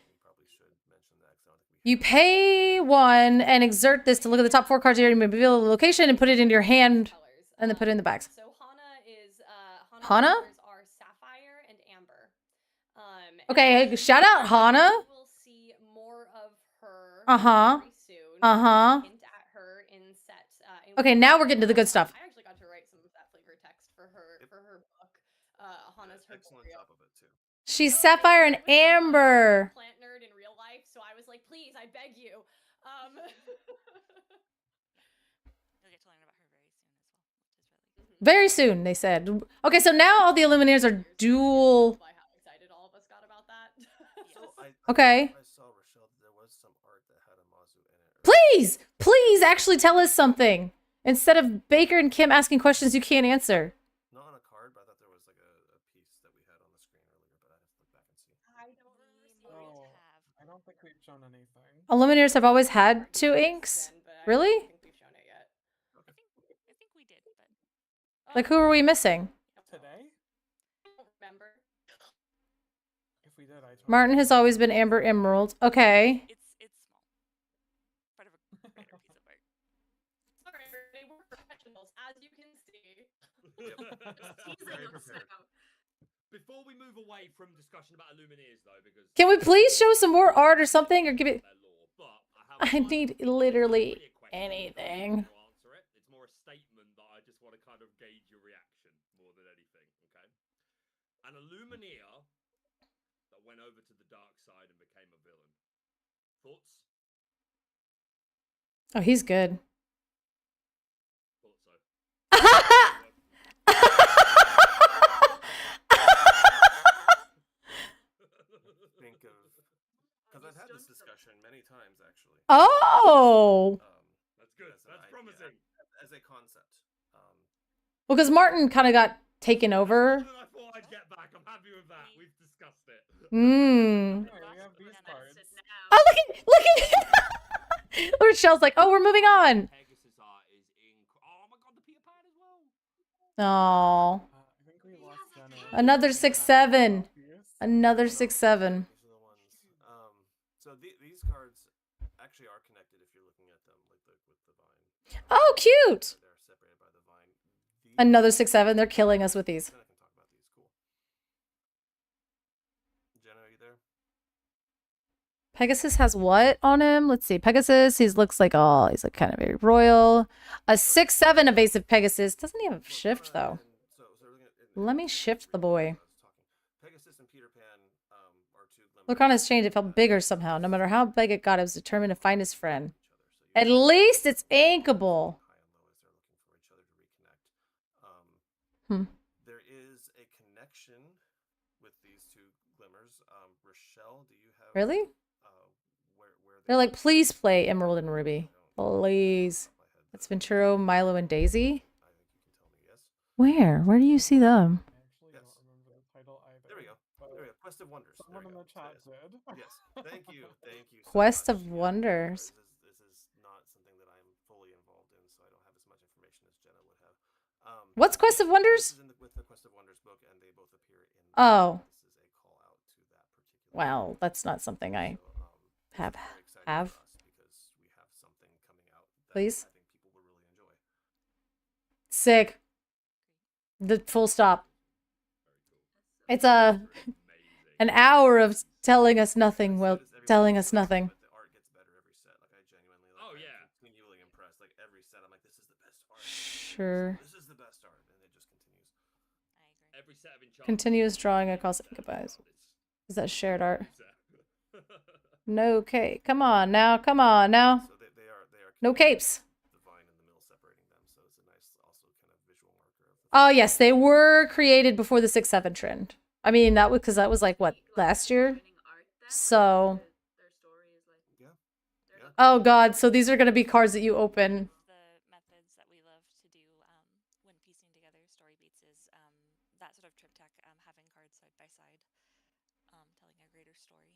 A: you pay 1 and exert this to look at the top 4 cards here and reveal the location and put it into your hand and then put it in the bags.
Q: So Hana is
A: Hana?
Q: Are sapphire and amber.
A: Okay, shout out Hana.
Q: We'll see more of her
A: Uh-huh.
Q: very soon.
A: Uh-huh.
Q: Hint at her in set.
A: Okay, now we're getting to the good stuff.
Q: I actually got to write some of that flavor text for her book. Hana's her
R: excellent job of it too.
A: She's sapphire and amber.
Q: Plant nerd in real life, so I was like, please, I beg you.
A: Very soon, they said. Okay, so now all the Illuminators are dual.
Q: By how excited all of us got about that.
A: Okay.
R: I saw Rochelle. There was some art that had Amazu in it.
A: Please, please actually tell us something. Instead of Baker and Kim asking questions you can't answer.
R: Not on a card, but I thought there was like a piece that we had on the screen earlier, but I have to look back and see.
M: I don't think we've shown anything.
A: Illuminators have always had 2 inks? Really?
Q: I think we've shown it yet.
P: I think we did, but
A: Like, who are we missing?
M: Today?
Q: I don't remember.
M: If we did, I told
A: Martin has always been Amber Emerald. Okay.
P: it's small. Part of a greater piece of art.
Q: Sorry, they were professionals, as you can see.
N: Very prepared. Before we move away from discussion about Illumineers, though, because
A: Can we please show some more art or something? Or give it...
N: their lore, but I have
A: I need literally anything.
N: to answer it. It's more a statement that I just want to kind of gauge your reaction more than anything. Okay, an Illumineer that went over to the dark side and became a villain. Thoughts?
A: Oh, he's good.
N: Thought so.
R: Think of, because I've had this discussion many times actually.
A: Oh!
N: That's good.
R: As an
N: That's
R: idea,
N: promising.
R: as a concept.
A: Well, because Martin kind of got taken over.
N: I thought I'd get back. I'm happy with that. We've discussed it.
A: Mmm.
M: Hey, we have these cards.
A: Oh, look at Rochelle's like, oh, we're moving on.
N: Pegasus art is oh my god, the Peter Pan as well.
A: Oh.
M: I think we lost Jenna.
A: Another 6/7. Another 6/7.
R: These are the ones. So these cards actually are connected if you're looking at them, like with the vine.
A: Oh, cute.
R: They're separated by the vine.
A: Another 6/7. They're killing us with these.
R: Jenna can talk about these. Cool. Jenna, are you there?
A: Pegasus has what on him? Let's see. Pegasus, he looks like, oh, he's like kind of very royal. A 6/7 evasive Pegasus. Doesn't he have shift, though? Let me shift the boy.
R: Pegasus and Peter Pan are two
A: Look on his change. It felt bigger somehow. No matter how big it got, it was determined to find his friend. At least it's inkable.
R: There is a connection
A: Really? They're like, please play Emerald and Ruby. Please. That's Venturo, Milo, and Daisy. Where? Where do you see them?
R: There we go. There we go. Quest of Wonders.
M: Someone in the chat did.
R: Yes. Thank you. Thank you.
A: Quest of Wonders.
R: This is not something that I'm fully involved in, so I don't have as much information as Jenna would have.
A: What's Quest of Wonders?
R: This is with the Quest of Wonders book, and they both appear in.
A: Oh.
R: This is a call out to that particular.
A: Well, that's not something I have.
R: Because we have something coming out that
A: Please.
R: I think people will really enjoy.
A: Sick. The full stop. It's an hour of telling us nothing. Well, telling us nothing.
R: The art gets better every set. Like I genuinely like.
N: Oh yeah.
R: I'm continually impressed. Like every set, I'm like, this is the best art.
A: Sure.
R: This is the best art, and it just continues.
N: Every set of enchantments.
A: Continuous drawing across goodbyes. Is that shared art? No cape. Come on now. Come on now.
R: So they are
A: No capes.
R: the vine and the mill separating them, so it's a nice also kind of visual marker of the
A: Oh yes, they were created before the 6-7 trend. I mean, that was because that was like what, last year? So oh god, so these are gonna be cards that you open.
P: The methods that we love to do when piecing together story beats is that sort of triptych, having cards side by side, telling a greater story.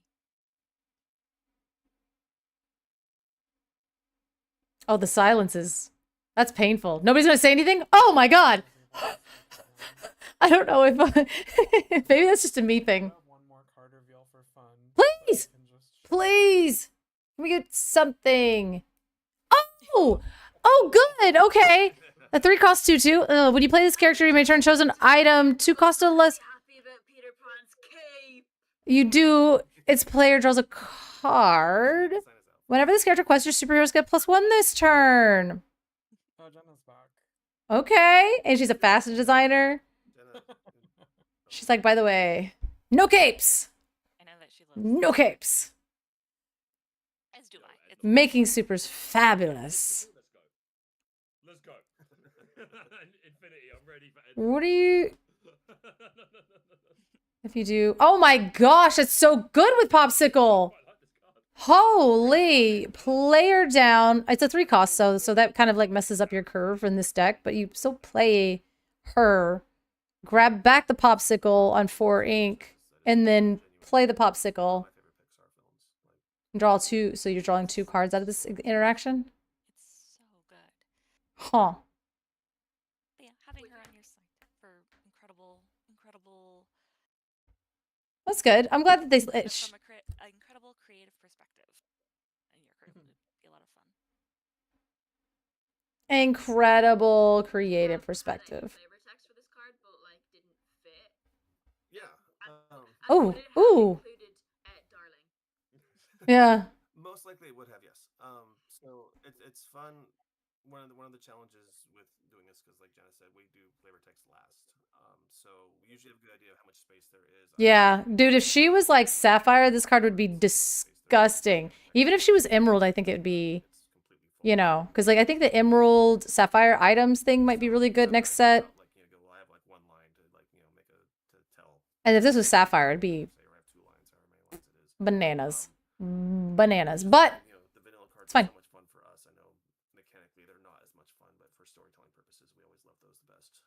A: Oh, the silences. That's painful. Nobody's gonna say anything? Oh my god! I don't know if maybe that's just a me thing.
M: One more card reveal for fun.
A: Please! Please! Can we get something? Oh! Oh, good! Okay. A 3 cost 2/2. When you play this character, you may turn chosen item 2 cost or less. You do. Its player draws a card. Whenever this character quests, your superheroes get +1 this turn.
M: Oh, Jenna's back.
A: Okay. And she's a fashion designer. She's like, by the way, no capes.
P: I know that she loves.
A: No capes.
P: As do I. It's
A: Making supers fabulous.
N: Let's go. Infinity, I'm ready for
A: What do you... If you do... Oh my gosh, it's so good with Popsicle. Holy. Player down. It's a 3 cost, so that kind of like messes up your curve in this deck, but you still play her. Grab back the Popsicle on 4 ink, and then play the Popsicle. Draw 2, so you're drawing 2 cards out of this interaction?
P: It's so good.
A: Huh.
P: But yeah, having her on your side for incredible.
A: That's good. I'm glad that they...
P: From an incredible creative perspective, and your creative would be a lot of fun.
A: Incredible creative perspective.
R: Yeah.
A: Oh, ooh. Yeah.
R: Most likely it would have, yes. So it's fun. One of the challenges with doing this, because like Jenna said, we do flavor text last. So we usually have a good idea of how much space there is.
A: Yeah, dude, if she was like Sapphire, this card would be disgusting. Even if she was Emerald, I think it would be, you know, because like I think the Emerald Sapphire items thing might be really good next set.
R: I have like one line to like make to tell.
A: And if this was Sapphire, it'd be bananas, bananas. But
R: The vanilla cards
A: it's fine.
R: are so much fun for us. I know mechanically they're not as much fun, but for storytelling purposes, we always love those the best.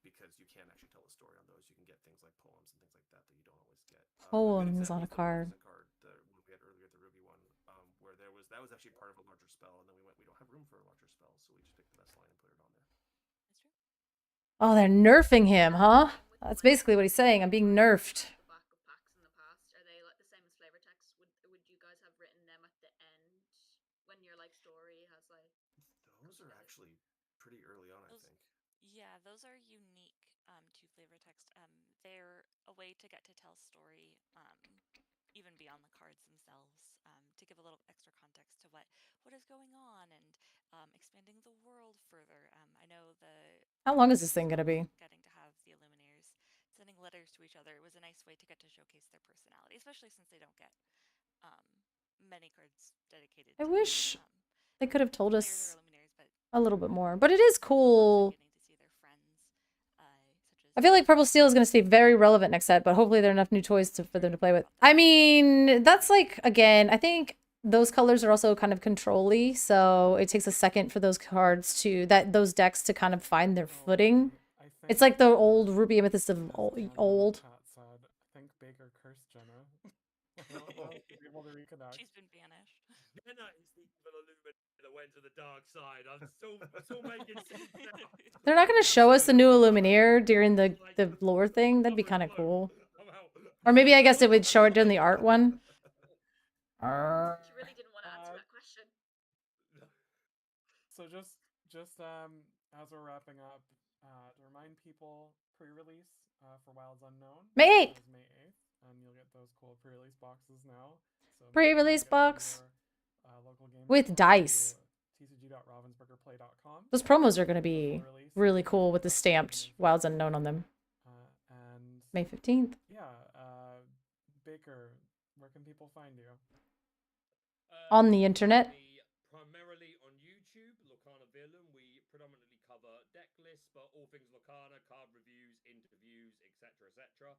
R: Because you can actually tell a story on those. You can get things like poems and things like that that you don't always get.
A: Poems on a card.
R: The one we had earlier, the Ruby one, where that was actually part of a larger spell, and then we don't have room for a larger spell, so we just picked the best line and put it on there.
A: Oh, they're nerfing him, huh? That's basically what he's saying. I'm being nerfed.
O: Are they like the same as flavor text? Would you guys have written them at the end when your like story has like?
R: Those are actually pretty early on, I think.
P: Yeah, those are unique to flavor text. They're a way to get to tell story even beyond the cards themselves, to give a little extra context to what is going on and expanding the world further. I know
A: How long is this thing gonna be?
P: getting to have the Illuminaires sending letters to each other. It was a nice way to get to showcase their personality, especially since they don't get many cards dedicated.
A: I
P: to
A: wish they could have told us
P: Illuminaires, but
A: a little bit more. But it is cool. I feel like Purple Steel is going to stay very relevant next set, but hopefully there are enough new toys for them to play with. I mean, that's like, again, I think those colors are also kind of control-y, so it takes a second for those cards to, those decks to kind of find their footing. It's like the old Ruby Amethyst of old.
M: I think Baker cursed Jenna. I don't know if she's able to reconnect.
P: She's been banished.
N: Jenna is the evil Illuminator that went to the dark side. I'm still making sense now.
A: They're not going to show us the new Illuminator during the lore thing. That'd be kind of cool. Or maybe I guess it would show it during the art one.
O: She really didn't want to answer that question.
M: So just as we're wrapping up, to remind people, pre-release for Wilds Unknown
A: May 8th.
M: is May 8th, and you'll get those cool pre-release boxes now. So
A: Pre-release box with dice.
M: tcg.ravensburgerplay.com.
A: Those promos are going to be really cool with the stamped Wilds Unknown on them.
M: And
A: May 15th.
M: Yeah, Baker, where can people find you?
A: On the internet.
N: Primarily on YouTube, Lorcana Villain. We predominantly cover deck lists, but all things Lorcana, card reviews, interviews, etc., etc.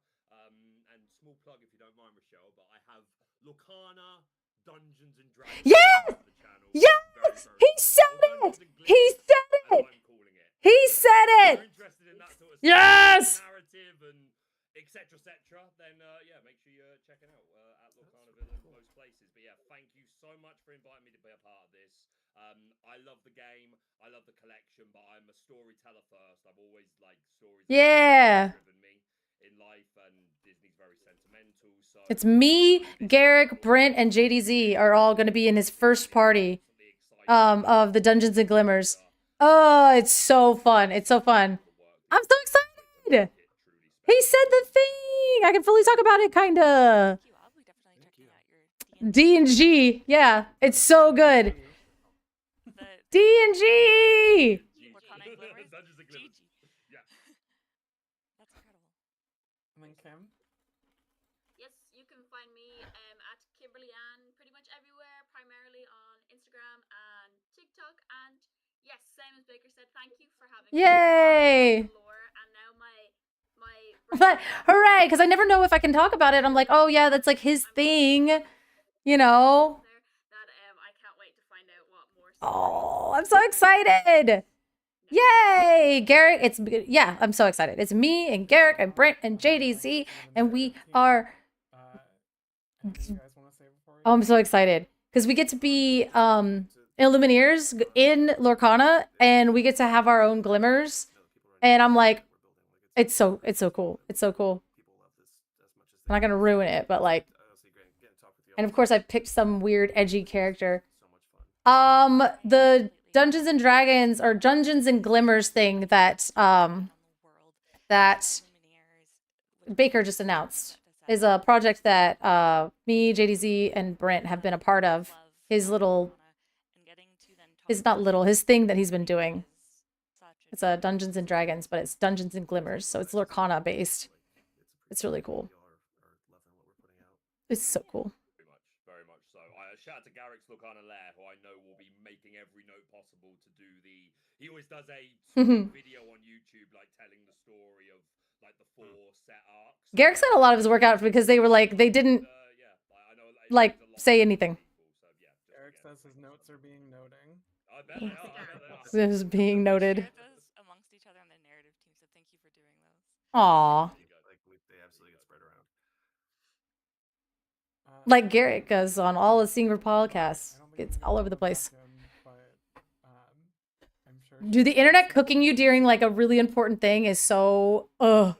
N: And small plug, if you don't mind, Rochelle, but I have Lorcana Dungeons and Dragons.
A: Yes! Yes! He said it! He said it! He said it! Yes!
N: Narrative and etc. etc. Then yeah, make sure you're checking out at Lorcana Villain most places. But yeah, thank you so much for inviting me to be a part of this. I love the game, I love the collection, but I'm a storyteller first. I've always liked stories.
A: Yeah.
N: Driven me in life, and Disney's very sentimental. So
A: It's me, Garrick, Brent, and JDZ are all going to be in his first party of the Dungeons and Glimmers. Oh, it's so fun. It's so fun. I'm so excited. He said the thing. I can fully talk about it, kind of. D&G. Yeah, it's so good. D&G.
M: And then Kim?
O: Yes, you can find me at Kimberly Ann pretty much everywhere, primarily on Instagram and TikTok. And yes, same as Baker said, thank you for having
A: Yay!
O: me. And now my
A: But hooray, because I never know if I can talk about it. I'm like, oh yeah, that's like his thing, you know.
O: I can't wait to find out what more.
A: Oh, I'm so excited. Yay! Garrick, yeah, I'm so excited. It's me and Garrick and Brent and JDZ, and we are... Oh, I'm so excited. Because we get to be Illumineers in Lorcana, and we get to have our own glimmers. And I'm like, it's so cool. It's so cool. I'm not going to ruin it, but like... And of course, I picked some weird, edgy character. The Dungeons and Dragons or Dungeons and Glimmers thing that that Baker just announced is a project that me, JDZ, and Brent have been a part of. His thing that he's been doing. It's a Dungeons and Dragons, but it's Dungeons and Glimmers, so it's Lorcana based. It's really cool. It's so cool.
N: Very much so. Shout out to Garrick's Lorcana Lair, who I know will be making every note possible to do the... He always does a video on YouTube, like telling the story of like the 4 set arcs.
A: Garrick said a lot of his work out because they were like, they didn't like say anything.
M: Eric says his notes are being noting.
N: I bet they are.
A: This is being noted.
P: Amongst each other on the narrative team, so thank you for doing those.
A: Aw.
R: They absolutely get spread around.
A: Like Garrick does on all his Singer podcasts. It's all over the place. Dude, the internet cooking you during like a really important thing is so
M: So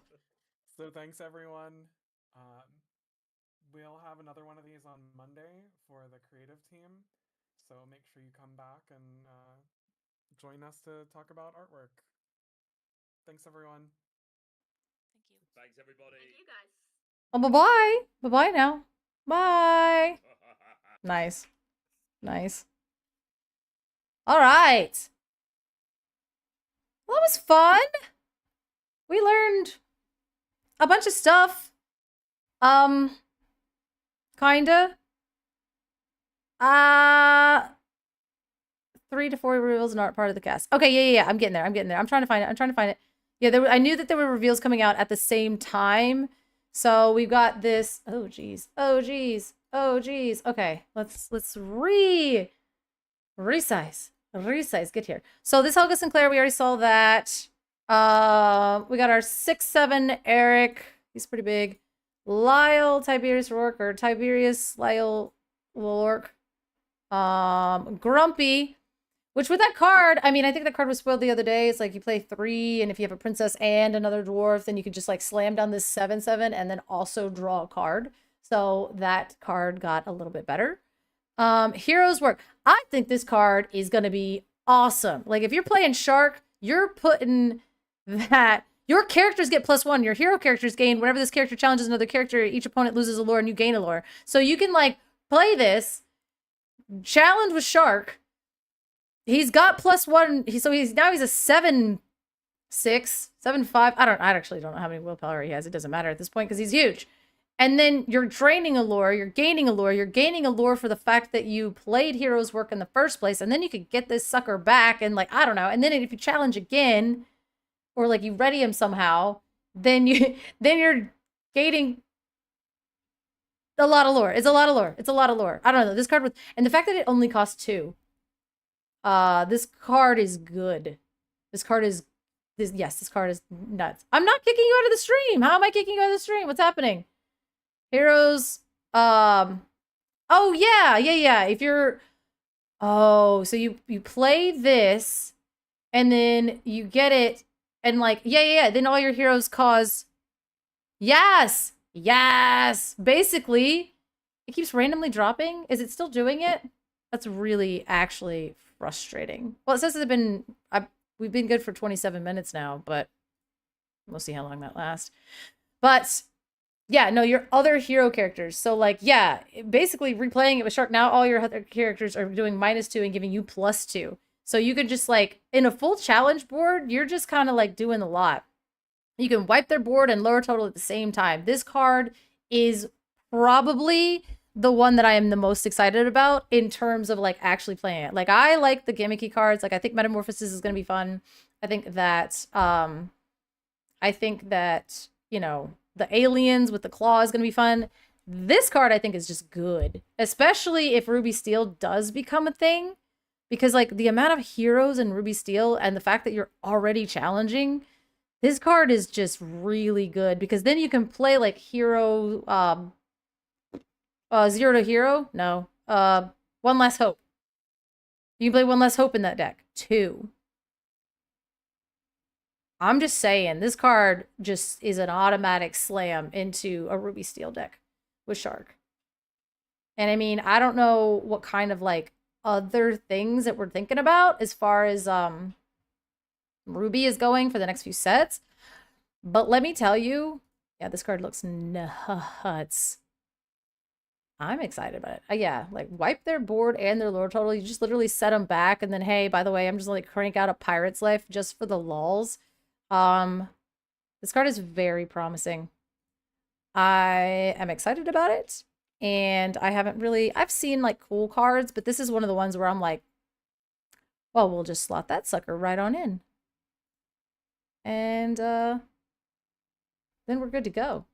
M: thanks everyone. We'll have another one of these on Monday for the creative team. So make sure you come back and join us to talk about artwork. Thanks everyone.
P: Thank you.
N: Thanks everybody.
O: Thank you guys.
A: Oh, bye-bye. Bye-bye now. Bye. Nice. Nice. All right. Well, that was fun. We learned a bunch of stuff. Kinda. 3 to 4 reveals and art part of the cast. Okay, yeah. I'm getting there. I'm trying to find it. Yeah, I knew that there were reveals coming out at the same time. So we've got this. Oh geez. Oh geez. Oh geez. Okay, let's resize. Get here. So this Helga Sinclair, we already saw that. We got our 6'7" Eric. He's pretty big. Lyle Tiberius Rourke or Tiberius Lyle Rourke. Grumpy. Which with that card, I mean, I think that card was spoiled the other day. It's like you play 3, and if you have a princess and another dwarf, then you could just like slam down this 7/7 and then also draw a card. So that card got a little bit better. Heroes Work. I think this card is going to be awesome. Like if you're playing Shark, you're putting that your characters get +1. Your hero characters gain whenever this character challenges another character, each opponent loses a lore and you gain a lore. So you can like play this challenge with Shark. He's got +1. So he's a 7/6, 7/5. I actually don't know how many willpower he has. It doesn't matter at this point because he's huge. And then you're draining a lore, you're gaining a lore, you're gaining a lore for the fact that you played Heroes Work in the first place, and then you could get this sucker back and like, I don't know. And then if you challenge again, or like you ready him somehow, then you're gaining a lot of lore. It's a lot of lore. It's a lot of lore. I don't know. This card and the fact that it only costs 2. This card is good. This card is nuts. I'm not kicking you out of the stream. How am I kicking you out of the stream? What's happening? Heroes. Oh yeah. If you're, so you play this, and then you get it, and like yeah. Then all your heroes cause. Yes. Basically, it keeps randomly dropping. Is it still doing it? That's really actually frustrating. Well, it says we've been good for 27 minutes now, but we'll see how long that lasts. But yeah, no, your other hero characters. So like, yeah, basically replaying it with Shark. Now all your other characters are doing -2 and giving you +2. So you could just like, in a full challenge board, you're just kind of like doing a lot. You can wipe their board and lower total at the same time. This card is probably the one that I am the most excited about in terms of like actually playing it. Like I like the gimmicky cards. Like I think Metamorphosis is going to be fun. I think that you know, the aliens with the claw is going to be fun. This card I think is just good, especially if Ruby Steel does become a thing, because like the amount of heroes in Ruby Steel and the fact that you're already challenging, this card is just really good because then you can play like hero 0 to hero? No. One Less Hope. You can play One Less Hope in that deck. 2. I'm just saying, this card just is an automatic slam into a Ruby Steel deck with Shark. And I mean, I don't know what kind of like other things that we're thinking about as far as Ruby is going for the next few sets. But let me tell you, yeah, this card looks nuts. I'm excited about it. Yeah, like wipe their board and their lore total. You just literally set them back, and then hey, by the way, I'm just like crank out a Pirate's Life just for the lulz. This card is very promising. I am excited about it, and I've seen like cool cards, but this is one of the ones where I'm like, well, we'll just slot that sucker right on in, and then we're good to go.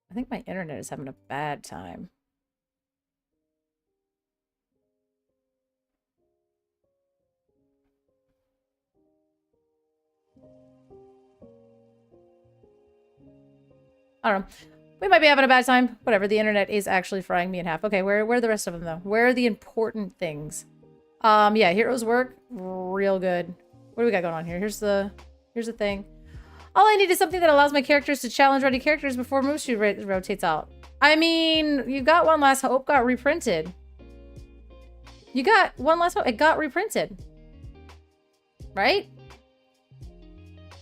A: I think my internet is having a bad time. I don't know. We might be having a bad time. Whatever. The internet is actually frying me in half. Okay, where are the rest of them though? Where are the important things? Yeah, Heroes Work, real good. What do we got going on here? Here's the thing. All I need is something that allows my characters to challenge ready characters before move sheet rotates out. I mean, you got One Last Hope got reprinted. You got One Last Hope. It got reprinted. Right?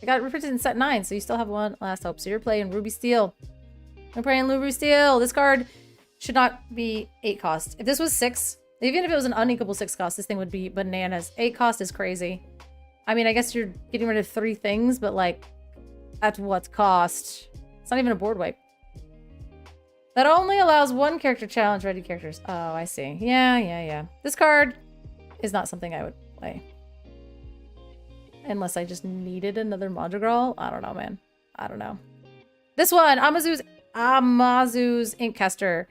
A: It got reprinted in set 9, so you still have One Last Hope. So you're playing Ruby Steel. I'm playing Ruby Steel. This card should not be 8 cost. If this was 6, even if it was an unequal 6 cost, this thing would be bananas. 8 cost is crazy. I mean, I guess you're getting rid of 3 things, but like, at what cost? It's not even a board wipe. That only allows 1 character challenge ready characters. Oh, I see. Yeah. This card is not something I would play. Unless I just needed another Madrigal. I don't know, man. I don't know. This one, Amazu's Inkcaster.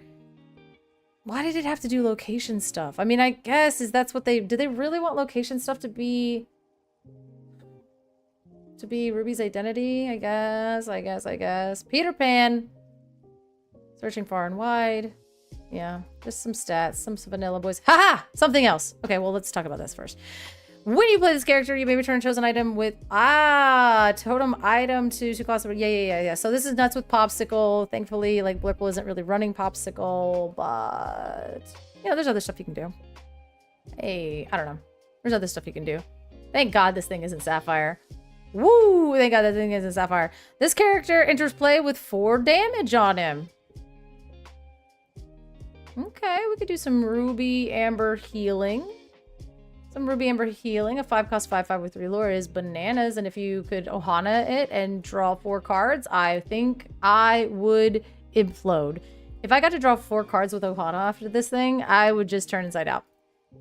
A: Why did it have to do location stuff? I mean, I guess that's what they... Do they really want location stuff to be Ruby's identity? I guess. Peter Pan. Searching far and wide. Yeah, just some stats, some vanilla boys. Haha! Something else. Okay, well, let's talk about this first. When you play this character, you may return a chosen item with totem item to class. Yeah. So this is nuts with Popsicle. Thankfully, like Blurple isn't really running Popsicle, but you know, there's other stuff you can do. Hey, I don't know. There's other stuff you can do. Thank God this thing isn't Sapphire. Woo! Thank God that thing isn't Sapphire. This character enters play with 4 damage on him. Okay, we could do some Ruby Amber healing. Some Ruby Amber healing. A 5-cost 5/5 with 3 lore is bananas. And if you could Ohana it and draw 4 cards, I think I would implode. If I got to draw 4 cards with Ohana after this thing, I would just turn inside out.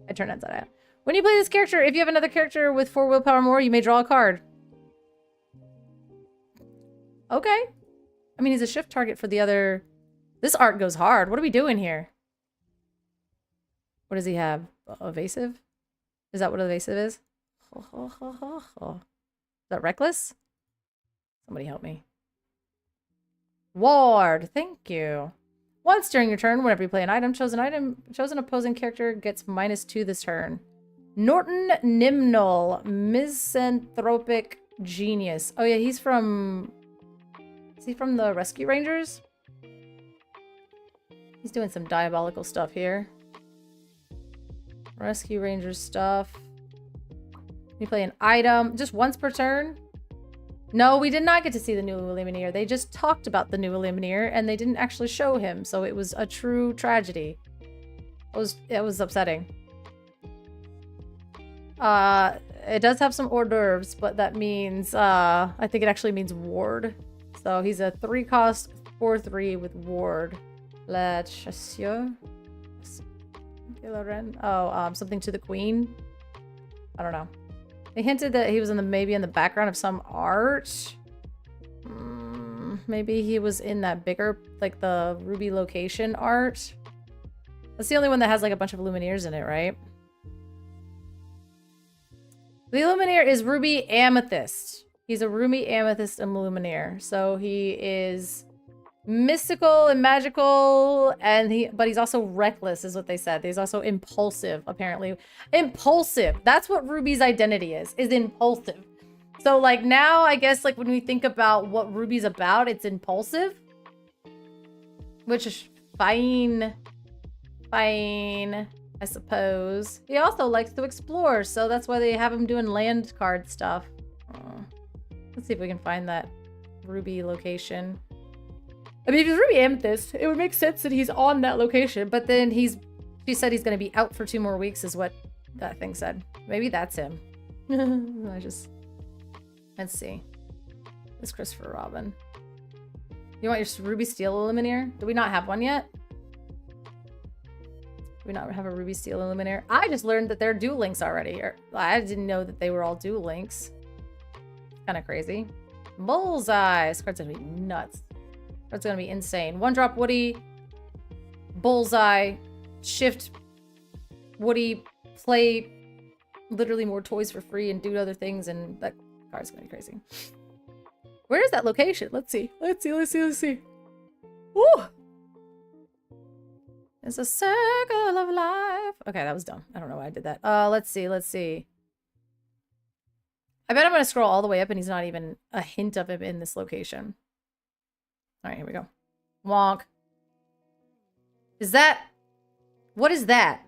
A: I'd turn inside out. When you play this character, if you have another character with 4 willpower or more, you may draw a card. Okay. I mean, he's a shift target for the other... This art goes hard. What are we doing here? What does he have? Evasive? Is that what evasive is? Is that reckless? Somebody help me. Ward, thank you. Once during your turn, whenever you play an item, chosen opposing character gets -2 this turn. Norton Nimnol, misanthropic genius. Oh yeah, he's from... Is he from the Rescue Rangers? He's doing some diabolical stuff here. Rescue Rangers stuff. You play an item just once per turn. No, we did not get to see the new Illumineer. They just talked about the new Illumineer and they didn't actually show him, so it was a true tragedy. It was upsetting. It does have some hors d'oeuvres, but that means I think it actually means ward. So he's a 3-cost 4/3 with ward. La Chasseur. Oh, something to the queen. I don't know. They hinted that he was maybe in the background of some art. Maybe he was in that bigger, like the Ruby location art. That's the only one that has like a bunch of Lumineers in it, right? The Lumineer is Ruby Amethyst. He's a Ruby Amethyst and Lumineer. So he is mystical and magical, but he's also reckless, is what they said. He's also impulsive, apparently. Impulsive. That's what Ruby's identity is impulsive. So like now, I guess like when we think about what Ruby's about, it's impulsive. Which is fine. Fine, I suppose. He also likes to explore, so that's why they have him doing land card stuff. Let's see if we can find that Ruby location. I mean, if he's Ruby Amethyst, it would make sense that he's on that location, but then she said he's going to be out for 2 more weeks is what that thing said. Maybe that's him. Let's see. It's Christopher Robin. You want your Ruby Steel Illumineer? Do we not have one yet? Do we not have a Ruby Steel Illuminator? I just learned that they're dual links already. I didn't know that they were all dual links. Kind of crazy. Bullseye. This card's gonna be nuts. That's gonna be insane. 1-drop Woody. Bullseye. Shift Woody. Play literally more toys for free and do other things, and that card's gonna be crazy. Where is that location? Let's see. Let's see. Woo! It's a circle of life. Okay, that was dumb. I don't know why I did that. Let's see. I bet I'm gonna scroll all the way up and he's not even a hint of him in this location. All right, here we go. Wonk. What is that?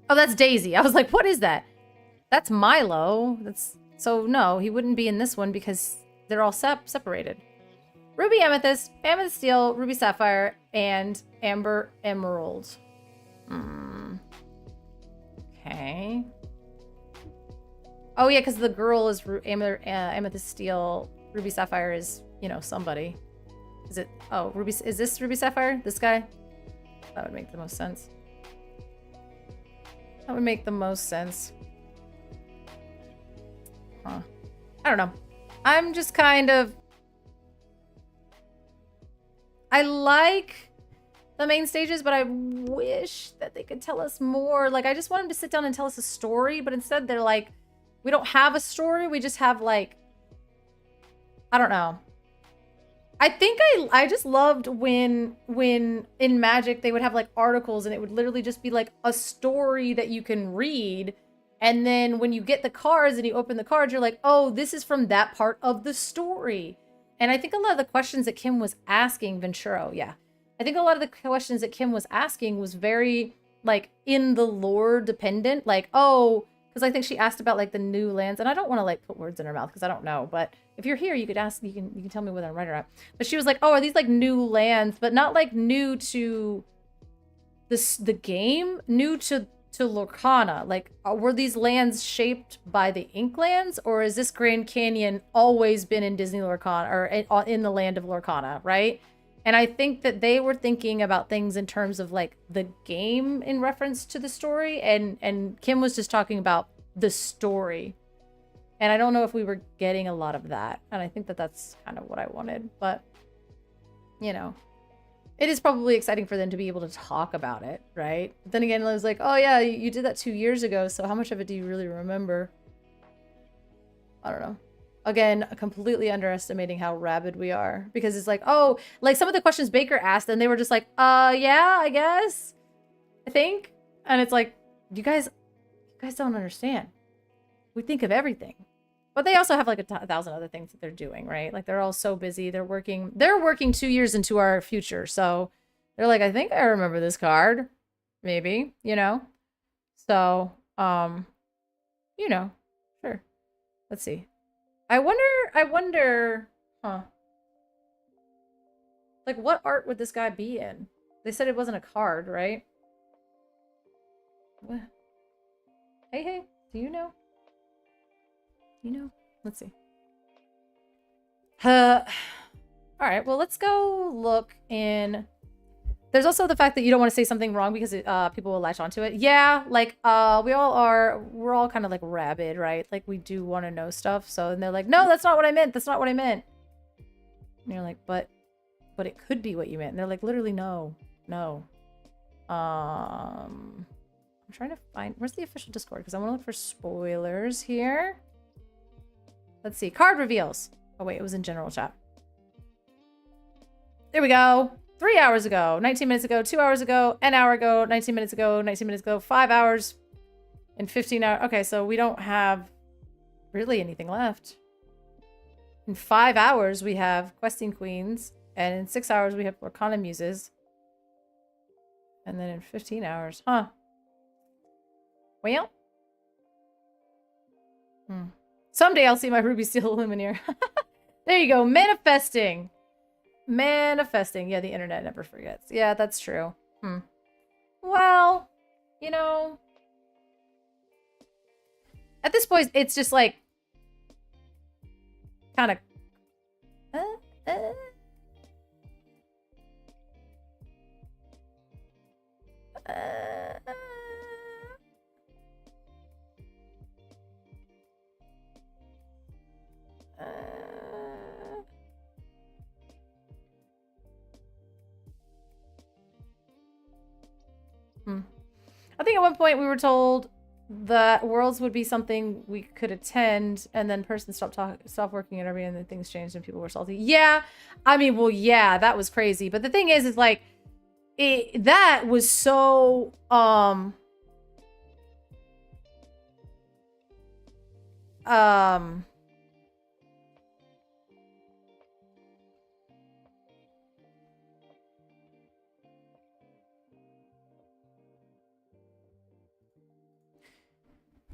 A: Oh, that's Daisy. I was like, what is that? That's Milo. So no, he wouldn't be in this one because they're all separated. Ruby Amethyst, Amethyst Steel, Ruby Sapphire, and Amber Emerald. Okay. Oh yeah, because the girl is Amethyst Steel. Ruby Sapphire is, you know, somebody. Is it? Oh, Ruby. Is this Ruby Sapphire? This guy? That would make the most sense. That would make the most sense. Huh. I don't know. I'm just kind of... I like the main stages, but I wish that they could tell us more. Like, I just want them to sit down and tell us a story, but instead they're like, we don't have a story. We just have, like... I don't know. I think I just loved when in Magic they would have like articles and it would literally just be like a story that you can read, and then when you get the cards and you open the cards, you're like, oh, this is from that part of the story. And I think a lot of the questions that Kim was asking, Venturo, yeah, I think a lot of the questions that Kim was asking was very like in the lore dependent, like, oh, because I think she asked about like the new lands, and I don't want to like put words in her mouth because I don't know, but if you're here, you could ask, you can tell me whether I'm right or not. But she was like, oh, are these like new lands, but not like new to the game, new to Lorcana? Like, were these lands shaped by the Inklands, or is this Grand Canyon always been in Disney Lorcana, or in the land of Lorcana, right? And I think that they were thinking about things in terms of like the game in reference to the story, and Kim was just talking about the story. And I don't know if we were getting a lot of that. And I think that that's kind of what I wanted. But, you know, it is probably exciting for them to be able to talk about it, right? But then again, I was like, oh yeah, you did that 2 years ago, so how much of it do you really remember? I don't know. Again, completely underestimating how rabid we are. Because it's like, oh, like some of the questions Baker asked, and they were just like, yeah, I guess. I think. And it's like, you guys don't understand. We think of everything. But they also have like a thousand other things that they're doing, right? Like they're all so busy. They're working 2 years into our future. So they're like, I think I remember this card. Maybe, you know? So, you know, sure. Let's see. I wonder, huh? Like what art would this guy be in? They said it wasn't a card, right? What? Hey, do you know? You know, let's see. All right, well, let's go look in. There's also the fact that you don't want to say something wrong because people will latch onto it. Yeah, like we're all kind of like rabid, right? Like we do want to know stuff. So and they're like, no, that's not what I meant. That's not what I meant. And you're like, but it could be what you meant. And they're like, literally, no. I'm trying to find, where's the official Discord? Because I want to look for spoilers here. Let's see. Card reveals. Oh, wait. It was in general chat. There we go. 3 hours ago. 19 minutes ago. 2 hours ago. An hour ago. 19 minutes ago. 19 minutes ago. 5 hours. And 15 hours. Okay, so we don't have really anything left. In 5 hours, we have Questing Queens. And in 6 hours, we have Lorcana Muses. And then in 15 hours. Huh. Well. Someday I'll see my Ruby Steel Lumineer. There you go. Manifesting. Yeah, the internet never forgets. Yeah, that's true. Well, you know, at this point, it's just like kind of I think at one point we were told that Worlds would be something we could attend, and then person stopped working at every, and then things changed and people were salty. Yeah, I mean, well, yeah, that was crazy. But the thing is like, that was so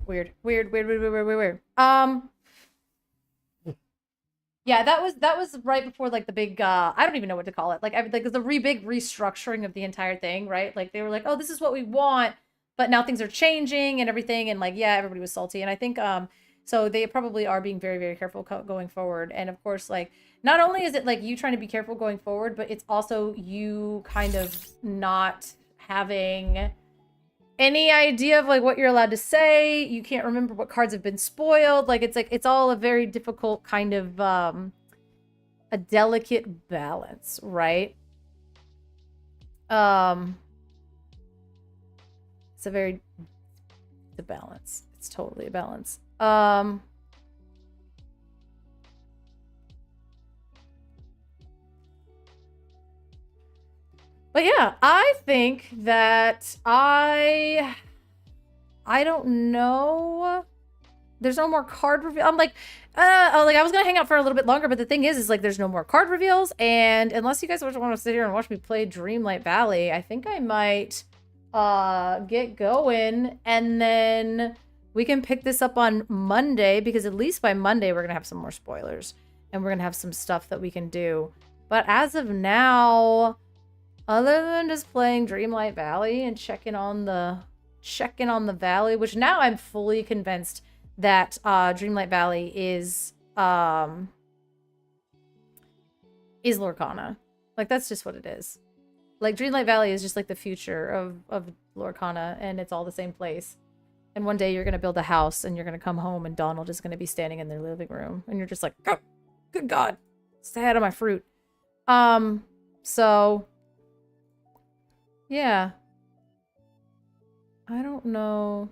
A: weird. Yeah, that was right before like the big I don't even know what to call it. Like the big restructuring of the entire thing, right? Like they were like, "Oh, this is what we want," but now things are changing and everything, and like yeah, everybody was salty. And I think so they probably are being very, very careful going forward. And of course, like not only is it like you trying to be careful going forward, but it's also you kind of not having any idea of like what you're allowed to say. You can't remember what cards have been spoiled. Like it's all a very difficult kind of a delicate balance, right? It's a balance. It's totally a balance. But yeah, I think that I don't know. There's no more card reveal. I'm like, I was gonna hang out for a little bit longer, but the thing is like there's no more card reveals, and unless you guys want to sit here and watch me play Dreamlight Valley, I think I might get going, and then we can pick this up on Monday, because at least by Monday we're gonna have some more spoilers, and we're gonna have some stuff that we can do. But as of now, other than just playing Dreamlight Valley and checking on the valley, which now I'm fully convinced that Dreamlight Valley is Lorcana. Like, that's just what it is. Like, Dreamlight Valley is just like the future of Lorcana, and it's all the same place. And one day you're gonna build a house and you're gonna come home and Donald is gonna be standing in their living room and you're just like, oh, good God, stay out of my fruit. So yeah. I don't know.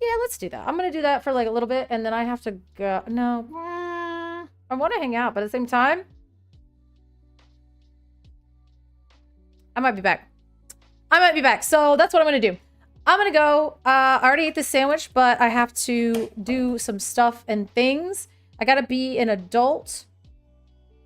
A: Yeah, let's do that. I'm gonna do that for like a little bit, and then I have to go. No. I want to hang out, but at the same time, I might be back. So that's what I'm gonna do. I'm gonna go. I already ate this sandwich, but I have to do some stuff and things. I gotta be an adult.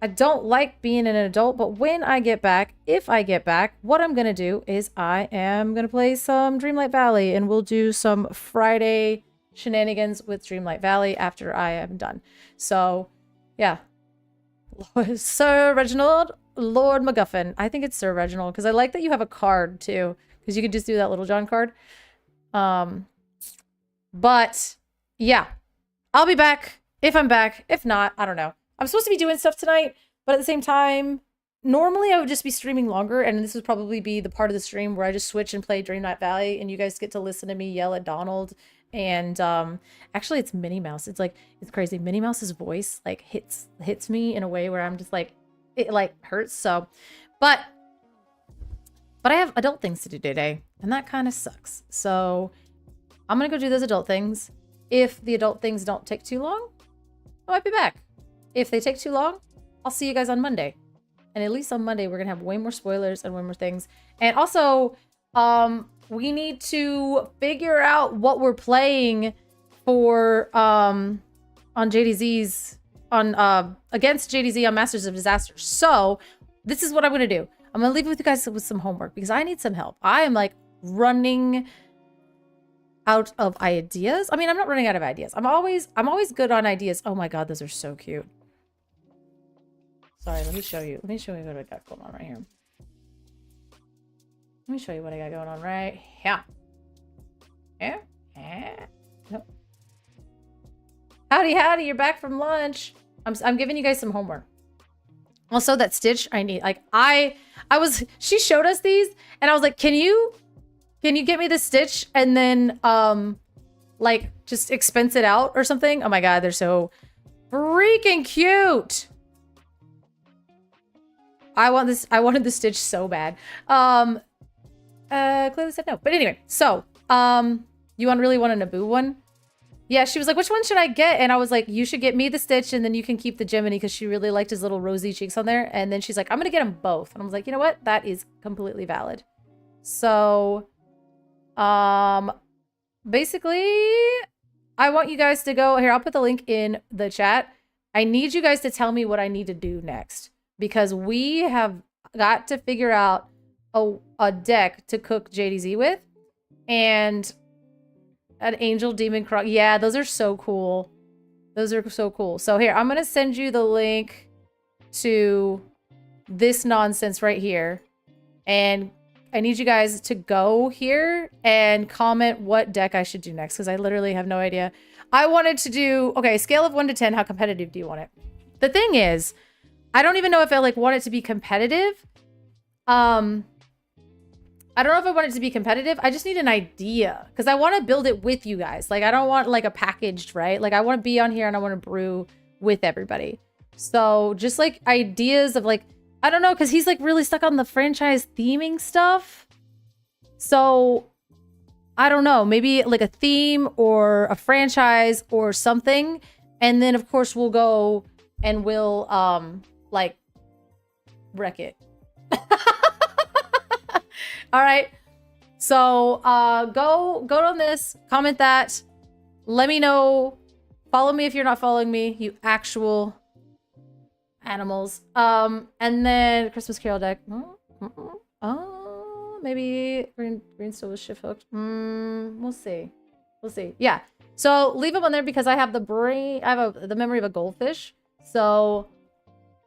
A: I don't like being an adult, but when I get back, if I get back, what I'm going to do is I am going to play some Dreamlight Valley, and we'll do some Friday shenanigans with Dreamlight Valley after I am done. So, yeah. Sir Reginald, Lord MacGuffin. I think it's Sir Reginald, because I like that you have a card, too, because you could just do that Little John card. But, yeah. I'll be back, if I'm back. If not, I don't know. I'm supposed to be doing stuff tonight, but at the same time, normally I would just be streaming longer, and this would probably be the part of the stream where I just switch and play Dreamlight Valley, and you guys get to listen to me yell at Donald. And actually, it's Minnie Mouse. It's like, it's crazy. Minnie Mouse's voice like hits me in a way where I'm just like, it like hurts. So, but I have adult things to do today, and that kind of sucks. So I'm gonna go do those adult things. If the adult things don't take too long, I might be back. If they take too long, I'll see you guys on Monday. And at least on Monday, we're going to have way more spoilers and way more things. And also, we need to figure out what we're playing for, on JDZ's, against JDZ on Masters of Disaster. So, this is what I'm going to do. I'm going to leave it with you guys with some homework, because I need some help. I am, like, running out of ideas. I mean, I'm not running out of ideas. I'm always good on ideas. Oh my God, those are so cute. Sorry, let me show you. Let me show you what I got going on right here. Let me show you what I got going on right here. Yeah. Nope. Howdy, howdy. You're back from lunch. I'm giving you guys some homework. Also, that Stitch I need. Like, she showed us these, and I was like, can you get me the Stitch and then, like, just expense it out or something? Oh my God, they're so freaking cute. I wanted the Stitch so bad. Clearly said no. But anyway, so, you really want a Naboo one? Yeah, she was like, which one should I get? And I was like, you should get me the Stitch, and then you can keep the Jiminy, because she really liked his little rosy cheeks on there. And then she's like, I'm gonna get them both. And I was like, you know what? That is completely valid. So, basically, I want you guys to go here. I'll put the link in the chat. I need you guys to tell me what I need to do next, because we have got to figure out a deck to cook JDZ with, and an Angel Demon Croc. Yeah, those are so cool. Those are so cool. So here, I'm going to send you the link to this nonsense right here. And I need you guys to go here and comment what deck I should do next, because I literally have no idea. I wanted to do, okay, scale of 1 to 10, how competitive do you want it? The thing is, I don't even know if I like want it to be competitive. I I don't know if I want it to be competitive. I just need an idea because I want to build it with you guys. Like, I don't want like a packaged, right? Like, I want to be on here and I want to brew with everybody. So just like ideas of like, I don't know, because he's like really stuck on the franchise theming stuff. So I don't know, maybe like a theme or a franchise or something. And then of course we'll go and we'll like wreck it. All right. So go on this, comment that, let me know, follow me if you're not following me, you actual animals. And then Christmas Carol deck. Oh, maybe green still was shift hooked. We'll see. We'll see. Yeah. So leave them on there because I have the brain. I have the memory of a goldfish. So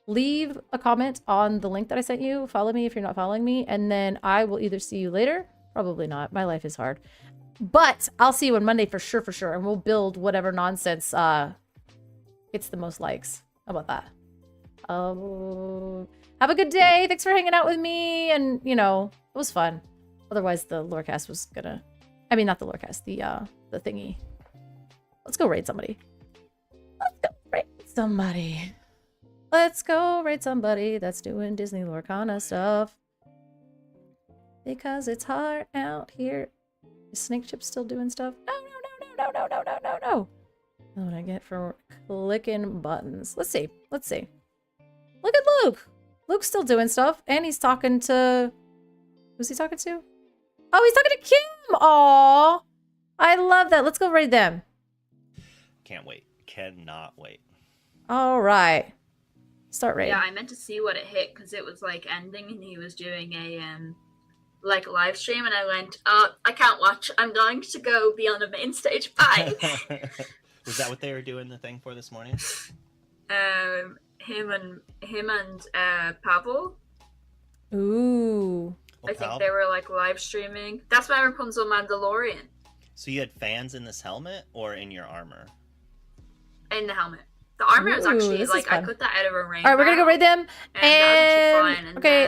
A: leave a comment on the link that I sent you. Follow me if you're not following me, and then I will either see you later. Probably not. My life is hard. But I'll see you on Monday for sure. And we'll build whatever nonsense gets the most likes. How about that? Have a good day. Thanks for hanging out with me. And, you know, it was fun. Otherwise, the lorecast was gonna... I mean, not the lorecast. The thingy. Let's go raid somebody. Let's go raid somebody. Let's go raid somebody that's doing Disney lore kind of stuff. Because it's hard out here. Is Snake Chip still doing stuff? No. That's what I get for clicking buttons. Let's see. Look at Luke. Luke's still doing stuff. And he's talking to... Who's he talking to? Oh, he's talking to Kim. Aww. I love that. Let's go raid them.
S: Can't wait. Cannot wait.
A: All right. Start raid.
O: Yeah, I meant to see what it hit because it was like ending and he was doing a like live stream and I went, I can't watch. I'm going to go be on the main stage. Bye.
S: Was that what they were doing the thing for this morning?
O: Him and Pavel.
A: Ooh.
O: I think they were like live streaming. That's why Rapunzel Mandalorian.
S: So you had fans in this helmet or in your armor?
O: In the helmet. The armor is actually like I put that out of a rain.
A: All right, we're gonna go raid them. And
O: that's actually fine. And
A: okay,